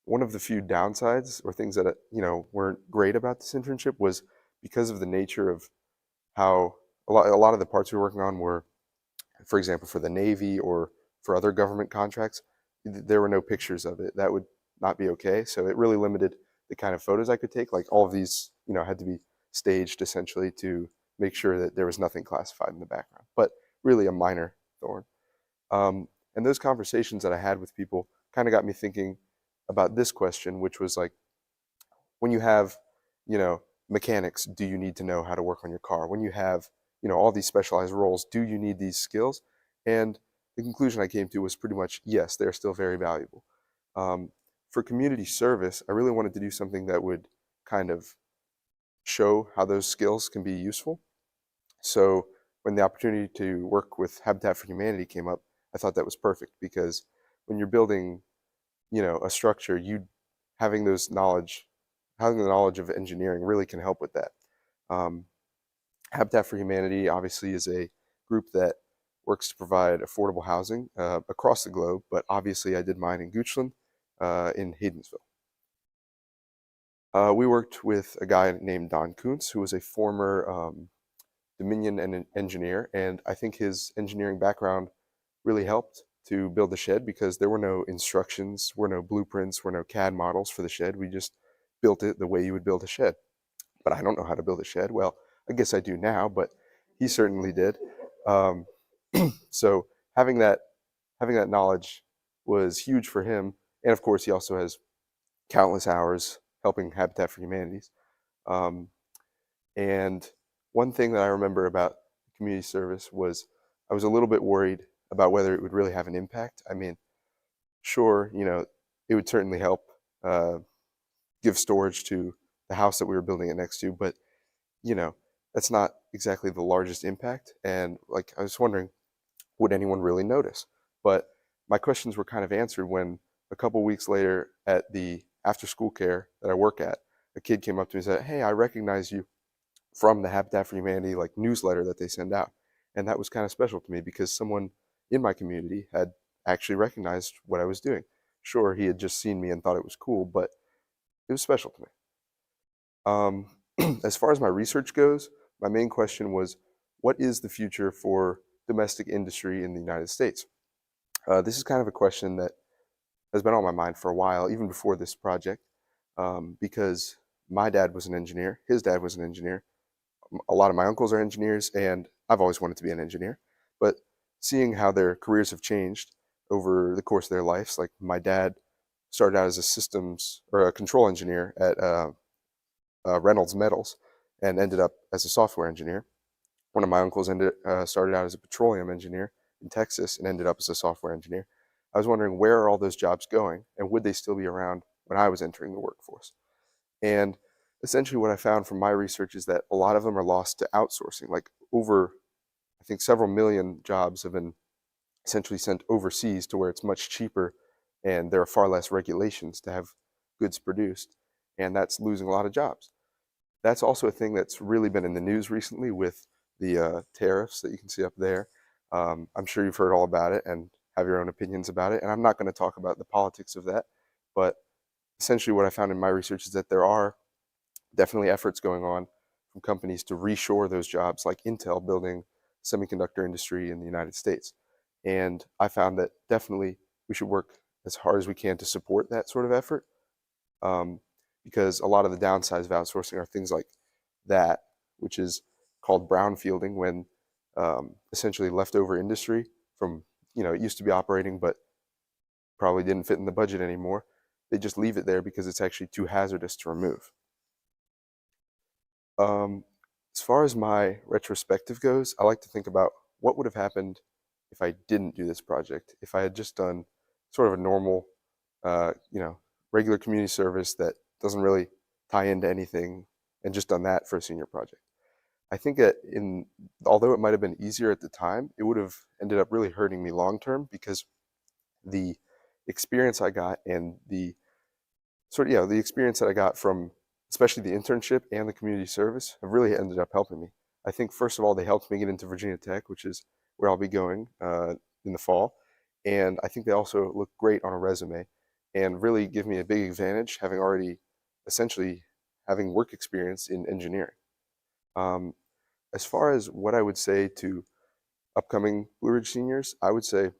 one of the few downsides or things that, weren't great about this internship was because of the nature of how a lot of the parts we were working on were, for example, for the Navy or for other government contracts, there were no pictures of it. That would not be okay. So it really limited the kind of photos I could take. Like all of these, had to be staged essentially to make sure that there was nothing classified in the background, but really a minor thorn. And those conversations that I had with people kind of got me thinking about this question, which was like, when you have, mechanics, do you need to know how to work on your car? When you have, all these specialized roles, do you need these skills? And the conclusion I came to was pretty much yes, they're still very valuable. For community service, I really wanted to do something that would kind of show how those skills can be useful. So when the opportunity to work with Habitat for Humanity came up, I thought that was perfect because when you're building, a structure, having the knowledge of engineering really can help with that. Habitat for Humanity obviously is a group that works to provide affordable housing across the globe, but obviously I did mine in Goochland in Haydensville. We worked with a guy named Don Kuntz, who was a former Dominion engineer, and I think his engineering background really helped to build the shed because there were no instructions, were no blueprints, were no CAD models for the shed. We just built it the way you would build a shed. But I don't know how to build a shed. Well, I guess I do now, but he certainly did. So having that knowledge was huge for him. And of course, he also has countless hours helping Habitat for Humanities. And one thing that I remember about community service was I was a little bit worried about whether it would really have an impact. I mean, sure, it would certainly help give storage to the house that we were building it next to, but that's not exactly the largest impact. And like, I was wondering, would anyone really notice? But my questions were kind of answered when a couple weeks later at the after school care that I work at, a kid came up to me and said, "Hey, I recognize you from the Habitat for Humanity newsletter that they send out." And that was kind of special to me because someone in my community had actually recognized what I was doing. Sure, he had just seen me and thought it was cool, but it was special to me. As far as my research goes, my main question was, what is the future for domestic industry in the United States? This is kind of a question that has been on my mind for a while, even before this project, because my dad was an engineer, his dad was an engineer, a lot of my uncles are engineers, and I've always wanted to be an engineer. But seeing how their careers have changed over the course of their lives, like my dad started out as a systems or a control engineer at Reynolds Metals and ended up as a software engineer. One of my uncles started out as a petroleum engineer in Texas and ended up as a software engineer. I was wondering, where are all those jobs going, and would they still be around when I was entering the workforce? And essentially what I found from my research is that a lot of them are lost to outsourcing. Like over, I think several million jobs have been essentially sent overseas to where it's much cheaper and there are far less regulations to have goods produced, and that's losing a lot of jobs. That's also a thing that's really been in the news recently with the tariffs that you can see up there. I'm sure you've heard all about it and have your own opinions about it, and I'm not going to talk about the politics of that, but essentially what I found in my research is that there are definitely efforts going on from companies to reshore those jobs, like Intel building semiconductor industry in the United States. And I found that definitely we should work as hard as we can to support that sort of effort, because a lot of the downsides of outsourcing are things like that, which is called brownfielding, when essentially leftover industry from, it used to be operating but probably didn't fit in the budget anymore. They just leave it there because it's actually too hazardous to remove. As far as my retrospective goes, I like to think about what would have happened if I didn't do this project, if I had just done sort of a normal, regular community service that doesn't really tie into anything and just done that for a senior project. I think that although it might have been easier at the time, it would have ended up really hurting me long term, because the experience I got and the experience that I got from especially the internship and the community service have really ended up helping me. I think first of all, they helped me get into Virginia Tech, which is where I'll be going in the fall. And I think they also look great on a resume and really give me a big advantage, having already essentially having work experience in engineering. As far as what I would say to upcoming Blue Ridge seniors, I would say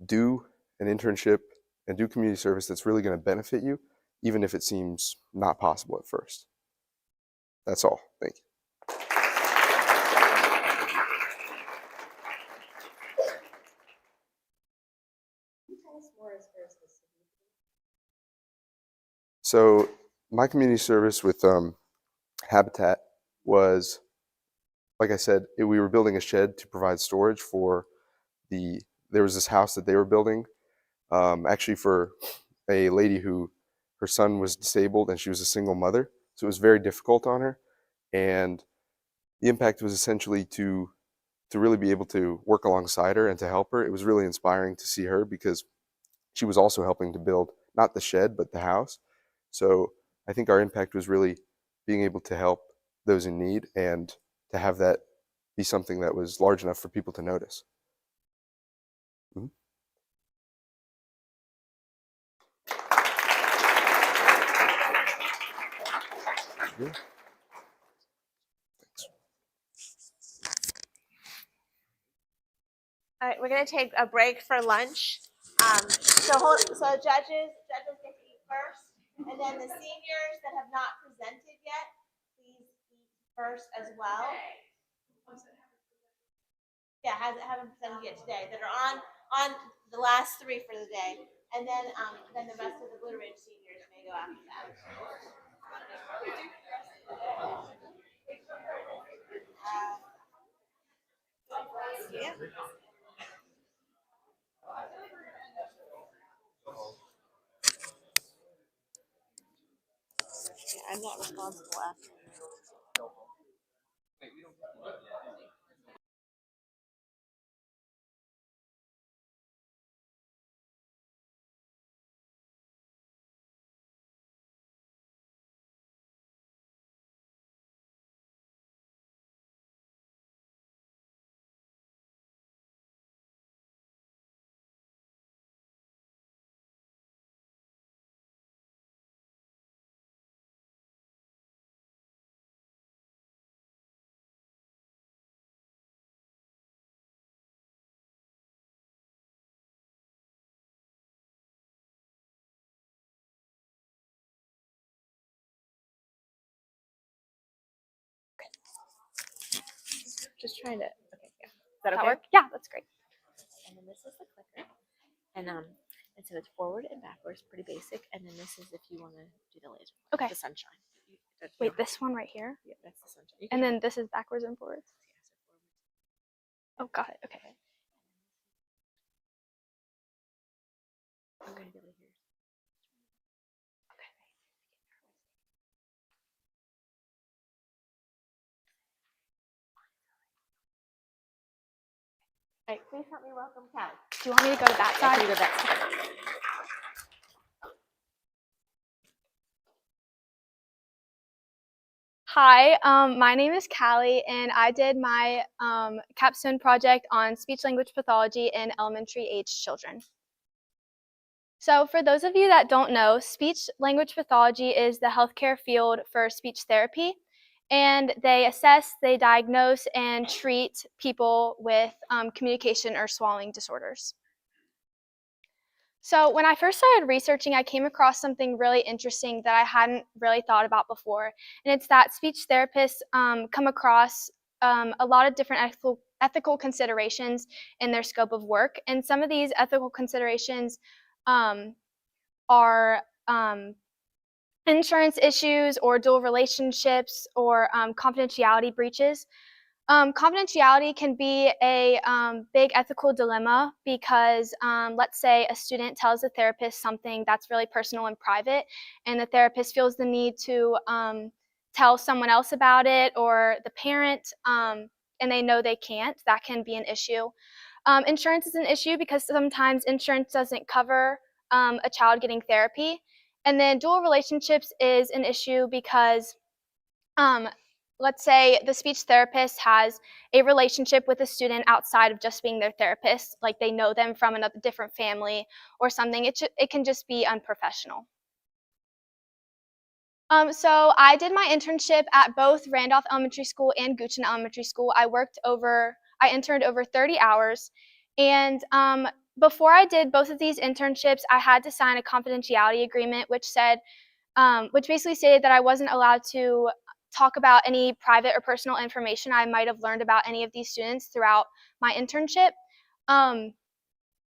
do an internship and do community service that's really going to benefit you, even if it seems not possible at first. That's all. Thank you. So my community service with Habitat was, like I said, we were building a shed to provide storage for there was this house that they were building, actually for a lady who, her son was disabled and she was a single mother. So it was very difficult on her. And the impact was essentially to really be able to work alongside her and to help her. It was really inspiring to see her, because she was also helping to build not the shed, but the house. So I think our impact was really being able to help those in need and to have that be something that was large enough for people to notice. Mm-hmm. Yeah. All right, we're gonna take a break for lunch. So judges get to eat first, and then the seniors that have not presented yet, please eat first as well. Yeah, haven't presented yet today, that are on the last three for the day, and then the rest of the Blue Ridge seniors may go after that. Yeah. I'm not responsible after. Just trying to. Okay, yeah. Is that okay? Work? Yeah, that's great. And then this is the clicker, and so it's forward and backwards, pretty basic. And then this is if you want to do the laser. Okay. The sunshine. Wait, this one right here? Yeah, that's the sunshine. And then this is backwards and forwards? Oh, got it. Okay. I'm gonna be able to hear. All right, please help me welcome Callie. Do you want me to go to that Yeah, side? can you go that side? Hi, my name is Callie, and I did my capstone project on speech-language pathology in elementary-aged children. So for those of you that don't know, speech-language pathology is the healthcare field for speech therapy, and they assess, they diagnose, and treat people with communication or swallowing disorders. So when I first started researching, I came across something really interesting that I hadn't really thought about before, and it's that speech therapists come across a lot of different ethical considerations in their scope of work, and some of these ethical considerations are insurance issues or dual relationships or confidentiality breaches. Confidentiality can be a big ethical dilemma because let's say a student tells the therapist something that's really personal and private, and the therapist feels the need to tell someone else about it or the parent, and they know they can't. That can be an issue. Insurance is an issue because sometimes insurance doesn't cover a child getting therapy. And then dual relationships is an issue because let's say the speech therapist has a relationship with a student outside of just being their therapist, like they know them from another different family or something. It can just be unprofessional. So I did my internship at both Randolph Elementary School and Goochland Elementary School. I interned over 30 hours, and before I did both of these internships, I had to sign a confidentiality agreement, which basically stated that I wasn't allowed to talk about any private or personal information I might have learned about any of these students throughout my internship.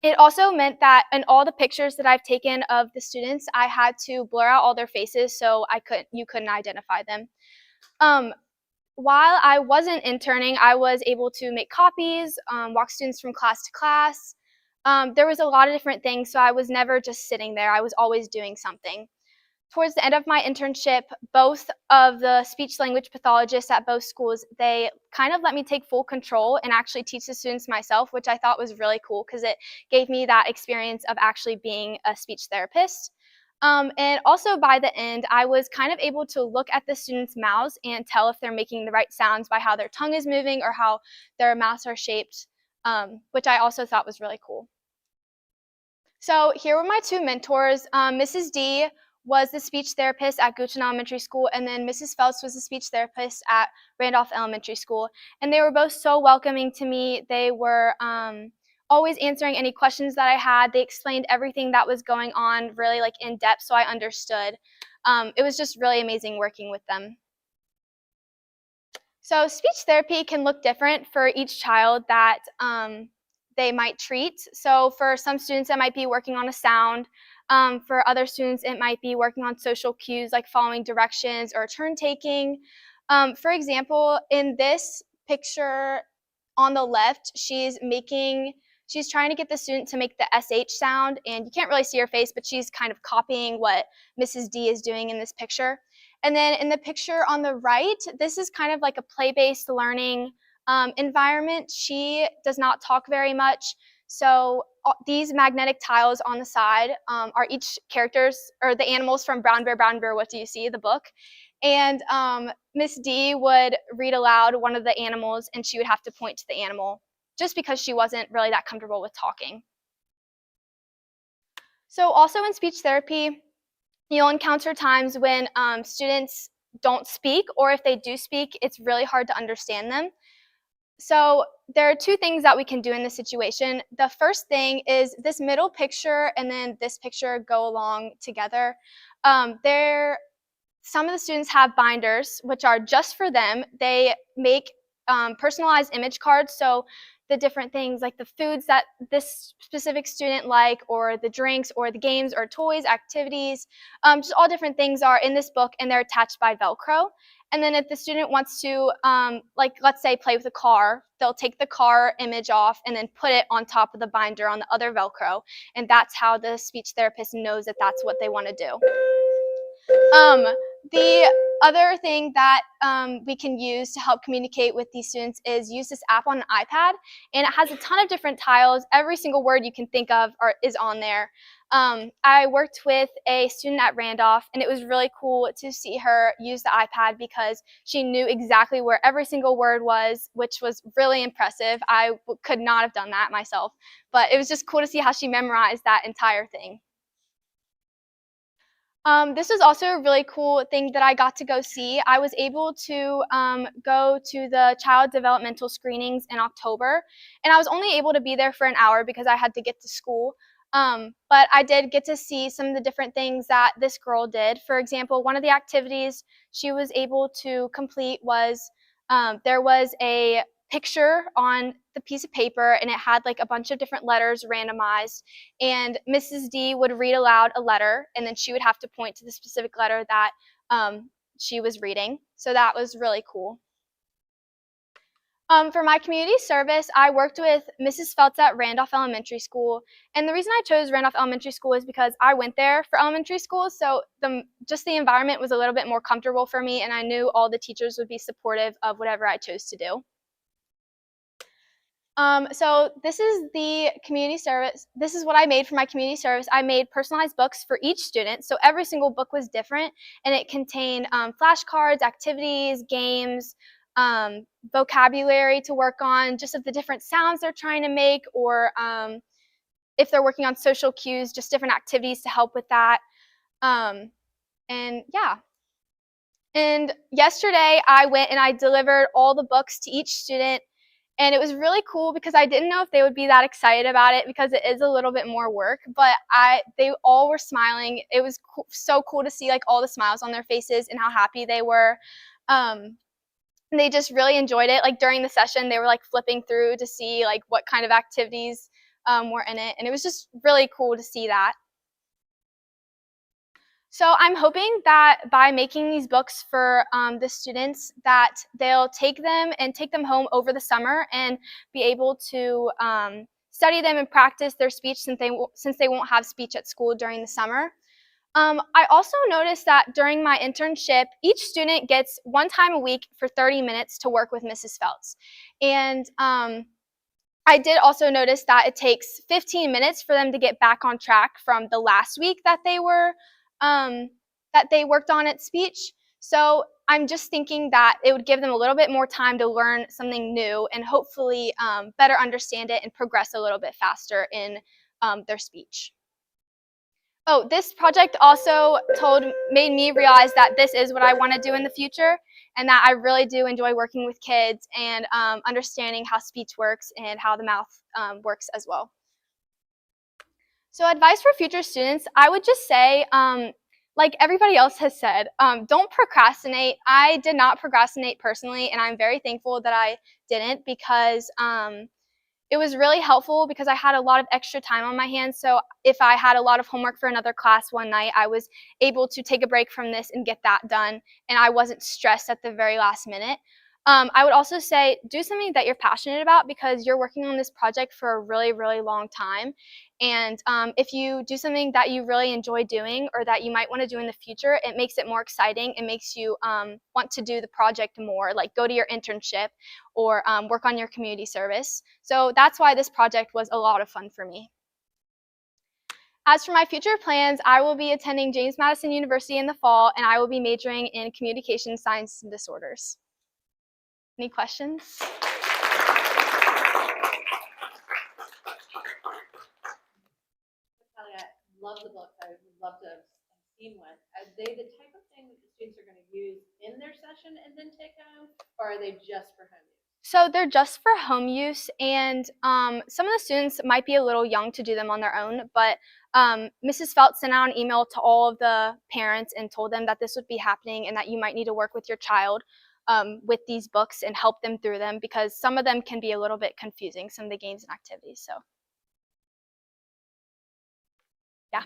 It also meant that in all the pictures that I've taken of the students, I had to blur out all their faces so you couldn't identify them. While I wasn't interning, I was able to make copies, walk students from class to class. There was a lot of different things, so I was never just sitting there. I was always doing something. Towards the end of my internship, both of the speech-language pathologists at both schools, they kind of let me take full control and actually teach the students myself, which I thought was really cool because it gave me that experience of actually being a speech therapist. And also by the end, I was kind of able to look at the students' mouths and tell if they're making the right sounds by how their tongue is moving or how their mouths are shaped, which I also thought was really cool. So here were my two mentors. Mrs. D was the speech therapist at Goochland Elementary School, and then Mrs. Phelps was the speech therapist at Randolph Elementary School. And they were both so welcoming to me. They were always answering any questions that I had. They explained everything that was going on really like in depth so I understood. It was just really amazing working with them. So speech therapy can look different for each child that they might treat. So for some students, it might be working on a sound. For other students, it might be working on social cues like following directions or turn taking. For example, in this picture on the left, she's trying to get the student to make the SH sound, and you can't really see her face, but she's kind of copying what Mrs. D is doing in this picture. And then in the picture on the right, this is kind of like a play-based learning environment. She does not talk very much. So these magnetic tiles on the side are each characters or the animals from Brown Bear, What Do You See, the book. And Miss D would read aloud one of the animals and she would have to point to the animal just because she wasn't really that comfortable with talking. So also in speech therapy, you'll encounter times when students don't speak, or if they do speak, it's really hard to understand them. So there are two things that we can do in this situation. The first thing is this middle picture and then this picture go along together. Some of the students have binders, which are just for them. They make personalized image cards, so the different things like the foods that this specific student like, or the drinks, or the games, or toys, activities, just all different things are in this book, and they're attached by Velcro. And then if the student wants to, like let's say play with a car, they'll take the car image off and then put it on top of the binder on the other Velcro, and that's how the speech therapist knows that that's what they want to do. The other thing that we can use to help communicate with these students is use this app on an iPad, and it has a ton of different tiles. Every single word you can think of is on there. I worked with a student at Randolph, and it was really cool to see her use the iPad because she knew exactly where every single word was, which was really impressive. I could not have done that myself, but it was just cool to see how she memorized that entire thing. This was also a really cool thing that I got to go see. I was able to go to the child developmental screenings in October, and I was only able to be there for an hour because I had to get to school. But I did get to see some of the different things that this girl did. For example, one of the activities she was able to complete was there was a picture on the piece of paper, and it had like a bunch of different letters randomized, and Mrs. D would read aloud a letter, and then she would have to point to the specific letter that she was reading. So that was really cool. For my community service, I worked with Mrs. Feltz at Randolph Elementary School, and the reason I chose Randolph Elementary School is because I went there for elementary school, so just the environment was a little bit more comfortable for me, and I knew all the teachers would be supportive of whatever I chose to do. So this is the community service. This is what I made for my community service. I made personalized books for each student. So every single book was different, and it contained flashcards, activities, games, vocabulary to work on, just of the different sounds they're trying to make, or if they're working on social cues, just different activities to help with that. And yeah. And yesterday I went and I delivered all the books to each student. And it was really cool because I didn't know if they would be that excited about it because it is a little bit more work, but they all were smiling. It was so cool to see like all the smiles on their faces and how happy they were. They just really enjoyed it. Like during the session, they were like flipping through to see like what kind of activities were in it. And it was just really cool to see that. So I'm hoping that by making these books for the students that they'll take them and take them home over the summer and be able to study them and practice their speech since they won't have speech at school during the summer. I also noticed that during my internship, each student gets one time a week for 30 minutes to work with Mrs. Feltz. And I did also notice that it takes 15 minutes for them to get back on track from the last week that they worked on at speech. So I'm just thinking that it would give them a little bit more time to learn something new and hopefully better understand it and progress a little bit faster in their speech. Oh, this project also made me realize that this is what I want to do in the future, and that I really do enjoy working with kids and understanding how speech works and how the mouth works as well. So advice for future students, I would just say, like everybody else has said, don't procrastinate. I did not procrastinate personally, and I'm very thankful that I didn't because it was really helpful because I had a lot of extra time on my hands. So if I had a lot of homework for another class one night, I was able to take a break from this and get that done, and I wasn't stressed at the very last minute. I would also say do something that you're passionate about because you're working on this project for a really, really long time. And if you do something that you really enjoy doing or that you might want to do in the future, it makes it more exciting. It makes you want to do the project more, like go to your internship or work on your community service. So that's why this project was a lot of fun for me. As for my future plans, I will be attending James Madison University in the fall, and I will be majoring in communication science and disorders. Any questions? I love the books. I would love to have seen one. Are they the type of thing that the students are going to use in their session and then take home, or are they just for home use? So they're just for home use, and some of the students might be a little young to do them on their own, but Mrs. Feltz sent out an email to all of the parents and told them that this would be happening and that you might need to work with your child with these books and help them through them because some of them can be a little bit confusing, some of the games and activities. So, yeah.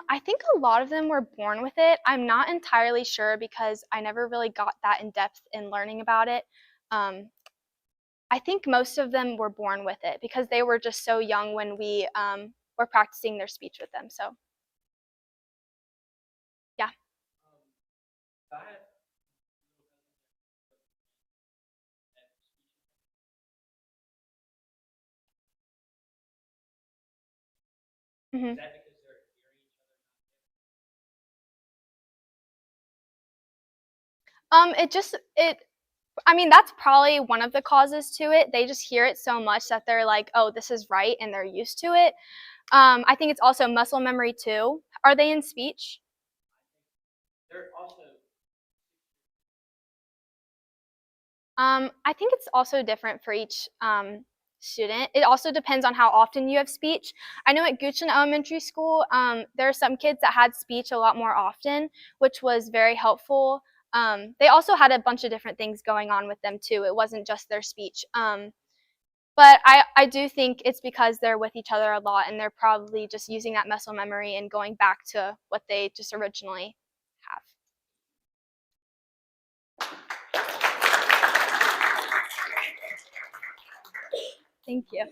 I think a lot of them were born with it. I'm not entirely sure because I never really got that in depth in learning about it. I think most of them were born with it because they were just so young when we were practicing their speech with them. So, yeah. Mhm. I mean, that's probably one of the causes to it. They just hear it so much that they're like, oh, this is right, and they're used to it. I think it's also muscle memory too. Are they in speech? I think it's also different for each student. It also depends on how often you have speech. I know at Goochland Elementary School, there are some kids that had speech a lot more often, which was very helpful. They also had a bunch of different things going on with them too. It wasn't just their speech. But I do think it's because they're with each other a lot and they're probably just using that muscle memory and going back to what they just originally have. Thank you.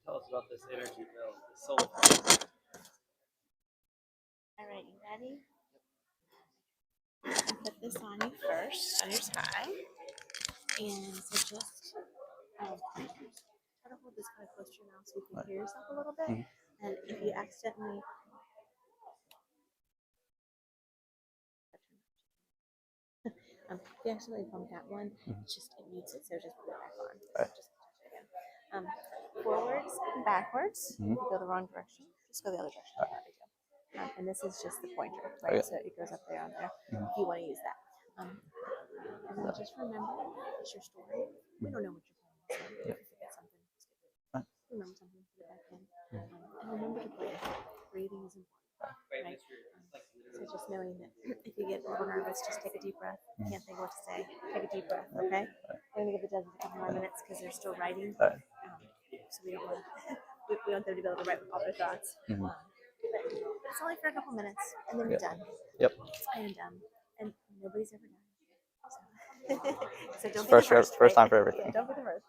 Tell us about this energy bill, the solar. All right, you ready? Put this on you first, on your tie. And so just try to hold this kind of close to your mouth so you can hear yourself a little bit. And if you accidentally if you accidentally bump that one, it's just it mutes it, so just put it back on. Okay. Just touch it again. Forwards and backwards. If you go the wrong direction, just go the other direction. There we go. And this is just the pointer, right? Okay. So it goes up there on there. If you want to use that. And then just remember, it's your story. We don't know what you're playing. So if you forget something, just get it. Remember something, put it back in. And remember to breathe. Breathing is important, right? So just knowing that if you get a little nervous, just take a deep breath. Can't think what to say. Take a deep breath, okay? We're gonna give the judges a couple more minutes because they're still writing. So we don't want we want them to be able to write all their thoughts. But it's only for a couple minutes, and then you're done. Yep. And nobody's ever done. So don't be First, the first. first time for Yeah, everything. don't be the first.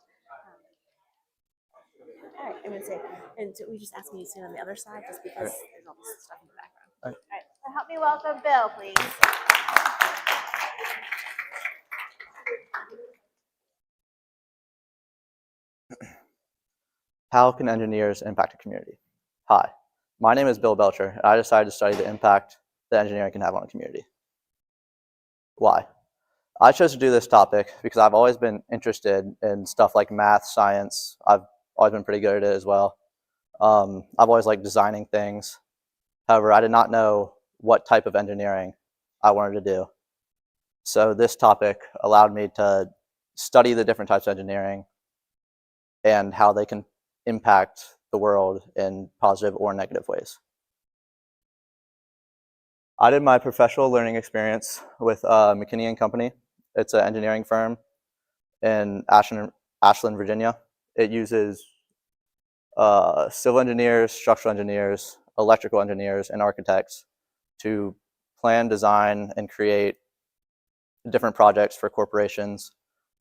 All right, I'm gonna say, and so we just ask you to sit on the other side just because there's all this stuff in the background. All right, so help me welcome Bill, please. How can engineers impact a community? Hi, my name is Bill Belcher, and I decided to study the impact that engineering can have on a community. Why? I chose to do this topic because I've always been interested in stuff like math, science. I've always been pretty good at it as well. I've always liked designing things. However, I did not know what type of engineering I wanted to do. So this topic allowed me to study the different types of engineering and how they can impact the world in positive or negative ways. I did my professional learning experience with McKinney & Company. It's an engineering firm in Ashland, Virginia. It uses civil engineers, structural engineers, electrical engineers, and architects to plan, design, and create different projects for corporations.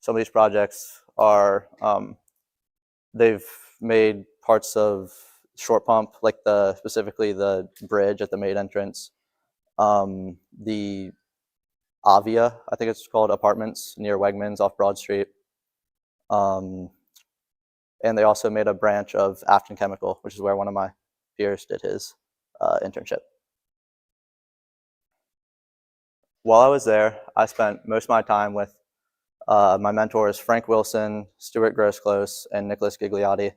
Some of these projects are, they've made parts of short pump, like specifically the bridge at the main entrance, the Avia, I think it's called, apartments near Wegmans off Broad Street. And they also made a branch of Afton Chemical, which is where one of my peers did his internship. While I was there, I spent most of my time with my mentors, Frank Wilson, Stuart Grosclose, and Nicholas Gigliotti.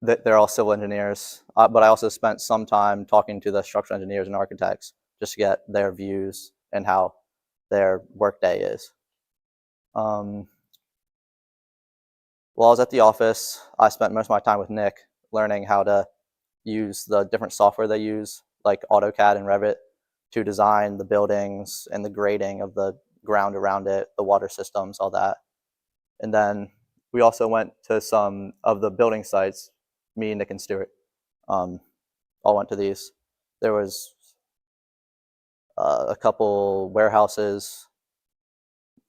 They're all civil engineers, but I also spent some time talking to the structural engineers and architects just to get their views and how their workday is. While I was at the office, I spent most of my time with Nick learning how to use the different software they use, like AutoCAD and Revit, to design the buildings and the grading of the ground around it, the water systems, all that. And then we also went to some of the building sites, me, Nick, and Stuart, all went to these. There was a couple warehouses.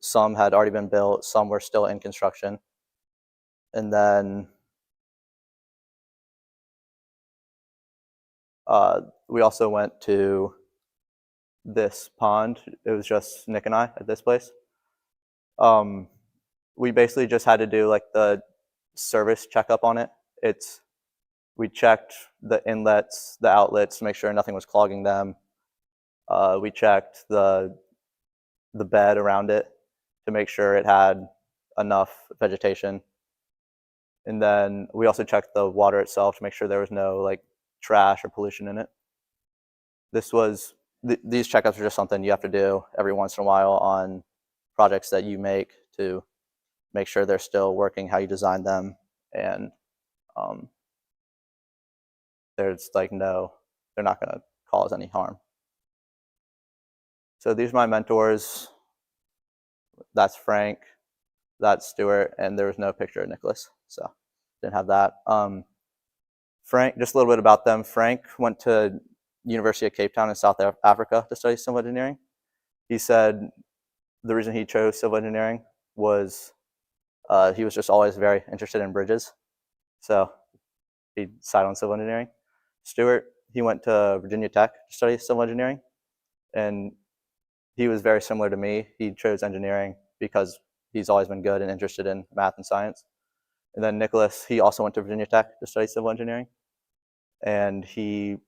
Some had already been built, some were still in construction. And then we also went to this pond. It was just Nick and I at this place. We basically just had to do like the service checkup on it. We checked the inlets, the outlets to make sure nothing was clogging them. We checked the bed around it to make sure it had enough vegetation. And then we also checked the water itself to make sure there was no like trash or pollution in it. These checkups are just something you have to do every once in a while on projects that you make to make sure they're still working how you designed them, and there's like they're not going to cause any harm. So these are my mentors. That's Frank, that's Stuart, and there was no picture of Nicholas, so didn't have that. Frank, just a little bit about them. Frank went to University of Cape Town in South Africa to study civil engineering. He said the reason he chose civil engineering was he was just always very interested in bridges, so he decided on civil engineering. Stuart, he went to Virginia Tech to study civil engineering, and he was very similar to me. He chose engineering because he's always been good and interested in math and science. And then Nicholas, he also went to Virginia Tech to study civil engineering, and he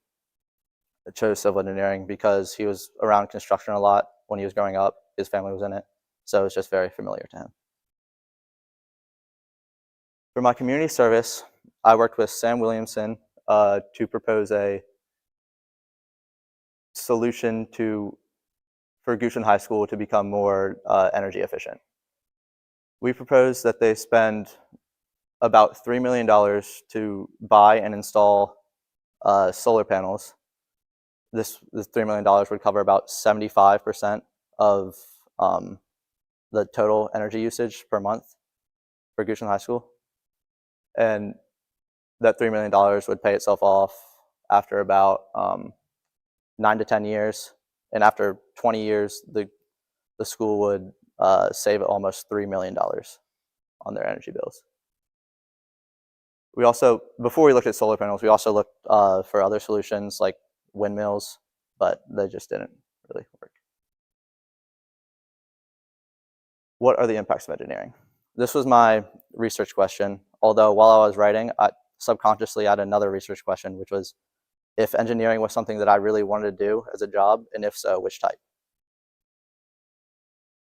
chose civil engineering because he was around construction a lot when he was growing up. His family was in it, so it was just very familiar to him. For my community service, I worked with Sam Williamson to propose a solution for Goochland High School to become more energy efficient. We proposed that they spend about $3 million to buy and install solar panels. This $3 million would cover about 75% of the total energy usage per month for Goochland High School. And that $3 million would pay itself off after about 9 to 10 years. And after 20 years, the school would save almost $3 million on their energy bills. We also, before we looked at solar panels, we also looked for other solutions like windmills, but they just didn't really work. What are the impacts of engineering? This was my research question, although while I was writing, subconsciously I had another research question, which was if engineering was something that I really wanted to do as a job, and if so, which type?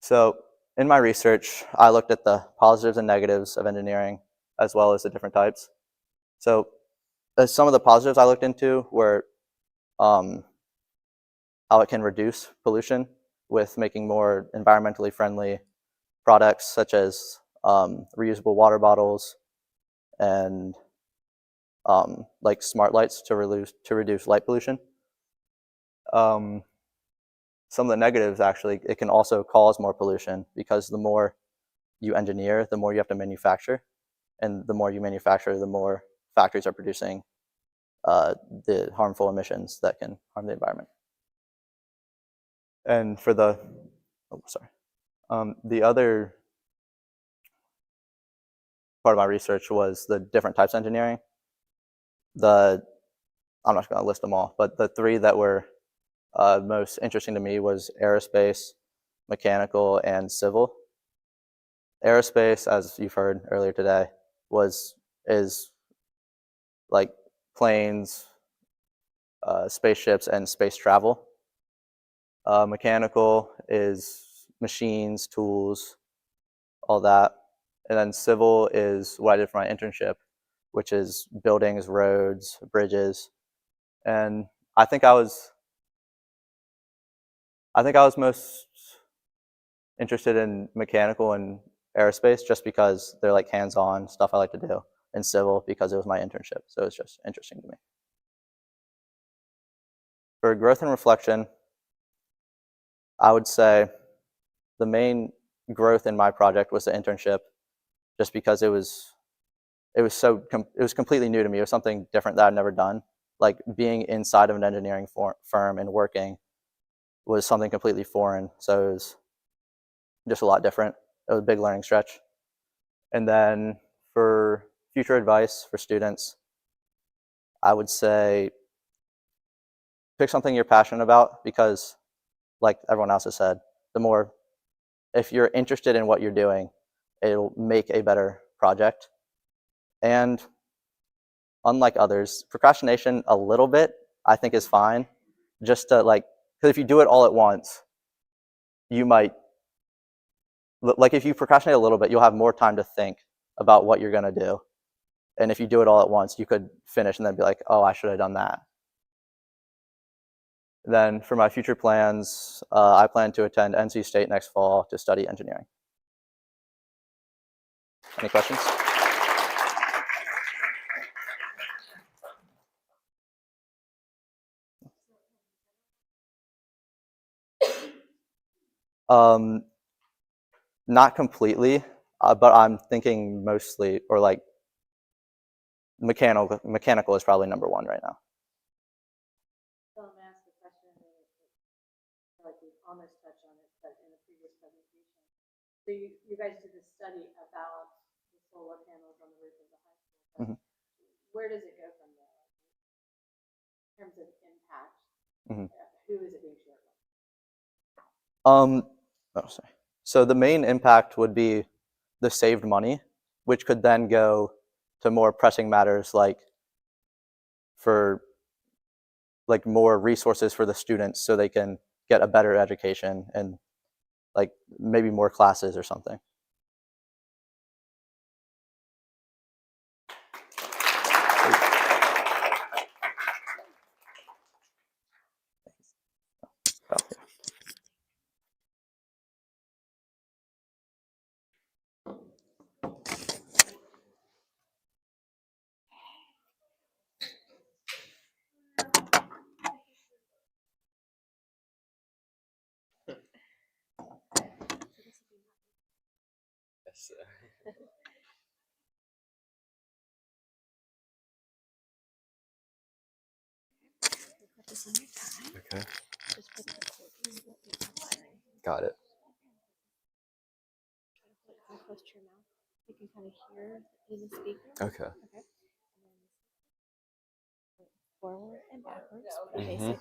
So in my research, I looked at the positives and negatives of engineering, as well as the different types. So some of the positives I looked into were how it can reduce pollution with making more environmentally friendly products, such as reusable water bottles and like smart lights to reduce light pollution. Some of the negatives, actually, it can also cause more pollution because the more you engineer, the more you have to manufacture. And the more you manufacture, the more factories are producing the harmful emissions that can harm the environment. And for the other part of my research was the different types of engineering. I'm not going to list them all, but the three that were most interesting to me was aerospace, mechanical, and civil. Aerospace, as you've heard earlier today, is like planes, spaceships, and space travel. Mechanical is machines, tools, all that. And then civil is what I did for my internship, which is buildings, roads, bridges. And I think I was most interested in mechanical and aerospace just because they're like hands-on stuff I like to do, and civil because it was my internship. So it's just interesting to me. For growth and reflection, I would say the main growth in my project was the internship, just because it was completely new to me. It was something different that I'd never done. Like being inside of an engineering firm and working was something completely foreign. So it was just a lot different. It was a big learning stretch. And then for future advice for students, I would say pick something you're passionate about, because like everyone else has said, if you're interested in what you're doing, it'll make a better project. And unlike others, procrastination a little bit, I think, is fine. Just to because if you do it all at once, you might, if you procrastinate a little bit, you'll have more time to think about what you're gonna do. And if you do it all at once, you could finish and then be like, oh, I should have done that. Then for my future plans, I plan to attend NC State next fall to study engineering. Any questions? Not completely, but I'm thinking mostly, or like mechanical is probably number one right now. So I'm gonna ask a question, and I feel like we almost touched on it, but in a previous presentation. So you guys did this study about the solar panels on the roof of the high school. Mhm. Where does it go from there? In terms of impact, Mhm. who is it being shared with? So the main impact would be the saved money, which could then go to more pressing matters, like more resources for the students so they can get a better education and like maybe more classes or something. Put this on your tie. Okay. Just put the cords that we outlining. Got it. Try to put it kind of close to your mouth. You can kind of hear in the speaker. Okay. Okay. And then forward and backwards. Mhm. Basic.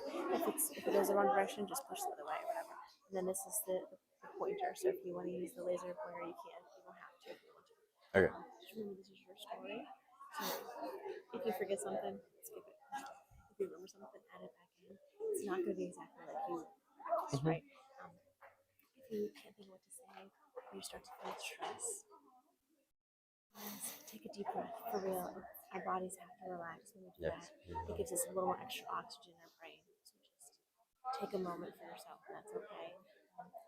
If it goes the wrong direction, just push the other way or whatever. And then this is the pointer. So if you want to use the laser pointer, you can. You don't have to if you want to. Okay. Just remember this is your story. So if you forget something, skip it. If you remember something, add it back in. It's not going to be exactly like you practiced, right? If you can't think of what to say, or you start to feel stress, take a deep breath. For real, our bodies have to relax when we do Yes. that. It gives us a little more extra oxygen in our brain. So just take a moment for yourself, and that's okay.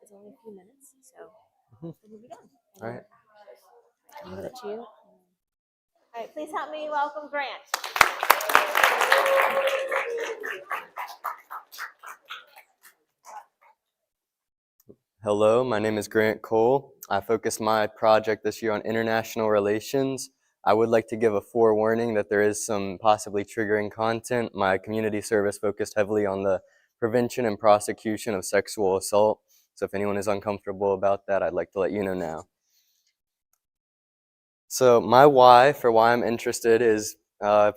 It's only a few minutes, so then we'll be done. All right. I'll give it to you. All right, please help me welcome Grant. Hello, my name is Grant Cole. I focused my project this year on international relations. I would like to give a forewarning that there is some possibly triggering content. My community service focused heavily on the prevention and prosecution of sexual assault. So if anyone is uncomfortable about that, I'd like to let you know now. So my why for why I'm interested is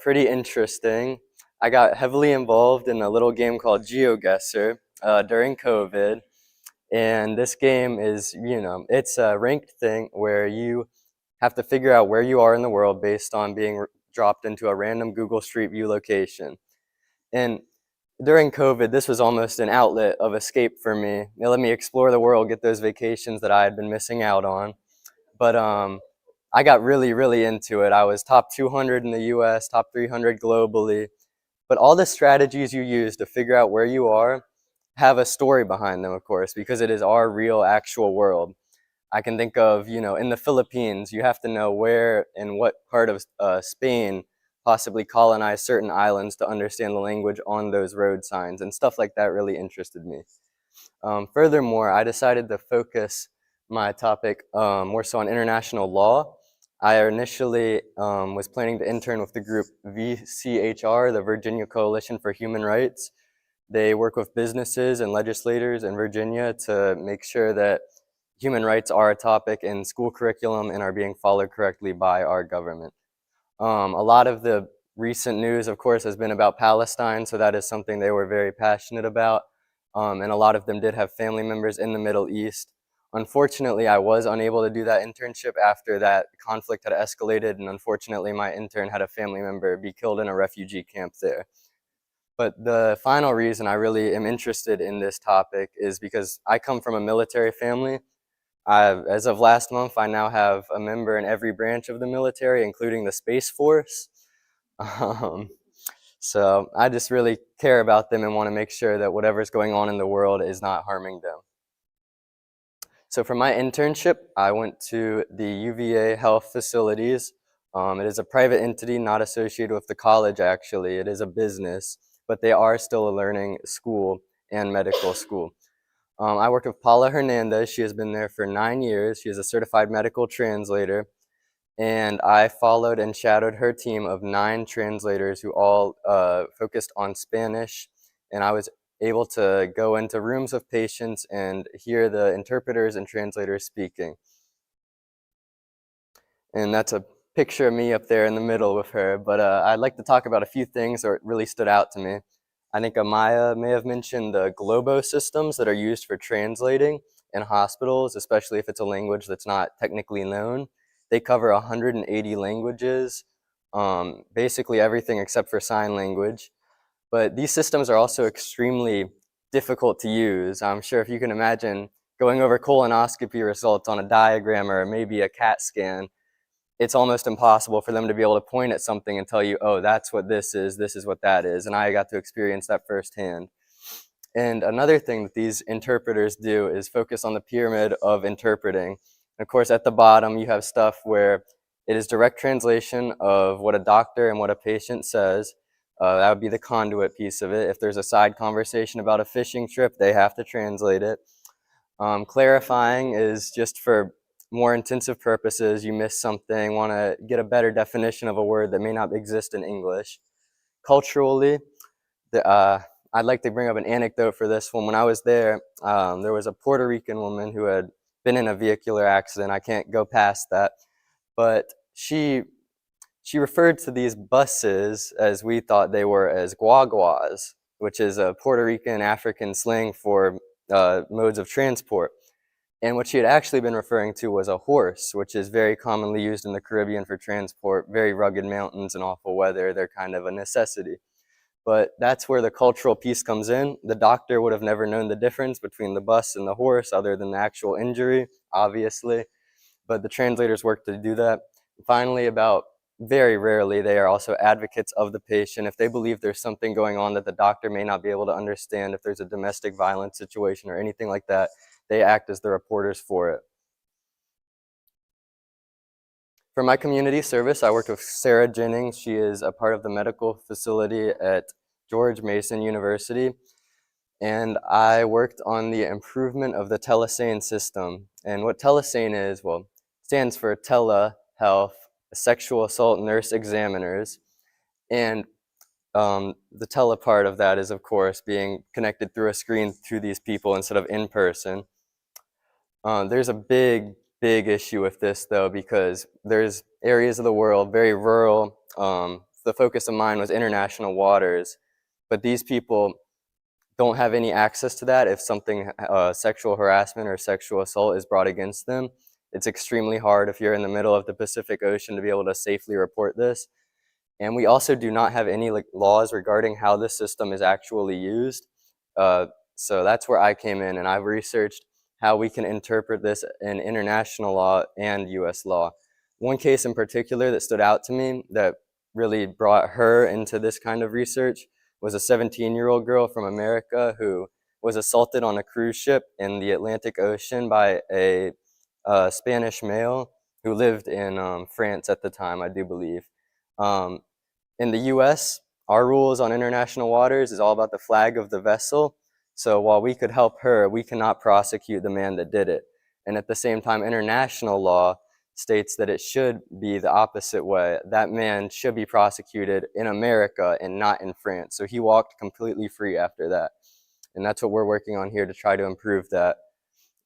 pretty interesting. I got heavily involved in a little game called GeoGuessr during COVID. And this game is, it's a ranked thing where you have to figure out where you are in the world based on being dropped into a random Google Street View location. And during COVID, this was almost an outlet of escape for me. It let me explore the world, get those vacations that I had been missing out on. But I got really, really into it. I was top 200 in the US, top 300 globally. But all the strategies you use to figure out where you are have a story behind them, of course, because it is our real, actual world. I can think of, in the Philippines, you have to know where and what part of Spain possibly colonized certain islands to understand the language on those road signs, and stuff like that really interested me. Furthermore, I decided to focus my topic more so on international law. I initially was planning to intern with the group VCHR, the Virginia Coalition for Human Rights. They work with businesses and legislators in Virginia to make sure that human rights are a topic in school curriculum and are being followed correctly by our government. A lot of the recent news, of course, has been about Palestine, so that is something they were very passionate about. And a lot of them did have family members in the Middle East. Unfortunately, I was unable to do that internship after that conflict had escalated, and unfortunately, my intern had a family member be killed in a refugee camp there. But the final reason I really am interested in this topic is because I come from a military family. As of last month, I now have a member in every branch of the military, including the Space Force. So I just really care about them and want to make sure that whatever's going on in the world is not harming them. So for my internship, I went to the UVA Health Facilities. It is a private entity not associated with the college, actually. It is a business, but they are still a learning school and medical school. I worked with Paula Hernandez. She has been there for 9 years. She is a certified medical translator. And I followed and shadowed her team of 9 translators who all focused on Spanish. And I was able to go into rooms of patients and hear the interpreters and translators speaking. And that's a picture of me up there in the middle with her. But I'd like to talk about a few things that really stood out to me. I think Amaya may have mentioned the Globo systems that are used for translating in hospitals, especially if it's a language that's not technically known. They cover 180 languages, basically everything except for sign language. But these systems are also extremely difficult to use. I'm sure if you can imagine going over colonoscopy results on a diagram or maybe a CAT scan, it's almost impossible for them to be able to point at something and tell you, oh, that's what this is what that is. And I got to experience that firsthand. And another thing that these interpreters do is focus on the pyramid of interpreting. Of course, at the bottom, you have stuff where it is direct translation of what a doctor and what a patient says. That would be the conduit piece of it. If there's a side conversation about a fishing trip, they have to translate it. Clarifying is just for more intensive purposes. You miss something, want to get a better definition of a word that may not exist in English. Culturally, I'd like to bring up an anecdote for this one. When I was there was a Puerto Rican woman who had been in a vehicular accident. I can't go past that. But she referred to these buses, as we thought they were, as guaguas, which is a Puerto Rican African slang for modes of transport. And what she had actually been referring to was a horse, which is very commonly used in the Caribbean for transport. Very rugged mountains and awful weather, they're kind of a necessity. But that's where the cultural piece comes in. The doctor would have never known the difference between the bus and the horse other than the actual injury, obviously. But the translators work to do that. Finally, very rarely, they are also advocates of the patient. If they believe there's something going on that the doctor may not be able to understand, if there's a domestic violence situation or anything like that, they act as the reporters for it. For my community service, I worked with Sarah Jennings. She is a part of the medical facility at George Mason University. And I worked on the improvement of the telesane system. And what telesane is, well, stands for telehealth, sexual assault nurse examiners. And the tele part of that is, of course, being connected through a screen to these people instead of in person. There's a big issue with this, though, because there's areas of the world, very rural. The focus of mine was international waters, but these people don't have any access to that if something, sexual harassment or sexual assault is brought against them. It's extremely hard if you're in the middle of the Pacific Ocean to be able to safely report this. And we also do not have any laws regarding how this system is actually used. So that's where I came in, and I've researched how we can interpret this in international law and US law. One case in particular that stood out to me that really brought her into this kind of research was a 17-year-old girl from America who was assaulted on a cruise ship in the Atlantic Ocean by a Spanish male who lived in France at the time, I do believe. In the US, our rules on international waters is all about the flag of the vessel. So while we could help her, we cannot prosecute the man that did it. And at the same time, international law states that it should be the opposite way. That man should be prosecuted in America and not in France. So he walked completely free after that. And that's what we're working on here to try to improve that.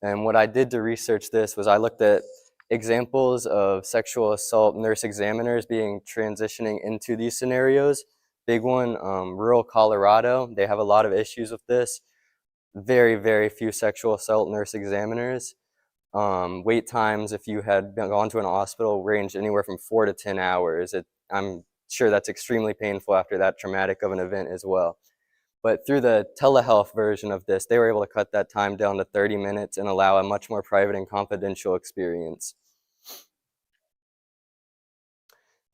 And what I did to research this was I looked at examples of sexual assault nurse examiners being transitioning into these scenarios. Big one, rural Colorado. They have a lot of issues with this. Very, very few sexual assault nurse examiners. Wait times, if you had gone to an hospital, ranged anywhere from 4 to 10 hours. I'm sure that's extremely painful after that traumatic of an event as well. But through the telehealth version of this, they were able to cut that time down to 30 minutes and allow a much more private and confidential experience.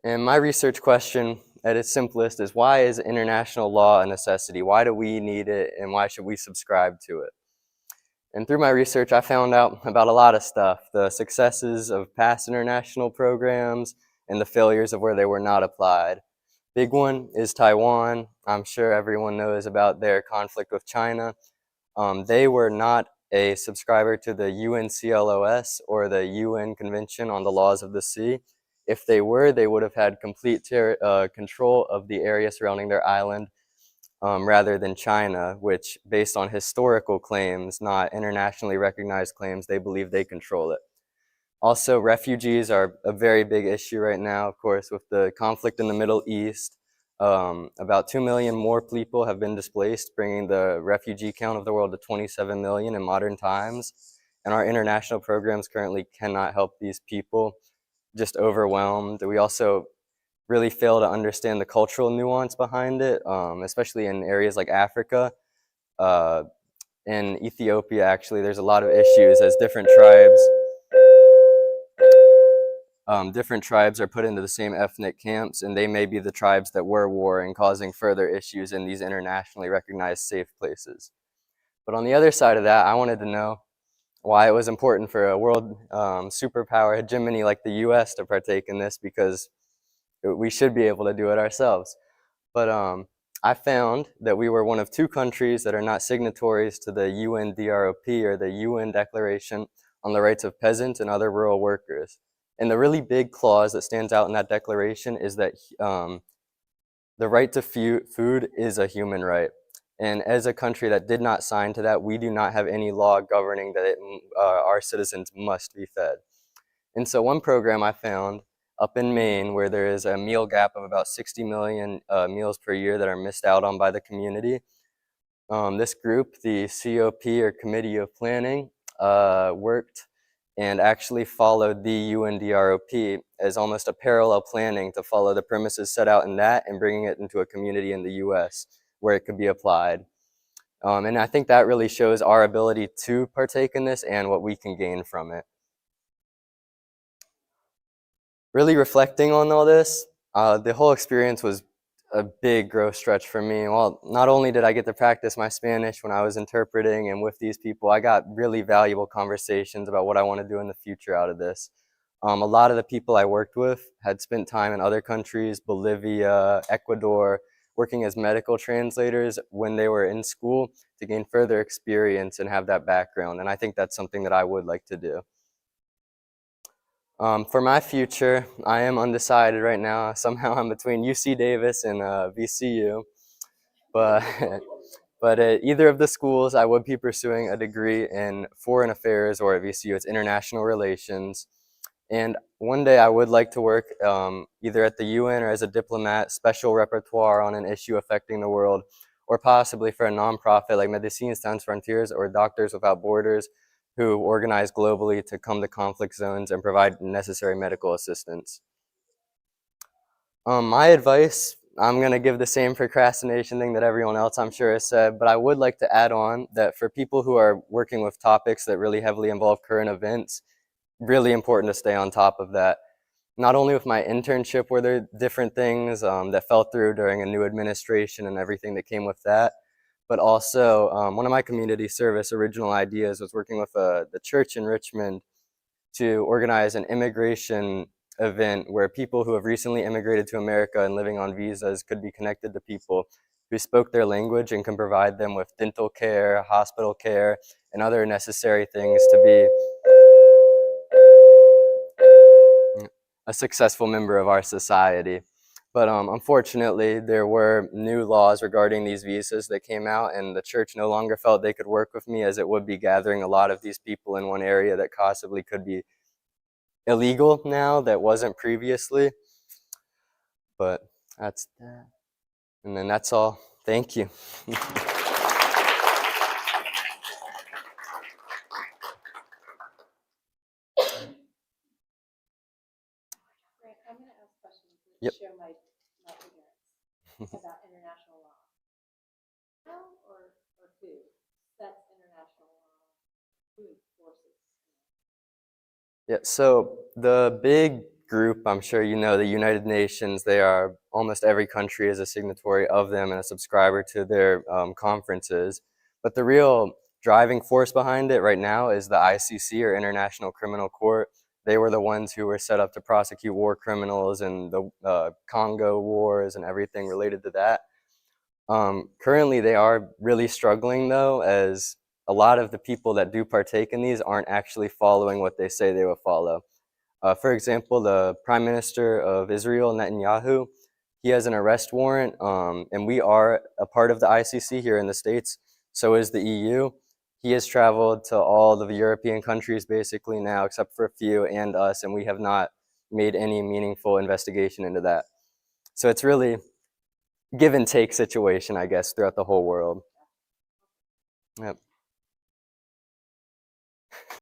And my research question at its simplest is, why is international law a necessity? Why do we need it, and why should we subscribe to it? And through my research, I found out about a lot of stuff, the successes of past international programs and the failures of where they were not applied. Big one is Taiwan. I'm sure everyone knows about their conflict with China. They were not a subscriber to the UNCLOS or the UN Convention on the Laws of the Sea. If they were, they would have had complete control of the area surrounding their island, rather than China, which, based on historical claims, not internationally recognized claims, they believe they control it. Also, refugees are a very big issue right now, of course, with the conflict in the Middle East. About 2 million more people have been displaced, bringing the refugee count of the world to 27 million in modern times. And our international programs currently cannot help these people, just overwhelmed. We also really fail to understand the cultural nuance behind it, especially in areas like Africa. In Ethiopia, actually, there's a lot of issues as different tribes are put into the same ethnic camps, and they may be the tribes that were warring, causing further issues in these internationally recognized safe places. But on the other side of that, I wanted to know why it was important for a world superpower hegemony like the US to partake in this, because we should be able to do it ourselves. But I found that we were one of 2 countries that are not signatories to the UNDROP, or the UN Declaration on the Rights of Peasants and Other Rural Workers. And the really big clause that stands out in that declaration is that the right to food is a human right. And as a country that did not sign to that, we do not have any law governing that our citizens must be fed. And so one program I found up in Maine, where there is a meal gap of about 60 million meals per year that are missed out on by the community. This group, the COP, or Committee of Planning, worked and actually followed the UNDROP as almost a parallel planning to follow the premises set out in that and bringing it into a community in the US where it could be applied. And I think that really shows our ability to partake in this and what we can gain from it. Really reflecting on all this, the whole experience was a big growth stretch for me. Well, not only did I get to practice my Spanish when I was interpreting and with these people, I got really valuable conversations about what I want to do in the future out of this. A lot of the people I worked with had spent time in other countries, Bolivia, Ecuador, working as medical translators when they were in school to gain further experience and have that background. And I think that's something that I would like to do. For my future, I am undecided right now. Somehow I'm between UC Davis and VCU, but at either of the schools, I would be pursuing a degree in foreign affairs, or at VCU, it's international relations. And one day I would like to work either at the UN or as a diplomat, special repertoire on an issue affecting the world, or possibly for a nonprofit like Medicines Sans Frontières or Doctors Without Borders, who organize globally to come to conflict zones and provide necessary medical assistance. My advice, I'm going to give the same procrastination thing that everyone else I'm sure has said, but I would like to add on that for people who are working with topics that really heavily involve current events, really important to stay on top of that. Not only with my internship, where there are different things that fell through during a new administration and everything that came with that, but also one of my community service original ideas was working with the church in Richmond to organize an immigration event where people who have recently immigrated to America and living on visas could be connected to people who spoke their language and can provide them with dental care, hospital care, and other necessary things to be a successful member of our society. But unfortunately, there were new laws regarding these visas that came out, and the church no longer felt they could work with me, as it would be gathering a lot of these people in one area that possibly could be illegal now that wasn't previously. But that's that. And then that's all. Thank you. Right, I'm gonna ask questions that Yep. show my ignorance about international law. How or who sets international law? Who enforces? Yeah, so the big group, I'm sure you know, the United Nations, they are, almost every country is a signatory of them and a subscriber to their conferences. But the real driving force behind it right now is the ICC, or International Criminal Court. They were the ones who were set up to prosecute war criminals and the Congo wars and everything related to that. Currently, they are really struggling, though, as a lot of the people that do partake in these aren't actually following what they say they will follow. For example, the Prime Minister of Israel, Netanyahu, he has an arrest warrant, and we are a part of the ICC here in the States. So is the EU. He has traveled to all the European countries basically now, except for a few, and us, and we have not made any meaningful investigation into that. So it's really give and take situation, I guess, throughout the whole world. Yep.